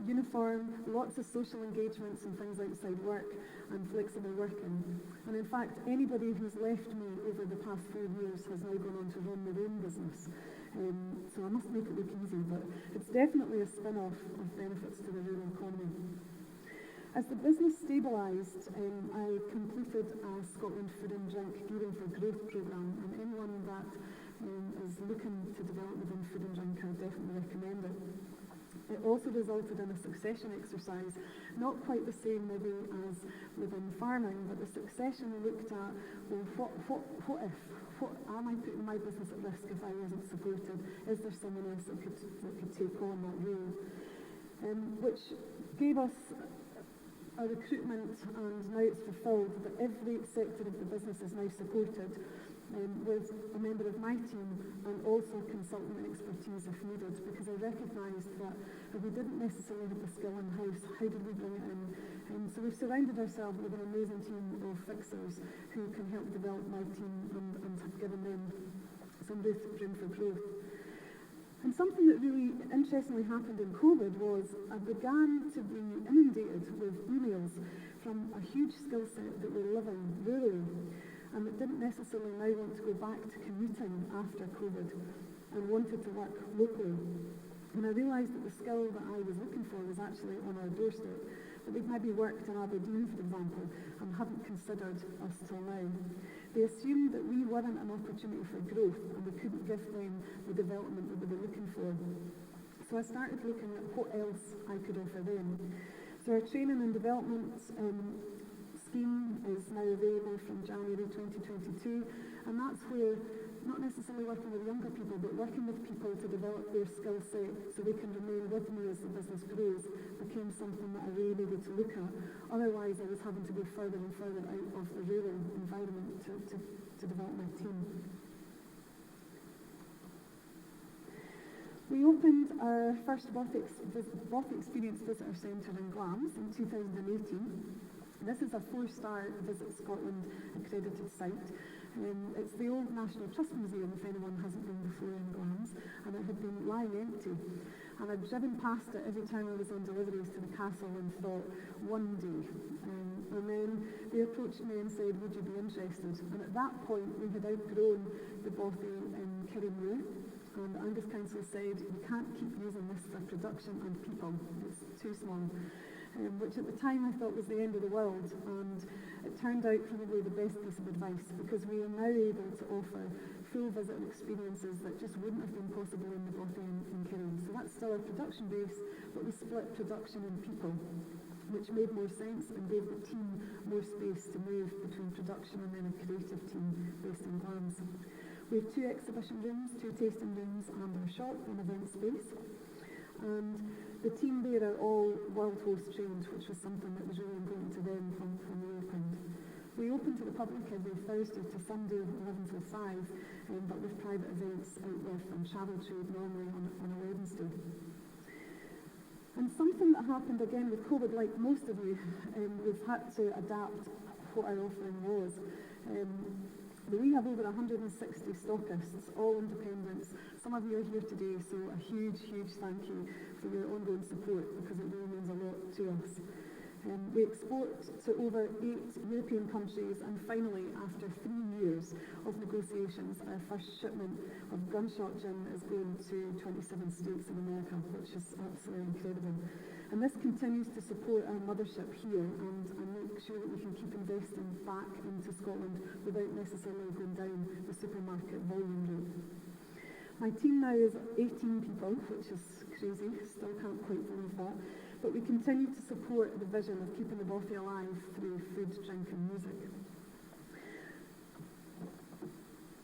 uniform, lots of social engagements and things outside work, and flexible working. And in fact, anybody who's left me over the past 4 years has now gone on to run their own business. So I must make it look easy, but it's definitely a spin-off of benefits to the rural economy. As the business stabilised, I completed a Scotland Food and Drink Gearing for Growth programme, and anyone that is looking to develop within food and drink, I would definitely recommend it. It also resulted in a succession exercise, not quite the same maybe as within farming, but the succession looked at, well, what if? What am I putting my business at risk if I wasn't supported? Is there someone else that could take on that role? Which gave us our recruitment, and now it's fulfilled that every sector of the business is now supported with a member of my team and also consultant expertise if needed, because I recognised that if we didn't necessarily have the skill in-house, how did we bring it in? So we've surrounded ourselves with an amazing team of fixers who can help develop my team and have given them some room for growth. And something that really interestingly happened in COVID was I began to be inundated with emails from a huge skill set that were living rurally and that didn't necessarily now want to go back to commuting after COVID and wanted to work locally. And I realised that the skill that I was looking for was actually on our doorstep, but they'd maybe worked in Aberdeen, for example, and hadn't considered us till now. They assumed that we weren't an opportunity for growth and we couldn't give them the development that they were looking for. So I started looking at what else I could offer them. So our training and development scheme is now available from January 2022, and that's where not necessarily working with younger people, but working with people to develop their skill set so they can remain with me as the business grows became something that I really needed to look at. Otherwise, I was having to go further and further out of the rural environment to develop my team. We opened our first Bothy Experience Visitor Centre in Glams in 2018. This is a 4-star Visit Scotland accredited site. It's the old National Trust Museum, if anyone hasn't been before in Glams, and it had been lying empty. And I'd driven past it every time I was on deliveries to the castle and thought, one day. And then they approached me and said, would you be interested? And at that point, we had outgrown the Bothy in Kirriemuir, and Angus Council said, you can't keep using this for production and people, it's too small. Which at the time I thought was the end of the world, and it turned out probably the best piece of advice, because we are now able to offer full visit experiences that just wouldn't have been possible in the Bothy in Kirriemuir. So that's still our production base, but we split production and people, which made more sense and gave the team more space to move between production and then a creative team based in Glams. We have 2 exhibition rooms, 2 tasting rooms, and our shop and event space. And the team there are all World Host trained, which was something that was really important to them from we opened. We open to the public every Thursday to Sunday, 11 till 5, but with private events out there from travel trade normally on a Wednesday. And something that happened again with COVID, like most of you, we've had to adapt what our offering was. We have over 160 stockists, all independents. Some of you are here today, so a huge, huge thank you for your ongoing support, because it really means a lot to us. We export to over 8 European countries, and finally, after 3 years of negotiations, our first shipment of gunshot gin is going to 27 states in America, which is absolutely incredible. And this continues to support our mothership here and make sure that we can keep investing back into Scotland without necessarily going down the supermarket volume route. My team now is 18 people, which is crazy, still can't quite believe that, but we continue to support the vision of keeping the Bothy alive through food, drink and music.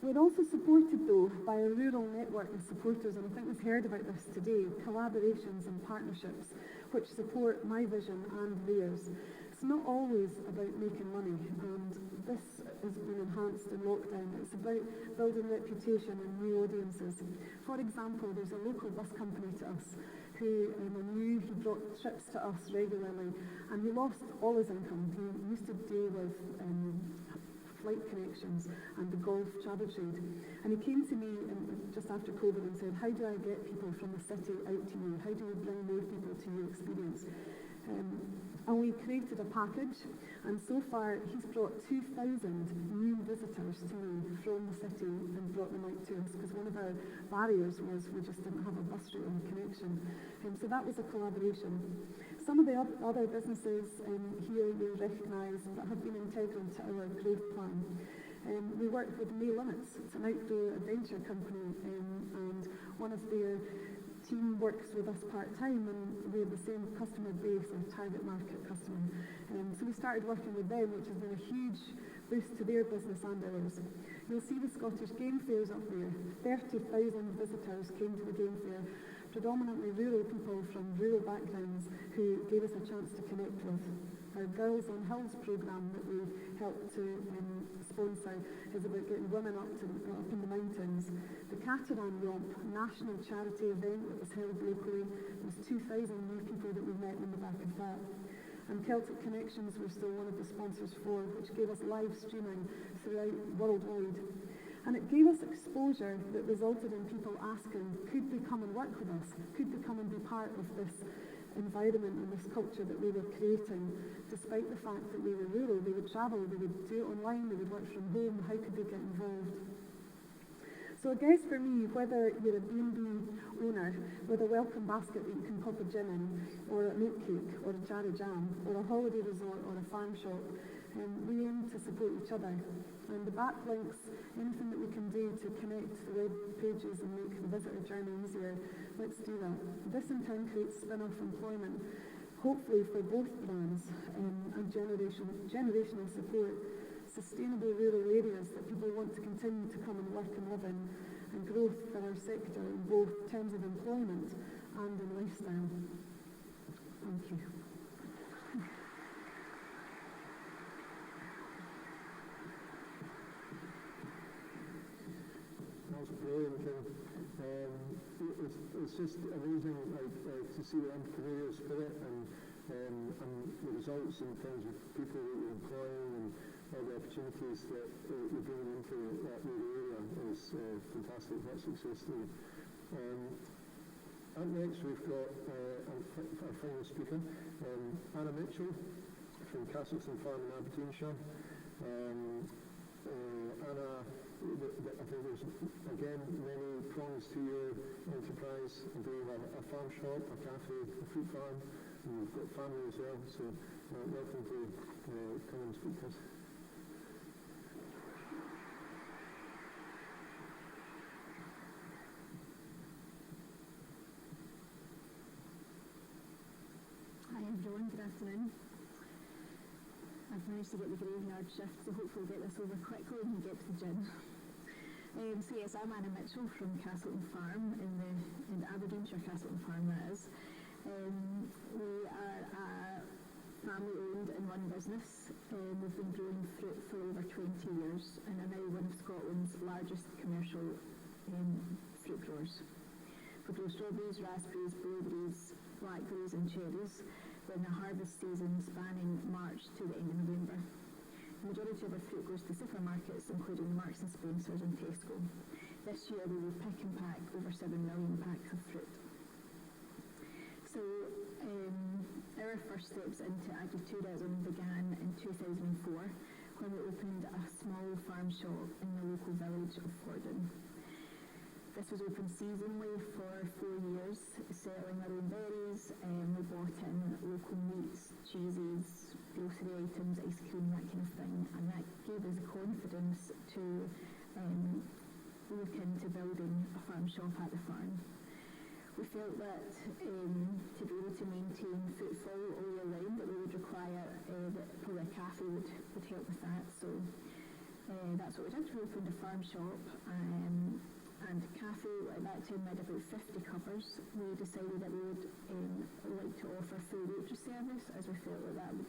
We're also supported, though, by a rural network of supporters, and I think we've heard about this today, collaborations and partnerships, which support my vision and theirs. It's not always about making money, and this has been enhanced in lockdown. It's about building reputation and new audiences. For example, there's a local bus company to us who I knew he brought trips to us regularly, and he lost all his income. He used to deal with flight connections and the golf travel trade. And he came to me just after COVID and said, how do I get people from the city out to you? How do we bring more people to your experience? And we created a package, and so far he's brought 2,000 new visitors to me from the city and brought them out to us, because one of our barriers was we just didn't have a bus route and connection. So that was a collaboration. Some of the other businesses here you'll recognise that have been integral to our growth plan. We work with No Limits. It's an outdoor adventure company, and one of their team works with us part-time, and we have the same customer base, or target market customer. So we started working with them, which has been a huge boost to their business and ours. You'll see the Scottish Game Fairs up there. 30,000 visitors came to the Game Fair, predominantly rural people from rural backgrounds who gave us a chance to connect with. our Girls on Hills programme that we helped to sponsor is about getting women up in the mountains. The Cateran Romp, a national charity event that was held locally, there was 2,000 new people that we met on the back of that. And Celtic Connections were still one of the sponsors for, which gave us live streaming throughout worldwide. And it gave us exposure that resulted in people asking, could they come and work with us? Could they come and be part of this environment and this culture that we were creating, despite the fact that we were rural? They would travel, they would do it online, they would work from home. How could they get involved? So I guess for me, whether you're a B&B owner with a welcome basket that you can pop a gin in, or a milk cake, or a jar of jam, or a holiday resort, or a farm shop, we aim to support each other. And the backlinks, anything that we can do to connect the web pages and make the visitor journey easier, let's do that. This in turn creates spin-off employment, hopefully for both brands, and generational support, sustainable rural areas that people want to continue to come and work and live in, and growth for our sector in both terms of employment and in lifestyle. Thank you. That's brilliant, Kim. It's just amazing to see the entrepreneurial spirit and the results in terms of people that you're employing and all the opportunities that you're bringing into that rural area is fantastic. That success story. Up next, we've got our final speaker, Anna Mitchell from Castleton Farm in Aberdeenshire. Anna, I think there's again many prongs to your enterprise, being a farm shop, a cafe, a fruit farm, and you've got family as well. So welcome to come and speak to us. Hi everyone, good afternoon. I've managed to get the graveyard shift, so hopefully we'll get this over quickly and we get to the gym. So yes, I'm Anna Mitchell from Castleton Farm, in the Aberdeenshire Castleton Farm that is. We are a family-owned and run business. We've been growing fruit for over 20 years and are now one of Scotland's largest commercial fruit growers. We grow strawberries, raspberries, blueberries, blackberries and cherries, in the harvest season spanning March to the end of November. The majority of our fruit goes to supermarkets, including Marks and Spencers and Tesco. This year we will pick and pack over 7 million packs of fruit. So our first steps into agritourism began in 2004 when we opened a small farm shop in the local village of Fordon. This was open seasonally for 4 years, selling our own berries, and we bought in local meats, cheeses, grocery items, ice cream, that kind of thing, and that gave us the confidence to look into building a farm shop at the farm. We felt that to be able to maintain footfall all year round, that we would require that probably a cafe would help with that, so that's what we did. We opened a farm shop. And the cafe, at that time, we had about 50 covers. We decided that we would like to offer full waitress service, as we felt that would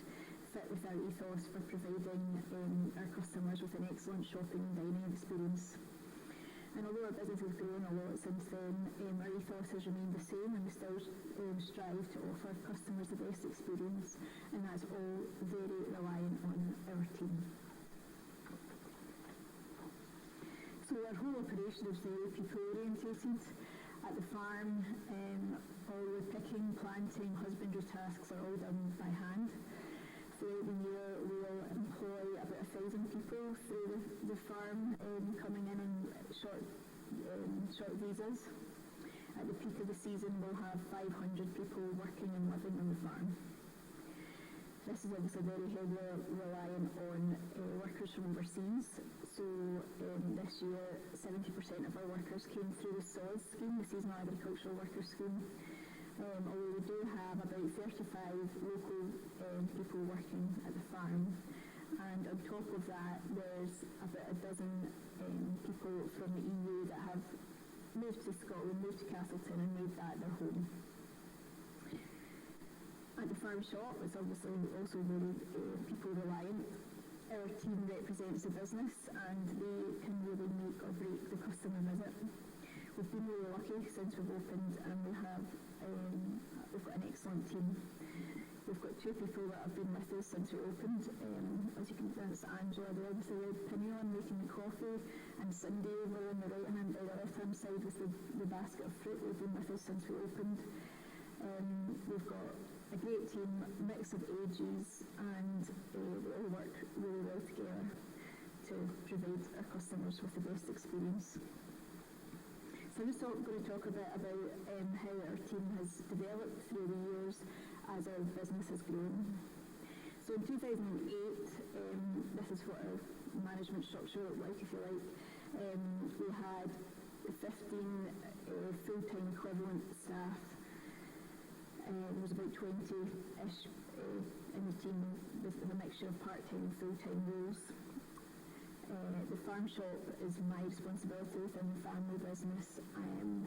fit with our ethos for providing our customers with an excellent shopping and dining experience. And although our business has grown a lot since then, our ethos has remained the same, and we still strive to offer customers the best experience, and that's all very reliant on our team. So our whole operation is very people orientated. At the farm, all the picking, planting, husbandry tasks are all done by hand. Throughout the year we'll employ about 1,000 people through the farm, coming in on short visas. At the peak of the season we'll have 500 people working and living on the farm. This is obviously very heavily reliant on workers from overseas. So this year 70% of our workers came through the SAWS scheme, the Seasonal Agricultural Worker Scheme. Although we do have about 35 local people working at the farm. And on top of that, there's about a dozen people from the EU that have moved to Scotland, moved to Castleton and made that their home. At the farm shop, it's obviously also very people reliant. Our team represents the business and they can really make or break the customer visit. We've been really lucky since we've opened, and we've got an excellent team. We've got 2 people that have been with us since we opened. As you can see, that's Angela there with the red pinion making the coffee, and Cindy over on the left-hand side with the basket of fruit. They've been with us since we opened. We've got a great team, mix of ages, and we all work really well together to provide our customers with the best experience. So I'm just going to talk a bit about how our team has developed through the years as our business has grown. So in 2008, this is what our management structure looked like, if you like. We had 15 full-time equivalent staff. There was about 20-ish in the team with a mixture of part-time and full-time roles. The farm shop is my responsibility within the family business, and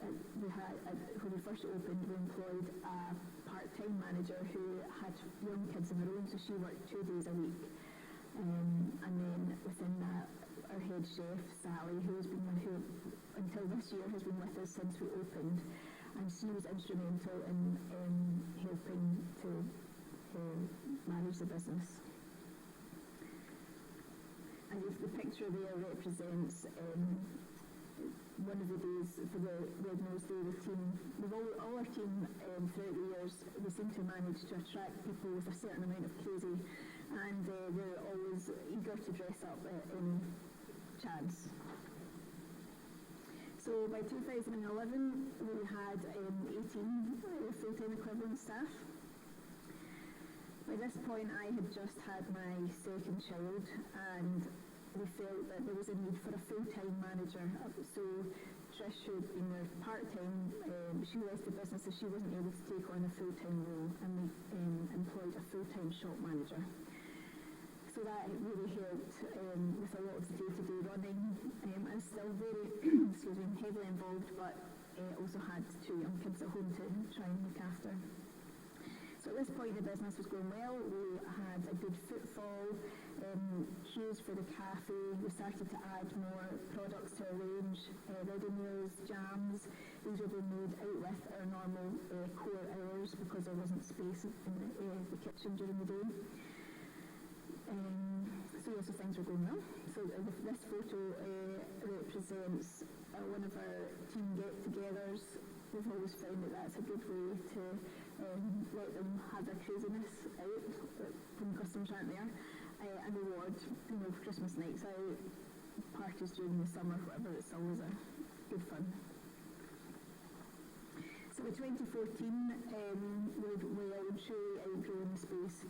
when we first opened, we employed a part-time manager who had young kids of her own, so she worked 2 days a week. And then within that, our head chef, Sally, who until this year has been with us since we opened, and she was instrumental in helping to manage the business. And if the picture there represents one of the days for the Red Nose Day, the team, all our team throughout the years, we seem to manage to attract people with a certain amount of crazy, and they're always eager to dress up at any chance. So by 2011, we had 18 full-time equivalent staff. By this point, I had just had my second child, and we felt that there was a need for a full-time manager. So Trish, who had been there part-time, she left the business, so she wasn't able to take on a full-time role, and we employed a full-time shop manager. So that really helped with a lot of the day-to-day running. I was still very heavily involved, but also had 2 young kids at home to try and look after. So at this point the business was going well. We had a good footfall, queues for the cafe. We started to add more products to our range, ready meals, jams. These were being made out with our normal core hours because there wasn't space in the kitchen during the day. So things were going well. So this photo represents one of our team get-togethers. We've always found that that's a good way to let them have their craziness out when customers aren't there, and reward, Christmas nights out, parties during the summer, whatever. It's always a good fun. So by 2014, we truly outgrown the space.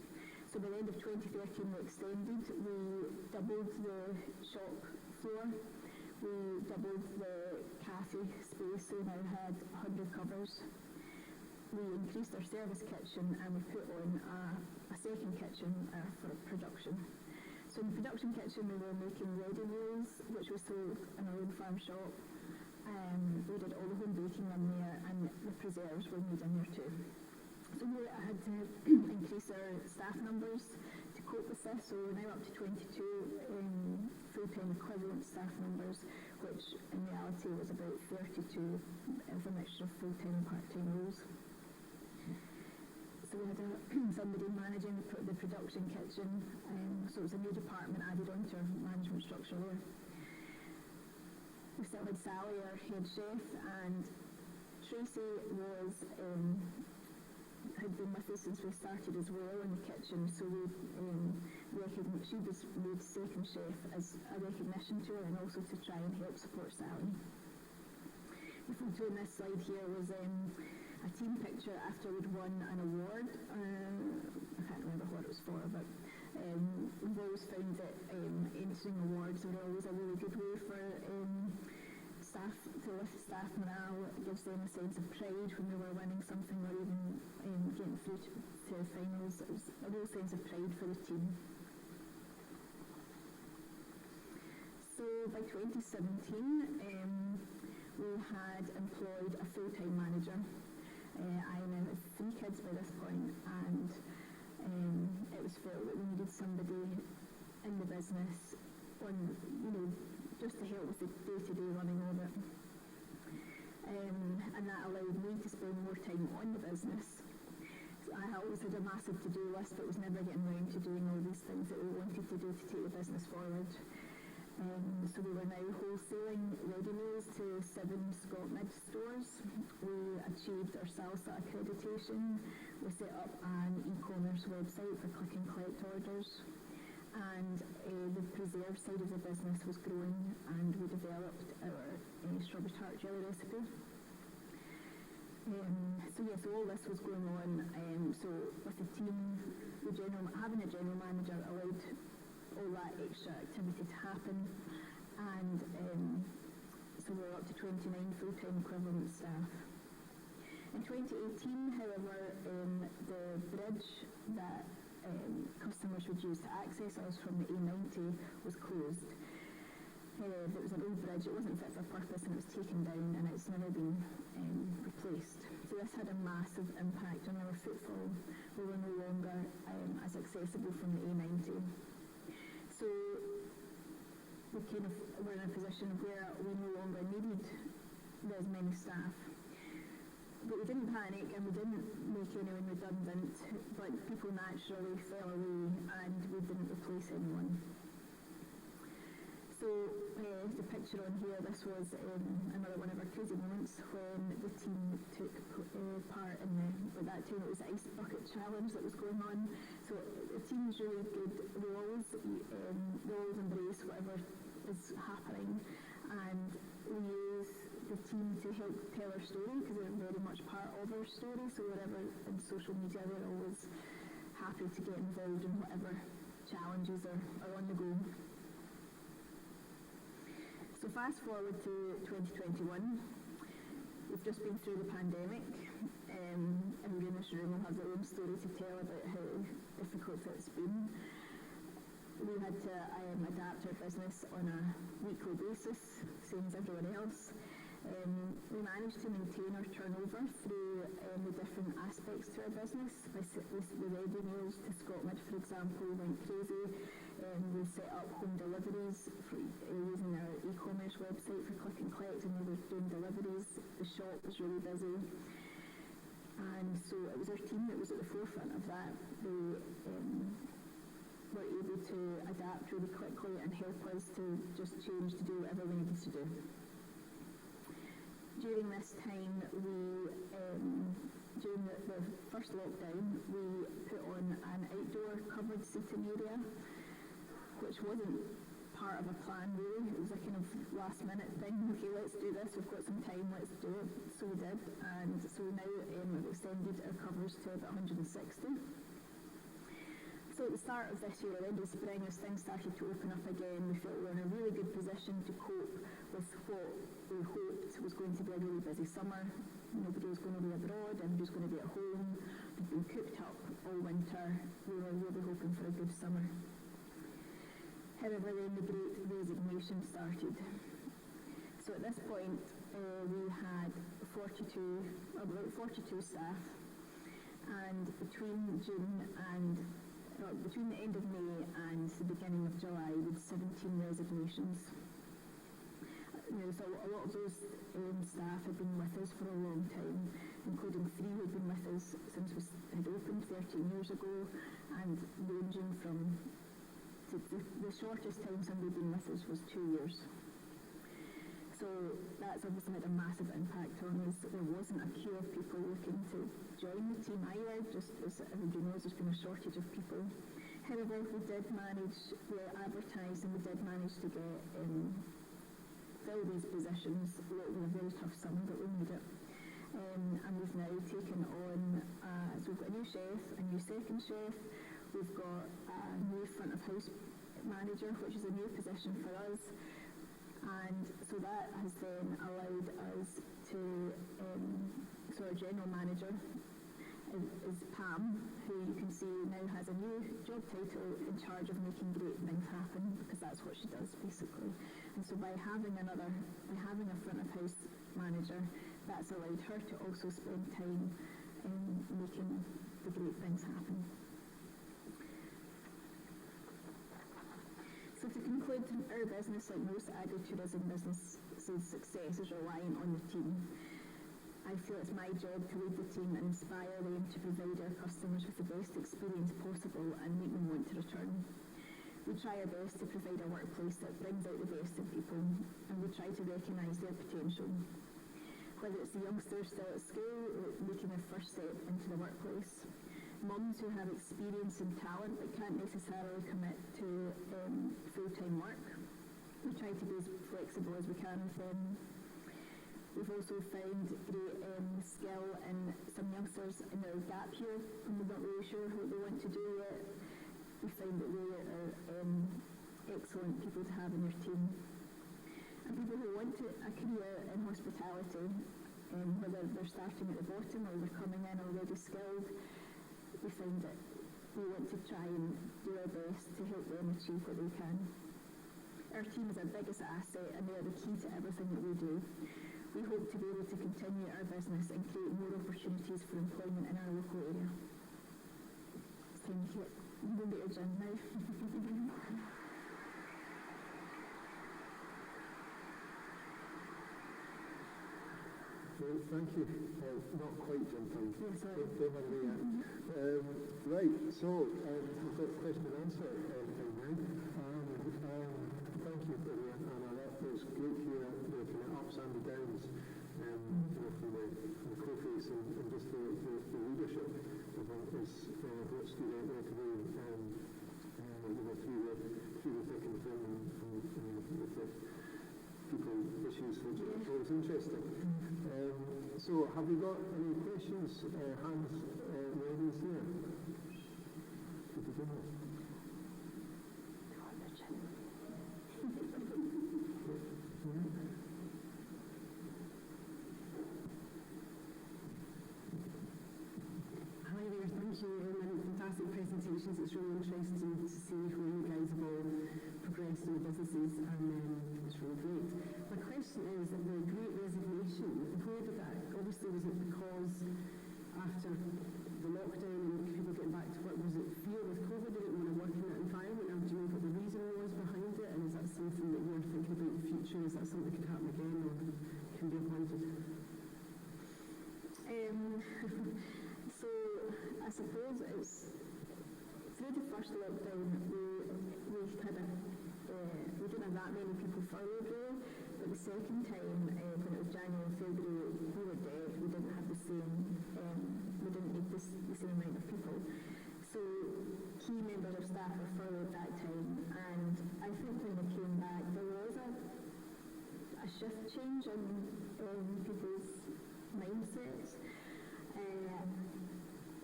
So by the end of 2013, we extended. We doubled the shop floor. We doubled the cafe space, so we now had 100 covers. We increased our service kitchen, and we put on a second kitchen for production. So in the production kitchen, we were making ready meals, which we sold in our own farm shop. We did all the home baking in there, and the preserves were made in there too. So we had to increase our staff numbers to cope with this, so we're now up to 22 full-time equivalent staff numbers, which in reality was about 32 of a mixture of full-time and part-time roles. So we had somebody managing the production kitchen, so it was a new department added onto our management structure there. We still had Sally, our head chef, and Tracy had been with us since we started as well in the kitchen, so she was made second chef as a recognition to her, and also to try and help support Sally. The photo on this slide here was a team picture after we'd won an award. I can't remember what it was for, but we've always found that entering awards are always a really good way for staff to lift staff morale. It gives them a sense of pride when they were winning something, or even getting through to finals. It was a real sense of pride for the team. So by 2017, we had employed a full-time manager. I now have 3 kids by this point, and it was felt that we needed somebody in the business on, just to help with the day-to-day running of it. And that allowed me to spend more time on the business. So I always had a massive to-do list, but was never getting around to doing all these things that we wanted to do to take the business forward. So we were now wholesaling ready meals to 7 Scotmid stores. We achieved our SALSA accreditation. We set up an e-commerce website for click and collect orders. And the preserve side of the business was growing, and we developed our strawberry tart jelly recipe. So all this was going on. So with the team, having a general manager allowed all that extra activity to happen, and so we're up to 29 full-time equivalent staff. In 2018, however, the bridge that customers would use to access us from the A90 was closed. It was an old bridge, it wasn't fit for purpose, and it was taken down, and it's never been replaced. So this had a massive impact on our footfall. We were no longer as accessible from the A90. So we were in a position where we no longer needed as many staff. But we didn't panic, and we didn't make anyone redundant, but people naturally fell away, and we didn't replace anyone. So the picture on here, this was another one of our crazy moments when the team took part in at that time it was the ice bucket challenge that was going on. So the team is really good. We always embrace whatever is happening, and we use the team to help tell our story, because they're very much part of our story. So whatever in social media, they're always happy to get involved in whatever challenges are on the go. So fast forward to 2021, we've just been through the pandemic. Everybody in this room will have their own story to tell about how difficult it's been. We had to adapt our business on a weekly basis, same as everyone else. We managed to maintain our turnover through the different aspects to our business. The ready meals to Scotland, for example, went crazy. We set up home deliveries using our e-commerce website for click and collect, and we were doing deliveries. The shop was really busy. And so it was our team that was at the forefront of that. They were able to adapt really quickly and help us to just change to do whatever we needed to do. During this time, during the first lockdown, we put on an outdoor covered seating area, which wasn't part of a plan really. It was a kind of last minute thing. Okay, let's do this, we've got some time, let's do it. So we did, and so now we've extended our covers to about 160. So at the start of this year, at the end of spring, as things started to open up again, we felt we were in a really good position to cope with what we hoped was going to be a really busy summer. Nobody was going to be abroad, everybody was going to be at home. We'd been cooped up all winter. We were really hoping for a good summer. However, then the Great Resignation started. So at this point, we had about 42 staff, and between the end of May and the beginning of July, we had 17 resignations. So a lot of those staff had been with us for a long time, including 3 who had been with us since we had opened 13 years ago, and ranging from the shortest time somebody had been with us was 2 years. So that's obviously had a massive impact on us. There wasn't a queue of people looking to join the team either, just as everybody knows there's been a shortage of people. However, we advertised, and we did manage to get fill these positions. It was a very tough summer, but we made it. And we've now taken on, so we've got a new chef, a new second chef, we've got a new front of house manager, which is a new position for us. And so that has then allowed us to, so our general manager is Pam, who you can see now has a new job title in charge of making great things happen, because that's what she does basically. And so by having a front of house manager, that's allowed her to also spend time making the great things happen. So to conclude, our business, like most agritourism businesses, success is reliant on the team. I feel it's my job to lead the team and inspire them to provide our customers with the best experience possible and make them want to return. We try our best to provide a workplace that brings out the best in people, and we try to recognise their potential. Whether it's the youngsters still at school or making their first step into the workplace, mums who have experience and talent but can't necessarily commit to full-time work, we try to be as flexible as we can with them. We've also found great skill in some youngsters in their gap year and we're not really sure what they want to do yet. We find that they are excellent people to have in your team. And people who want a career in hospitality, whether they're starting at the bottom or they're coming in already skilled, we find that we want to try and do our best to help them achieve what they can. Our team is our biggest asset and they are the key to everything that we do. We hope to be able to continue our business and create more opportunities for employment in our local area. It's time to get moving to your gym now. Well, thank you. Not quite Jim, thank you. Yes, sorry. Don't have me yet. Right, so we've got question and answer time now. Thank you for that, Anna. That was great hearing the kind of ups and the downs, from the co-face and just the leadership. I think is what stood out there today. Through the thick and thin and with the people issues, which is always interesting. So, have we got any questions? Hands raised here. To begin with. Hi there, thank you. Fantastic presentations. It's really interesting to see how you guys have all progressed in your businesses, and it's really great. My question is that the Great Resignation, where did that, obviously was it because after the lockdown and people getting back to work, was it fear with COVID, they didn't want to work in that environment, or do you know what the reason was behind it, and is that something that you're thinking about in the future, is that something that could happen again or can be avoided? So I suppose it's through the first lockdown we didn't have that many people furloughed really, but the second time when it was January and February we were dead. We didn't have the same we didn't need the same amount of people. So key members of staff were furloughed that time, and I think when they came back there was a shift change in people's mindsets.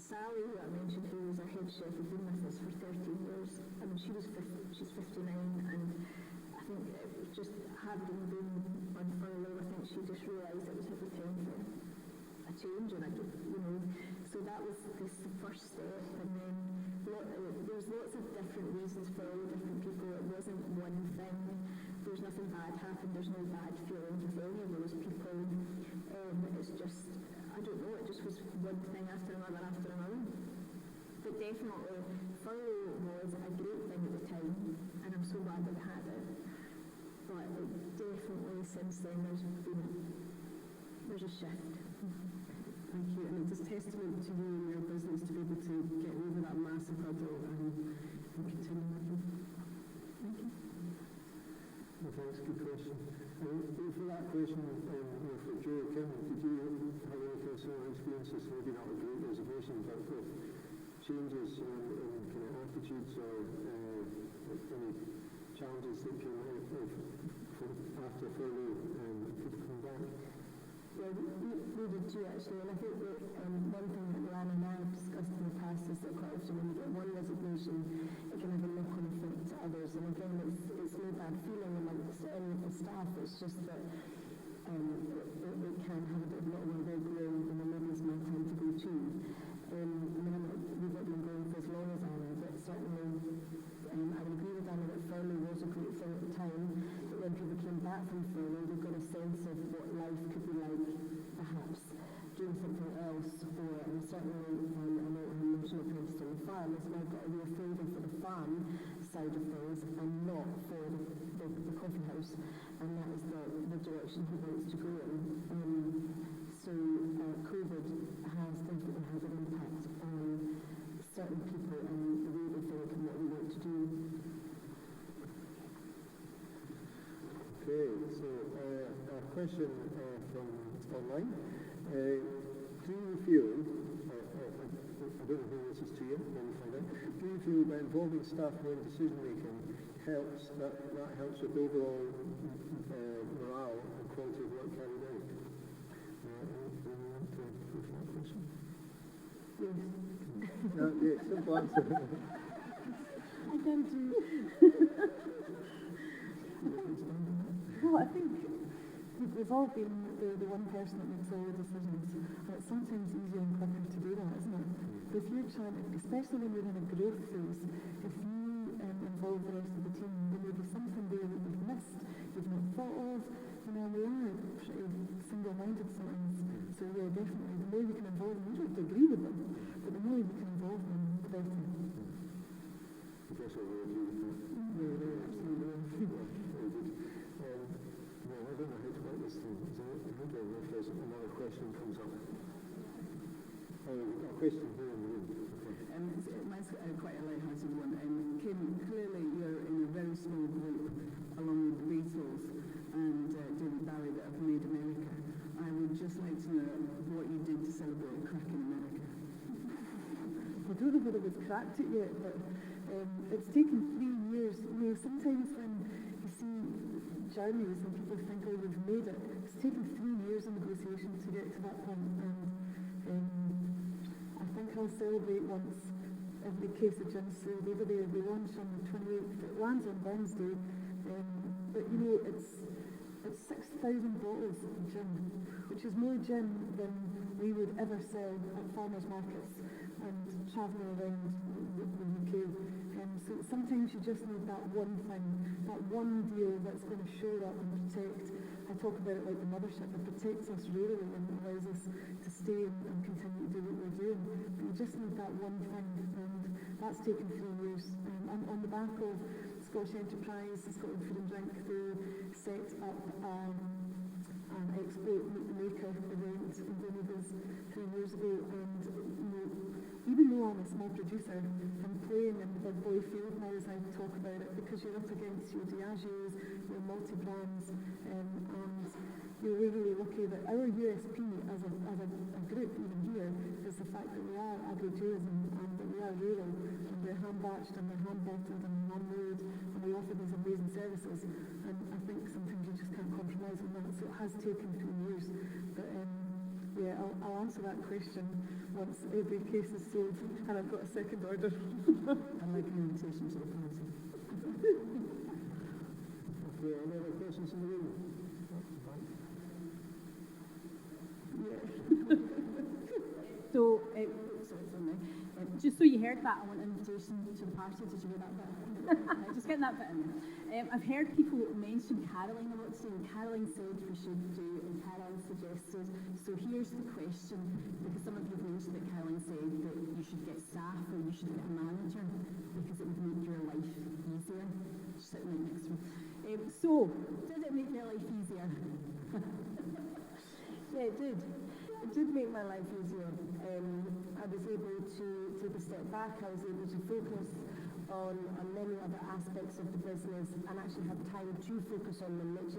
Sally, who I mentioned, who was our head chef, had been with us for 13 years. I mean, she's 59, and I think it was just having been on furlough, I think she just realised it was every time for a change, and so that was the first step, and then there's lots of different reasons for all different people. It wasn't one thing. There's nothing bad happened. There's no bad feelings with any of those people. It's just, I don't know, it just was one thing after another after another. But definitely, furlough was a great thing at the time, and I'm so glad that we had it. But definitely since then there's a shift. Thank you, and it's a testament to you and your business to be able to get over that massive hurdle and continue working. Thank you. Well, thanks, good question. For that question, for Joe, Kim, did you have any personal experiences, maybe not a great resignation, but with changes in kind of attitudes or any challenges that came out of after furlough people coming back? Yeah, we did too actually, and I think that one thing that Luann and I have discussed in the past is that quite often when you get one resignation, it can have a knock-on effect to others, and again it's no bad feeling amongst any of the staff, it's just that it can have a bit of knock-on effect where maybe it's my time to go too. We've not been going for as long as Anna, but certainly I would agree with Anna that furlough was a great thing at the time, but when people came back from furlough, they got a sense of what life could be like behind. side of things and not for the coffee house, and that is the direction he wants to go in. So COVID has definitely had an impact on certain people and the way they think and what they want to do. Okay, so a question from online. Do you feel, I don't know who this is to you, let me find out. Do you feel that involving staff in decision making helps, that helps with overall morale and quality of work carried out? Yes. No, yeah, simple answer. I tend to. Well, I think we've all been the one person that makes all the decisions, and it's sometimes easier and quicker to do that, isn't it? But if you're trying to, especially when you're in a growth phase, if you involve the rest of the team, there may be something there that you've missed, you've not thought of. You know, we are pretty single-minded sometimes, so yeah, definitely, the more we can involve them, we don't have to agree with them, but the more we can involve them, the better. Professor, will you agree with that? Yeah, absolutely. Very good. Well, I don't know how to work this thing. Is there if there's another question comes up? Oh, a question here in the room. Okay. Mine's quite a light-hearted one. Kim, clearly you're in a very small group, along with the Beatles and David Bowie, that have made America. I would just like to know what you did to celebrate cracking America. I don't know whether we've cracked it yet, but it's taken 3 years. You know, sometimes when you see journeys and people think, oh, we've made it, it's taken 3 years of negotiation to get to that point. And I think I'll celebrate once every case of gin sold over there. We launch on the 28th, it lands on Wednesday. But you know, it's 6,000 bottles of gin, which is more gin than we would ever sell at farmers markets and travelling around the UK. So sometimes you just need that one thing, that one deal that's going to show up and protect. I talk about it like the mothership, it protects us rurally and allows us to stay and continue to do what we're doing. But you just need that one thing, and that's taken 3 years. And on the back of Scottish Enterprise, Scotland Food and Drink, they set up an export Meet the Maker event in Gleneagles 3 years ago, and you know, even though I'm a small producer, I'm playing in the big boy field now as I talk about it, because you're up against your Diageos, your multi-brands, and you're really lucky that our USP as a group, even here, is the fact that we are agritourism and that we are rural, and we're hand-batched and we're hand-bottled and we're hand-made, and we offer these amazing services. And I think sometimes you just can't compromise on that, so it has taken 3 years. But yeah, I'll answer that question once every case is sold and I've got a second order. I'd like an invitation to the party. Okay, any other questions in the room? So, just so you heard that, I want an invitation to the party. Did you hear that bit? Just getting that bit in. I've heard people mention caroling a lot today, and caroling said we should do, and caroling suggested. So here's the question, because some of you have mentioned that caroling said that you should get staff or you should get a manager because it would make your life easier. Sitting right next to me. So, did it make your life easier? Yeah, it did. It did make my life easier. I was able to take a step back. I was able to focus on many other aspects of the business and actually have time to focus on them, which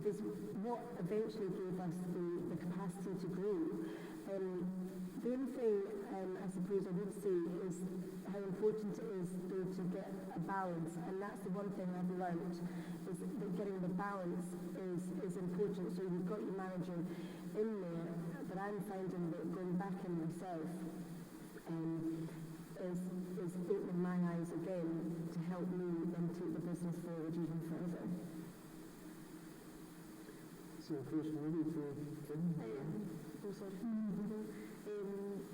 is what eventually gave us the capacity to grow. The other thing I suppose I would say is how important it is though to get a balance, and that's the one thing I've learned, is that getting the balance is important. So you've got your manager in there, but I'm finding that going back in myself is opening my eyes again to help me and take the business forward even further. So, question maybe to Kim?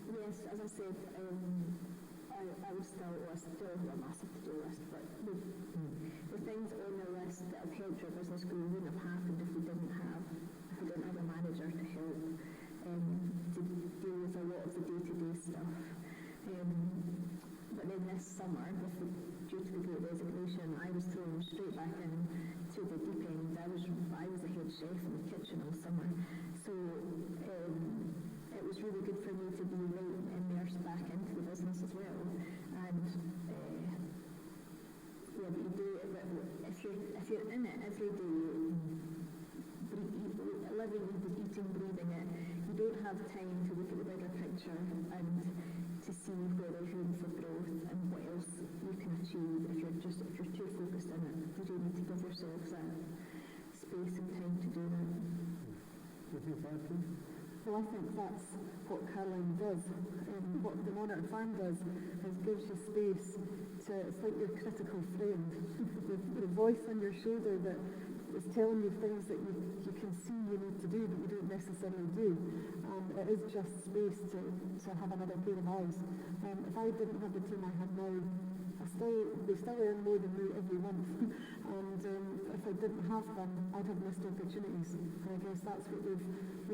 Yes, as I said, I was still a massive to-do list, but the things on the list that have helped our business grow wouldn't have happened if we didn't have a manager to help to deal with a lot of the day-to-day stuff. But then this summer, due to the Great Resignation, straight back in to the deep end. I was a head chef in the kitchen all summer, so it was really good for me to be right immersed back into the business as well. And yeah, but you do it. But if you're in it every day, living, eating, breathing it, you don't have time to look at the bigger picture and to see where there's room for growth and what else you can achieve. If you're too focused in it, you do need to give yourselves that space and time to do that. Well, I think that's what Caroline does. What the Monarch Farm does is gives you space to, it's like your critical friend, the voice on your shoulder that is telling you things that you can see you need to do, but you don't necessarily do. It is just space to have another pair of eyes. If I didn't have the team I have now, they still earn more than me every month. And if I didn't have them, I'd have missed opportunities. And I guess that's what we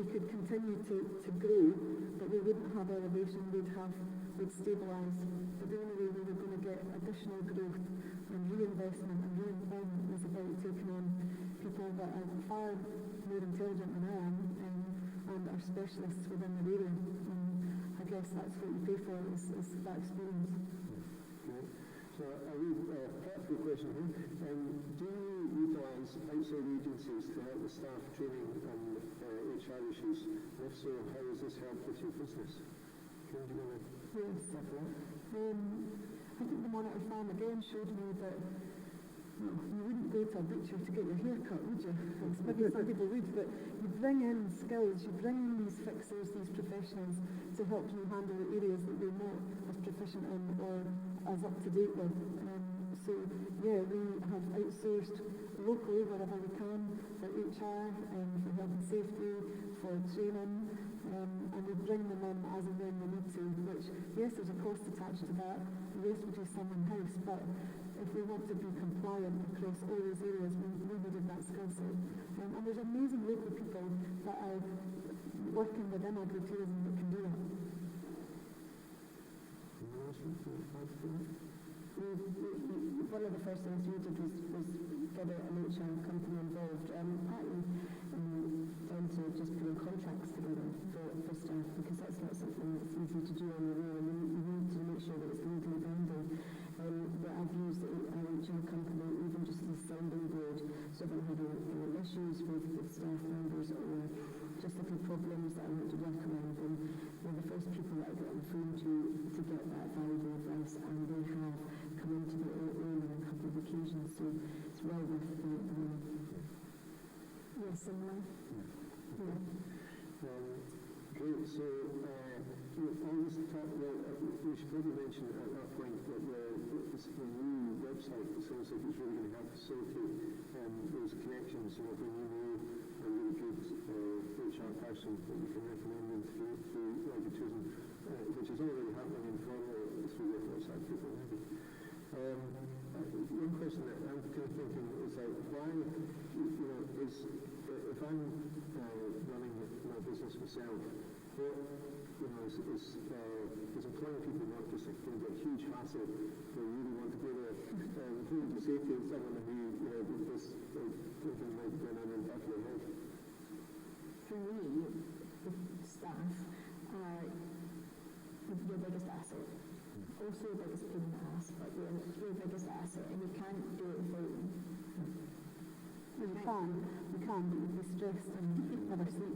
could continue to grow, but we wouldn't have elevation, we'd stabilise. But the only way we were going to get additional growth and reinvestment and reemployment was about taking on people that are far more intelligent than I am and are specialists within the area. And I guess that's what you pay for is that experience. Okay. So a wee practical question here. Do you utilise outside agencies to help with staff training and HR issues? And if so, how has this helped with your business? Can you go ahead? Yes, I think the Monarch Farm again showed me that you wouldn't go to a butcher to get your hair cut, would you? Maybe some people would, but you bring in skills, you bring in these fixers, these professionals to help you handle the areas that you're not as proficient in or as up to date with. So yeah, we have outsourced locally wherever we can for HR, for health and safety, for training, and we bring them in as and when we need to, which, yes, there's a cost attached to that, yes, we do some in-house, but if we want to be compliant across all those areas, we needed that skill set. And there's amazing local people that are working within agritourism that can do that. One of the first things we did was get an HR company involved, partly down to just putting contracts together for staff, because that's not something that's easy to do on your own, and you need to make sure that it's legally binding. But I've used an HR company even just as a sounding board, so if I'm having issues with staff members or just little problems that I want to work around, then they're the first people that I get on the phone to get that valuable advice, and they have come into their own on a couple of occasions, so it's well worth the money. Yeah, similar. Yeah. Great, so on this talk, we should probably mention at that point that the new website, it sounds like it's really going to help facilitate those connections, when you know a really good HR person that you can recommend them through Agritourism, which is already happening in Toronto through the website people already. One question that I'm kind of thinking is like, why, if I'm running my business myself, what, is employing people not just going to be a huge hassle where you really want to go there? Who would you say to someone who, is thinking might go in and back of their head? For me, the staff are your biggest asset. Also your biggest pain in the ass, but your biggest asset, and you can't do it without them. We can, but you'd be stressed and never sleep.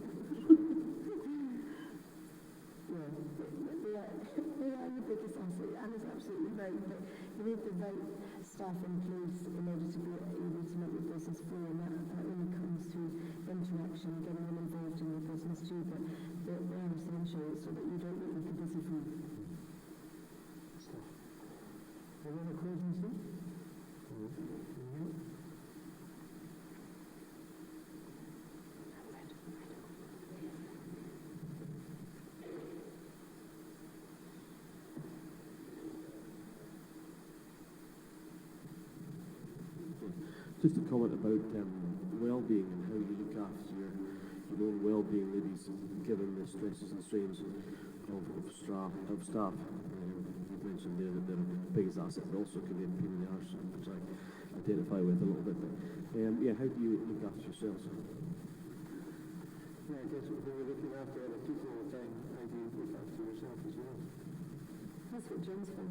They are your biggest asset, and it's absolutely right, but you need the right staff in place in order to be able to make your business flow, and that only comes through interaction, getting them involved in your business too, but they're essential so that you don't look like a busy fool. Any other questions, sir? Just a comment about well-being and how you look after your own well-being, ladies, given the stresses and strains of staff. You mentioned there that they're the biggest asset, but also can be a pain in the arse. identify with a little bit. But, yeah, how do you look after yourselves? Yeah, I guess when we're looking after other people all the time, how do you look after yourself as well? That's what Jen's for.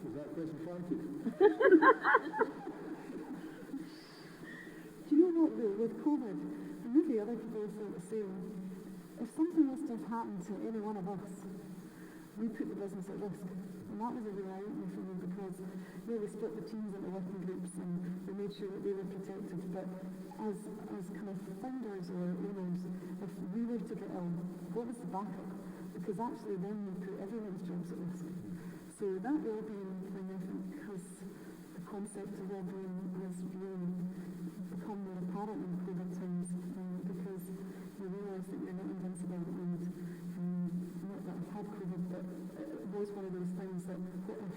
Was that question planted? Do you know what, though, with COVID, and maybe other people feel the same, if something was to have happened to any one of us, we put the business at risk. And that was a real eye-opener for me because, yeah, we split the teams into working groups and we made sure that they were protected. But as kind of founders or owners, if we were to get ill, what was the backup? Because actually then we put everyone's jobs at risk. So that well-being thing, I think, has the concept of well-being has really become more apparent in COVID times because you realise that you're not invincible and not that I've had COVID, but it was one of those things that what if?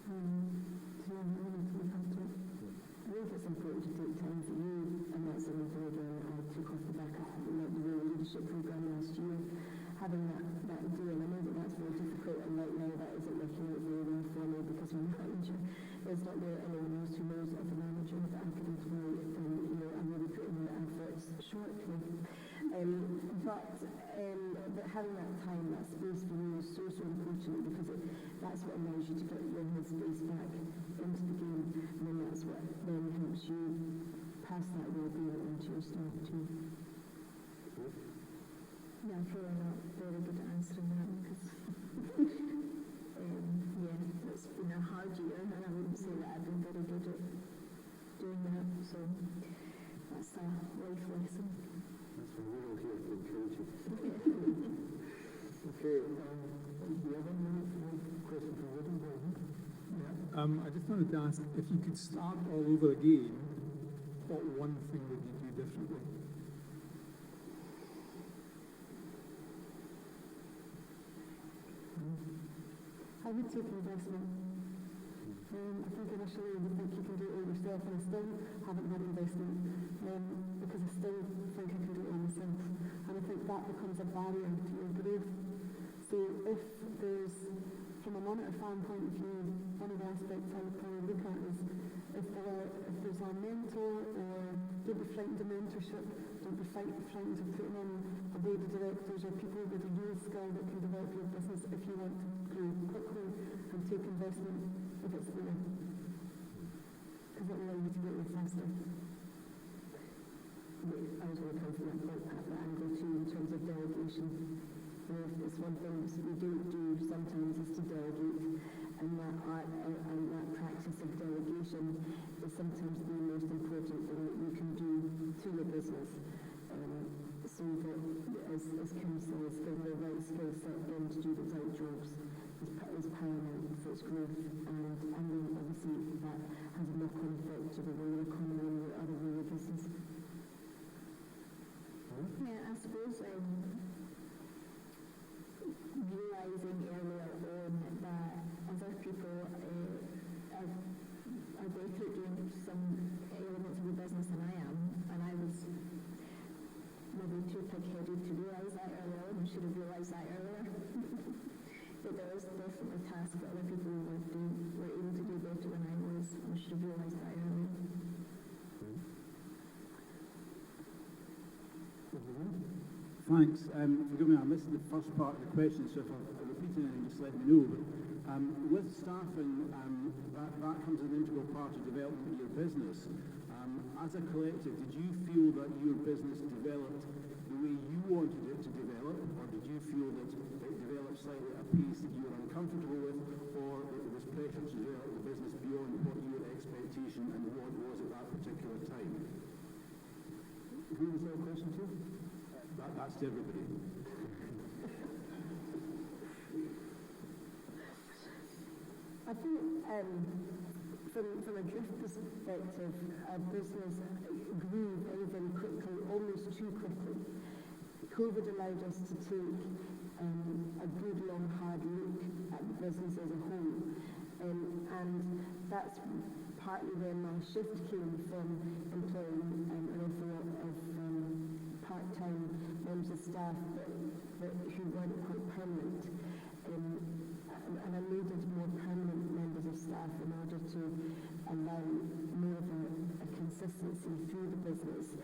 So yeah, we need to look after it. I think it's important to take time for you, and that's an important I took off the back of the leadership programme last year, having that deal. I know that that's very difficult, and right now that isn't working out very well for me because my manager is not there anyone else who knows of the manager that I could employ, and I'm really putting in the efforts shortly. But having that time, that space for you is so important because that's what allows you to get your headspace back into the game, and then that's what then helps you pass that well-being onto your staff too. Yeah, I'm probably not very good at answering that one because, yeah, it's been a hard year and I wouldn't say that I've been very good at doing that, so that's a life lesson. That's why we're all here to encourage you. Okay, do you have any question for Woody? I just wanted to ask, if you could start all over again, what one thing would you do differently? I would take investment. I think initially you think you can do it all yourself, and I still haven't had investment because I still think I can do it all myself. And I think that becomes a barrier to your growth. So if there's, from a monitor farm point of view, one of the aspects I would probably look at is if there's a mentor, or don't be frightened of mentorship, don't be frightened of putting in a board of directors or people with a real skill that can develop your business if you want to grow quickly and take investment if it's there. Because it will allow you to get there faster. I was going to come from that angle too in terms of delegation. It's one thing that we don't do sometimes is to delegate, and that art and that practice of delegation is sometimes the most important thing that you can do to your business. So that, as Kim says, getting the right skill set in to do the right jobs is paramount for its growth, and then obviously that has a knock-on effect to the rural economy and the other rural business. Yeah, I suppose realising earlier on that other people are going through doing some elements of the business than I am, and I was maybe too pig-headed to realise that earlier on and should have realised that earlier. But there is definitely tasks that other people were able to do better than I was, and I should have realised that earlier. Thanks. Forgive me, I missed the first part of the question, so if I repeat anything, just let me know. But with staffing, that comes as an integral part of development of your business. As a collective, did you feel that your business developed the way you wanted it to develop, or did you feel that it developed slightly at a pace that you were uncomfortable with, or that there was pressure to develop the business beyond what your expectation and what was at that particular time? Who was that question to? That's to everybody. I think from a drift perspective, our business grew very, very quickly, almost too quickly. COVID allowed us to take a good, long, hard look at the business as a whole. And that's partly where my shift came from employing an awful lot of part-time members of staff, but who weren't quite permanent. And I needed more permanent members of staff in order to allow more of a consistency through the business,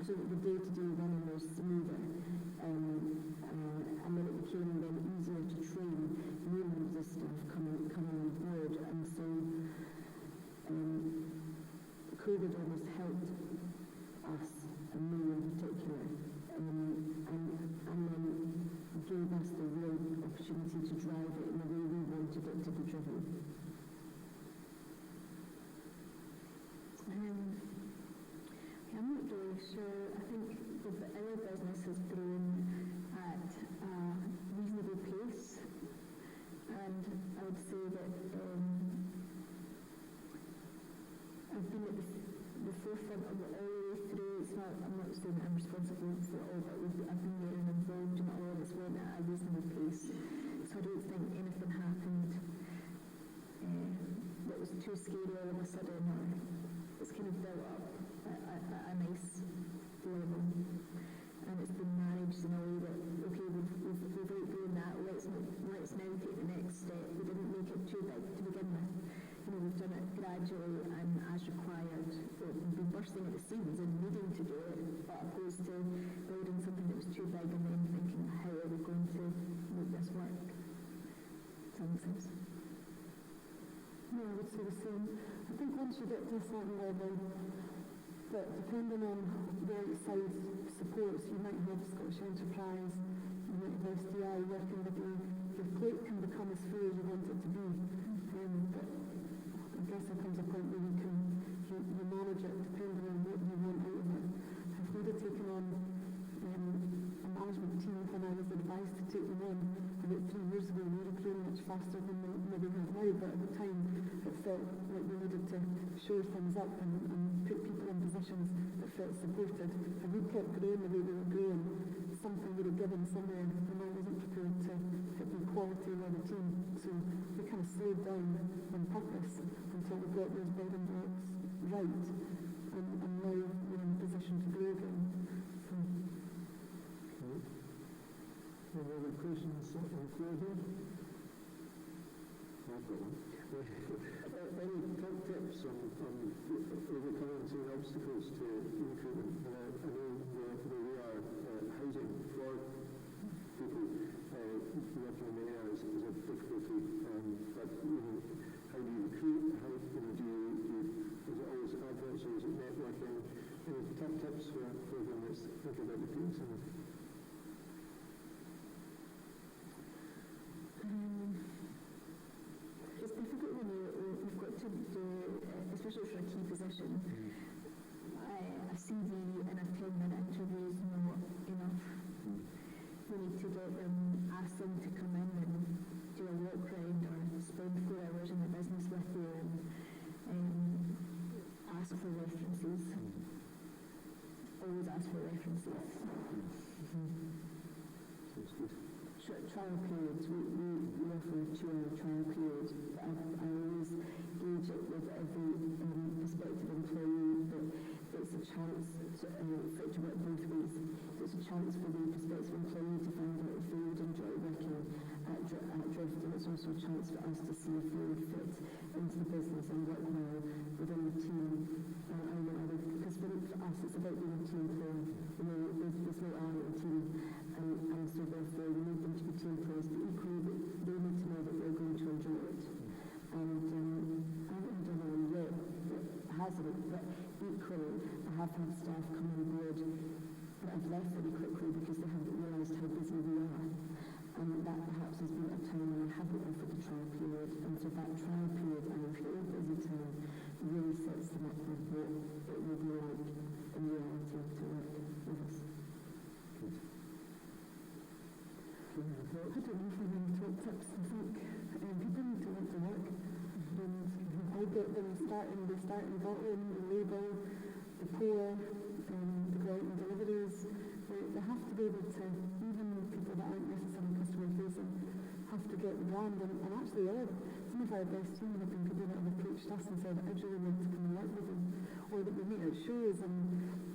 so that the day-to-day running was smoother. And then it became then easier to train new members of staff coming on board. And so COVID almost helped us, and me in particular, and then gave us the real opportunity to drive it in the way we wanted it to be driven. I'm not really sure. I think our business has grown at a reasonable pace, and I would say that I've been at the forefront of it all the way through. It's not, I'm not saying that I'm responsible for all, but I've been there and involved in it all, and it's went at a reasonable pace. So I don't think anything happened that was too scary all of a sudden, or it's kind of built up at a nice level. And it's been managed in a way that, okay, we've outgrown that, let's now take the next step. We didn't make it too big to begin with. You know, we've done it gradually and as required. We've been bursting at the seams and needing to do it, but opposed to building something that was too big and then thinking, how are we going to make this work? Does that make sense? No, I would say the same. I think once you get to a certain level, that depending on the outside supports, you might have Scottish Enterprise, you might have SDI working with you, your plate can become as full as you want it to be. But I guess there comes a point where you manage it depending on what you want out of it. If we'd have taken on a management team when I was advised to take them on about 3 years ago, we would have grown much faster than we maybe have now, but at the time it felt like we needed to shore things up and put people in positions that felt supported. If we kept growing the way we were growing, something would have given somewhere, and I wasn't prepared to hit the quality of the team. So we kind of slowed down on purpose until we got those building blocks right, and now we're in a position to grow again. So. Any other questions on the floor here? I've got one. Any top tips on overcoming some obstacles to recruitment? I know where we are, housing for people working in many areas is a difficulty, but how do you recruit? How is it always adverts or is it networking? Any top tips for everyone that's thinking about doing something? It's difficult when you've got to do, especially for a key position, a CV and a 10-minute interview is not enough. You need to get them, ask them to come in and do a walk round or spend 4 hours in the business with you and ask for references. Always ask for references. Trial periods, we offer a 2-hour trial period. I always gauge it with every prospective employee that it's a chance for it to work both ways. It's a chance for the prospective employee to find out if they would enjoy working at Drift, and it's also a chance for us to see if they would fit into the business and work well within the team. Because for us it's about being a team player. There's no I in team, and so therefore we need them to be team players, but equally they need to know that they're going to enjoy it. And I haven't done one yet that hasn't, but equally I have had staff come on board that have left very quickly because they haven't realised how busy we are. And that perhaps has been a time when I haven't offered the trial period, and so that trial period and a very busy time really sets them up with what it will be like in reality to work with us. I don't know if we have top tips. I think people need to want to work, and I get them starting bottling, the label, the pour, the grout and deliveries. They have to be able to, even people that aren't necessarily customer facing, have to get the brand. And actually some of our best team have been people that have approached us and said, I'd really want to come and work with them, or that we meet at shows and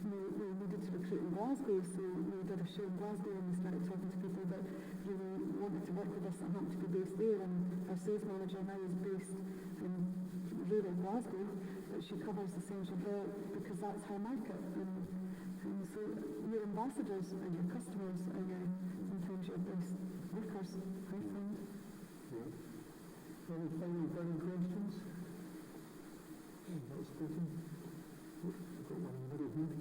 we needed to recruit in Glasgow, so we did a show in Glasgow and we started talking to people that really wanted to work with us and happened to be based there, and our sales manager now is based in rural Glasgow, but she covers the Central Belt because that's her market, and so your ambassadors and your customers are sometimes your best workers, I find. Any final burning questions? Not spoken. Got one in the middle here.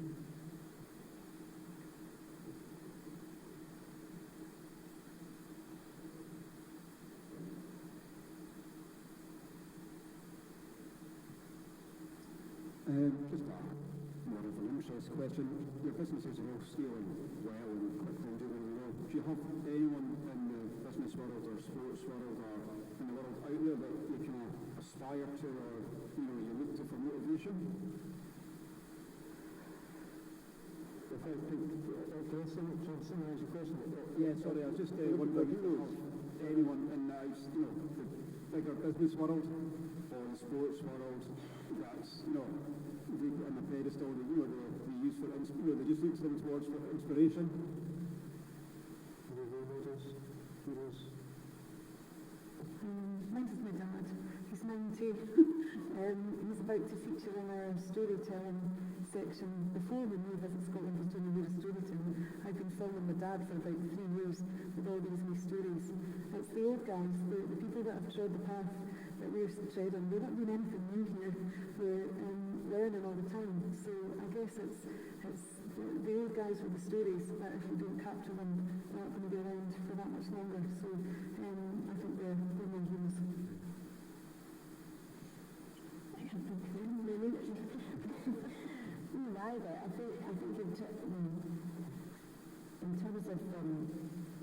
Just more of an interest question. Your business is all scaling well and quickly and doing well. Do you have anyone in the business world or sports world or in the world out there that you can aspire to, or you look to for motivation? If I can summarize your question. Yeah, sorry, I was just wondering if anyone in the bigger business world or the sports world that's in the pedestal that they use for they just look to them towards for inspiration. Any role models, heroes? Mine is my dad. He's 90. He's about to feature in our storytelling section. Before we moved Visit Scotland was doing a year of storytelling. I've been filming my dad for about 3 years with all these new stories. It's the old guys, the people that have trod the path that we're treading. We're not doing anything new here. We're learning all the time. So I guess it's the old guys with the stories that if we don't capture them, they're not going to be around for that much longer. So I think they're my heroes. I can't think of them really. Neither. I think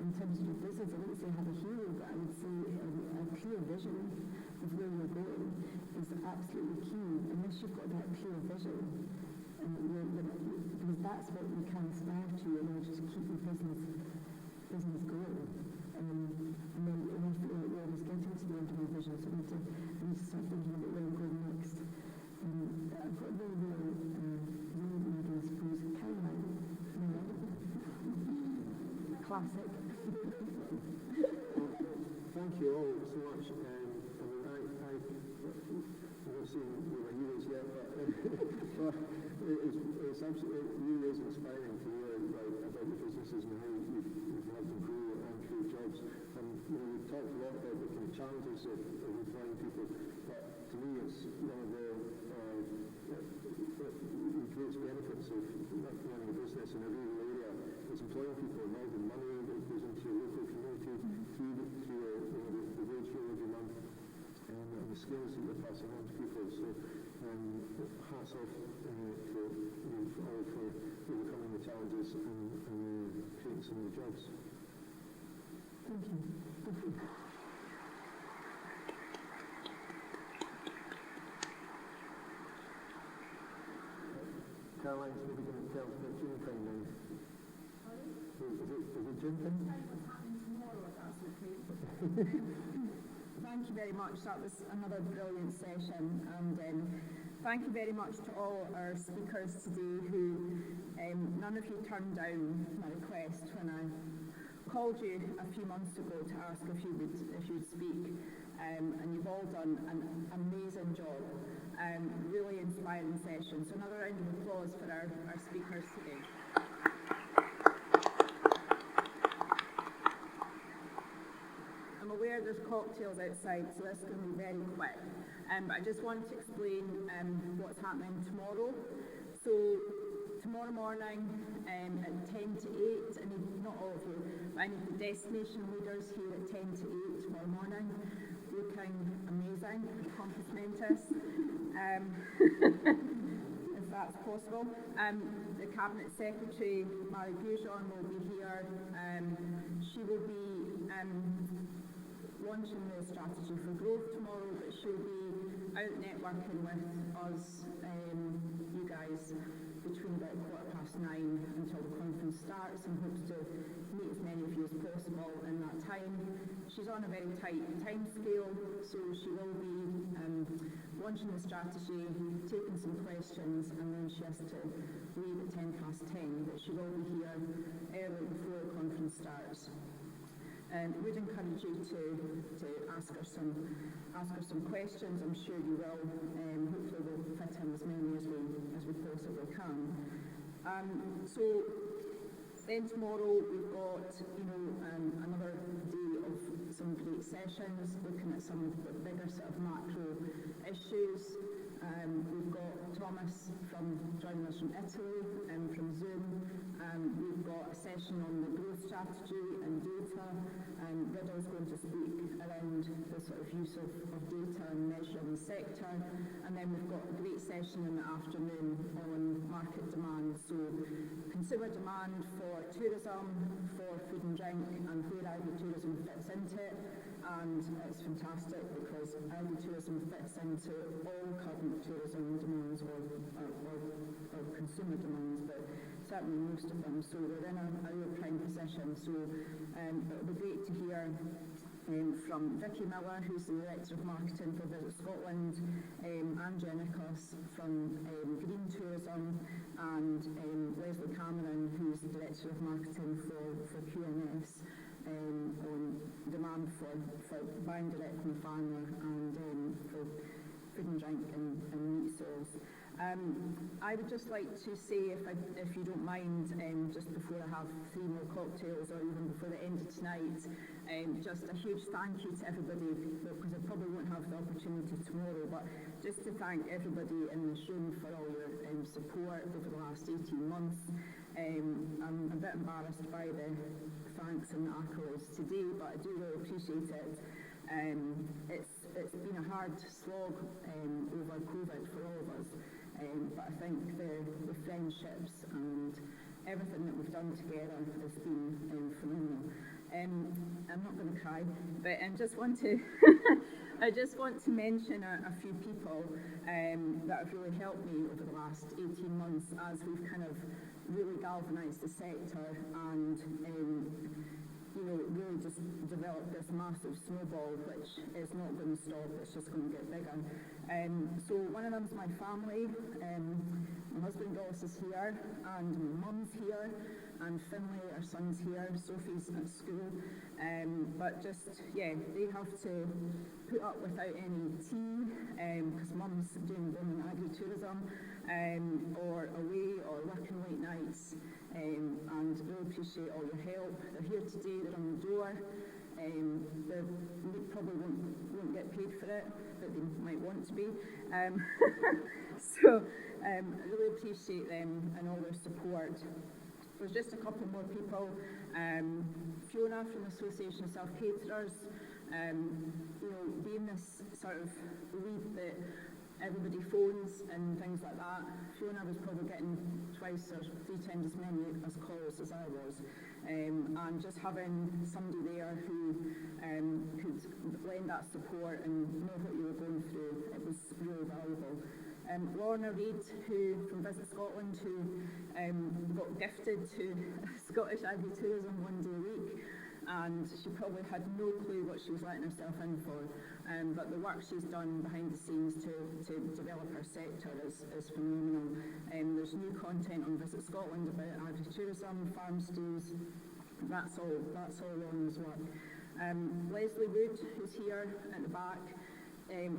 in terms of your business, I wouldn't say have a hero, but I would say a clear vision of where you're going is absolutely key. Unless you've got that clear vision, because that's what you can aspire to in order to keep your business going. And then when I feel like we're almost getting to the end of my vision, so I need to start thinking about where I'm going next. I've got a very role model, I suppose, Caroline. Classic. Thank you all so much. I'm not saying we were heroes yet, but it's absolutely really is inspiring to hear about the businesses and how you've helped them grow and create jobs. And we've talked a lot about the kind of challenges of employing people, but to me it's one of the greatest benefits of running a business in a rural area is employing people and all the money that goes into your local community through the wage bill every month and the skills that you're passing on to people. So hats off for all for overcoming the challenges and creating some new jobs. Thank you. Caroline's maybe going to tell us about gym time now. Is it gym time? What's happening tomorrow, if that's okay. Thank you very much. That was another brilliant session, and thank you very much to all our speakers today who none of you turned down my request when I called you a few months ago to ask if you'd speak, and you've all done an amazing job. Really inspiring session. So another round of applause for our speakers today. I'm aware there's cocktails outside, so this is going to be very quick. But I just want to explain what's happening tomorrow. So tomorrow morning at 10 to 8, I need, not all of you, but I need the destination leaders here at 10 to 8 tomorrow morning, looking amazing, compass mentis, if that's possible. The Cabinet Secretary, Mary Bujon, will be here. She will be launching the strategy for growth tomorrow, but she'll be out networking with us, you guys, between about 9:15 until the conference starts, and hopes to meet as many of you as possible in that time. She's on a very tight time scale, so she will be launching the strategy, taking some questions, and then she has to leave at 10:10, but she will be here early before the conference starts. Would encourage you to ask her some questions. I'm sure you will. Hopefully we'll fit in as many as we possibly can. So then tomorrow we've got another day of some great sessions, looking at some of the bigger sort of macro issues. We've got Thomas joining us from Italy from Zoom. We've got a session on the growth strategy and data. Riddle's going to speak around the sort of use of data and measuring the sector. And then we've got a great session in the afternoon on market demand. So consumer demand for tourism, for food and drink, and where agritourism fits into it. And it's fantastic because agritourism fits into all current tourism demands or consumer demands, but certainly most of them. So we're in a real prime position. So it'll be great to hear from Vicky Miller, who's the Director of Marketing for Visit Scotland, Andrea Nicholas from Green Tourism, and Leslie Cameron, who's the Director of Marketing for QNS. On demand for buying direct from the farmer and for food and drink and meat sales. I would just like to say, if you don't mind, just before I have 3 more cocktails or even before the end of tonight, just a huge thank you to everybody, because I probably won't have the opportunity tomorrow, but just to thank everybody in this room for all your support over the last 18 months. I'm a bit embarrassed by the thanks and accolades today, but I do really appreciate it. It's been a hard slog over COVID for all of us, but I think the friendships and everything that we've done together has been phenomenal. I'm not going to cry, but I just want to I just want to mention a few people that have really helped me over the last 18 months as we've kind of really galvanised the sector and really just developed this massive snowball, which is not going to stop, it's just going to get bigger. So one of them is my family. My husband Ross is here, and my mum's here, and Finlay, our son's here, Sophie's at school. But just, they have to put up without any tea, because mum's doing agritourism, or away, or working late nights. And really appreciate all your help. They're here today, they're on the door. They probably won't get paid for it, but they might want to be. So I really appreciate them and all their support. There's just a couple more people. Fiona from the Association of Self-Caterers, being this sort of lead that everybody phones and things like that. Fiona was probably getting 2 or 3 times as many calls as I was. And just having somebody there who could lend that support and know what you were going through, it was really valuable. Lorna Reid, who from Visit Scotland, who got gifted to Scottish Agritourism 1 day a week, and she probably had no clue what she was letting herself in for. But the work she's done behind the scenes to develop her sector is phenomenal. There's new content on Visit Scotland about agritourism, farm stays. That's all Lorna's work. Leslie Wood, who's here at the back.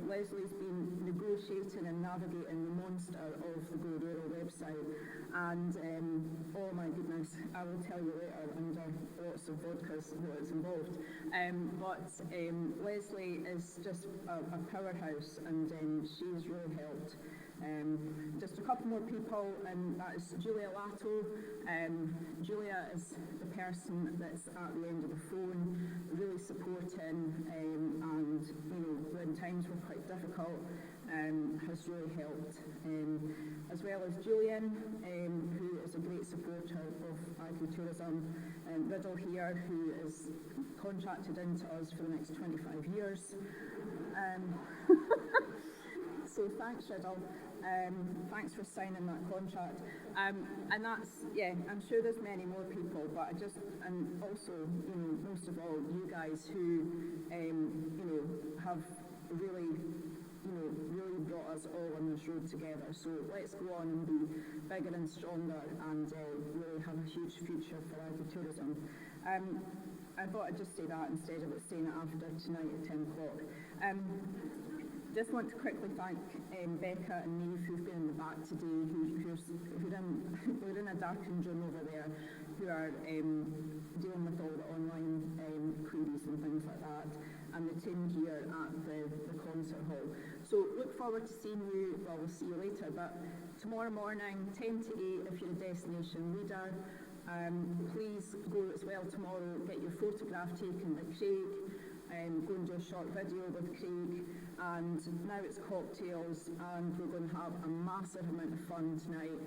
Leslie's been negotiating and navigating the monster of the Go Rural website, and oh my goodness, I will tell you later under lots of vodkas what's involved. But Leslie is just a powerhouse, and she's really helped. Just a couple more people, and that is Julia Lato. Julia is the person that's at the end of the phone, really supporting, and when times were quite difficult, has really helped. As well as Julian, who is a great supporter of agritourism, Riddle here, who is contracted into us for the next 25 years. So thanks, Riddle. Thanks for signing that contract. And that's, I'm sure there's many more people, but and also, most of all, you guys who, have really really brought us all on this road together. So let's go on and be bigger and stronger and really have a huge future for agritourism. I thought I'd just say that instead of it saying it after tonight at 10 o'clock. Just want to quickly thank Becca and Neve, who've been in the back today, we're in a darkened room over there, who are dealing with all the online queries and things like that, and the team here at the concert hall. So look forward to seeing you, well, we'll see you later, but tomorrow morning, 10 to 8, if you're a destination leader, please go as well tomorrow, get your photograph taken with Craig, go and do a short video with Craig, and now it's cocktails, and we're going to have a massive amount of fun tonight,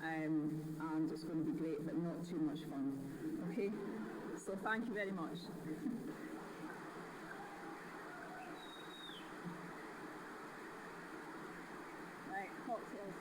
and it's going to be great, but not too much fun, okay? So thank you very much. Right, cocktails.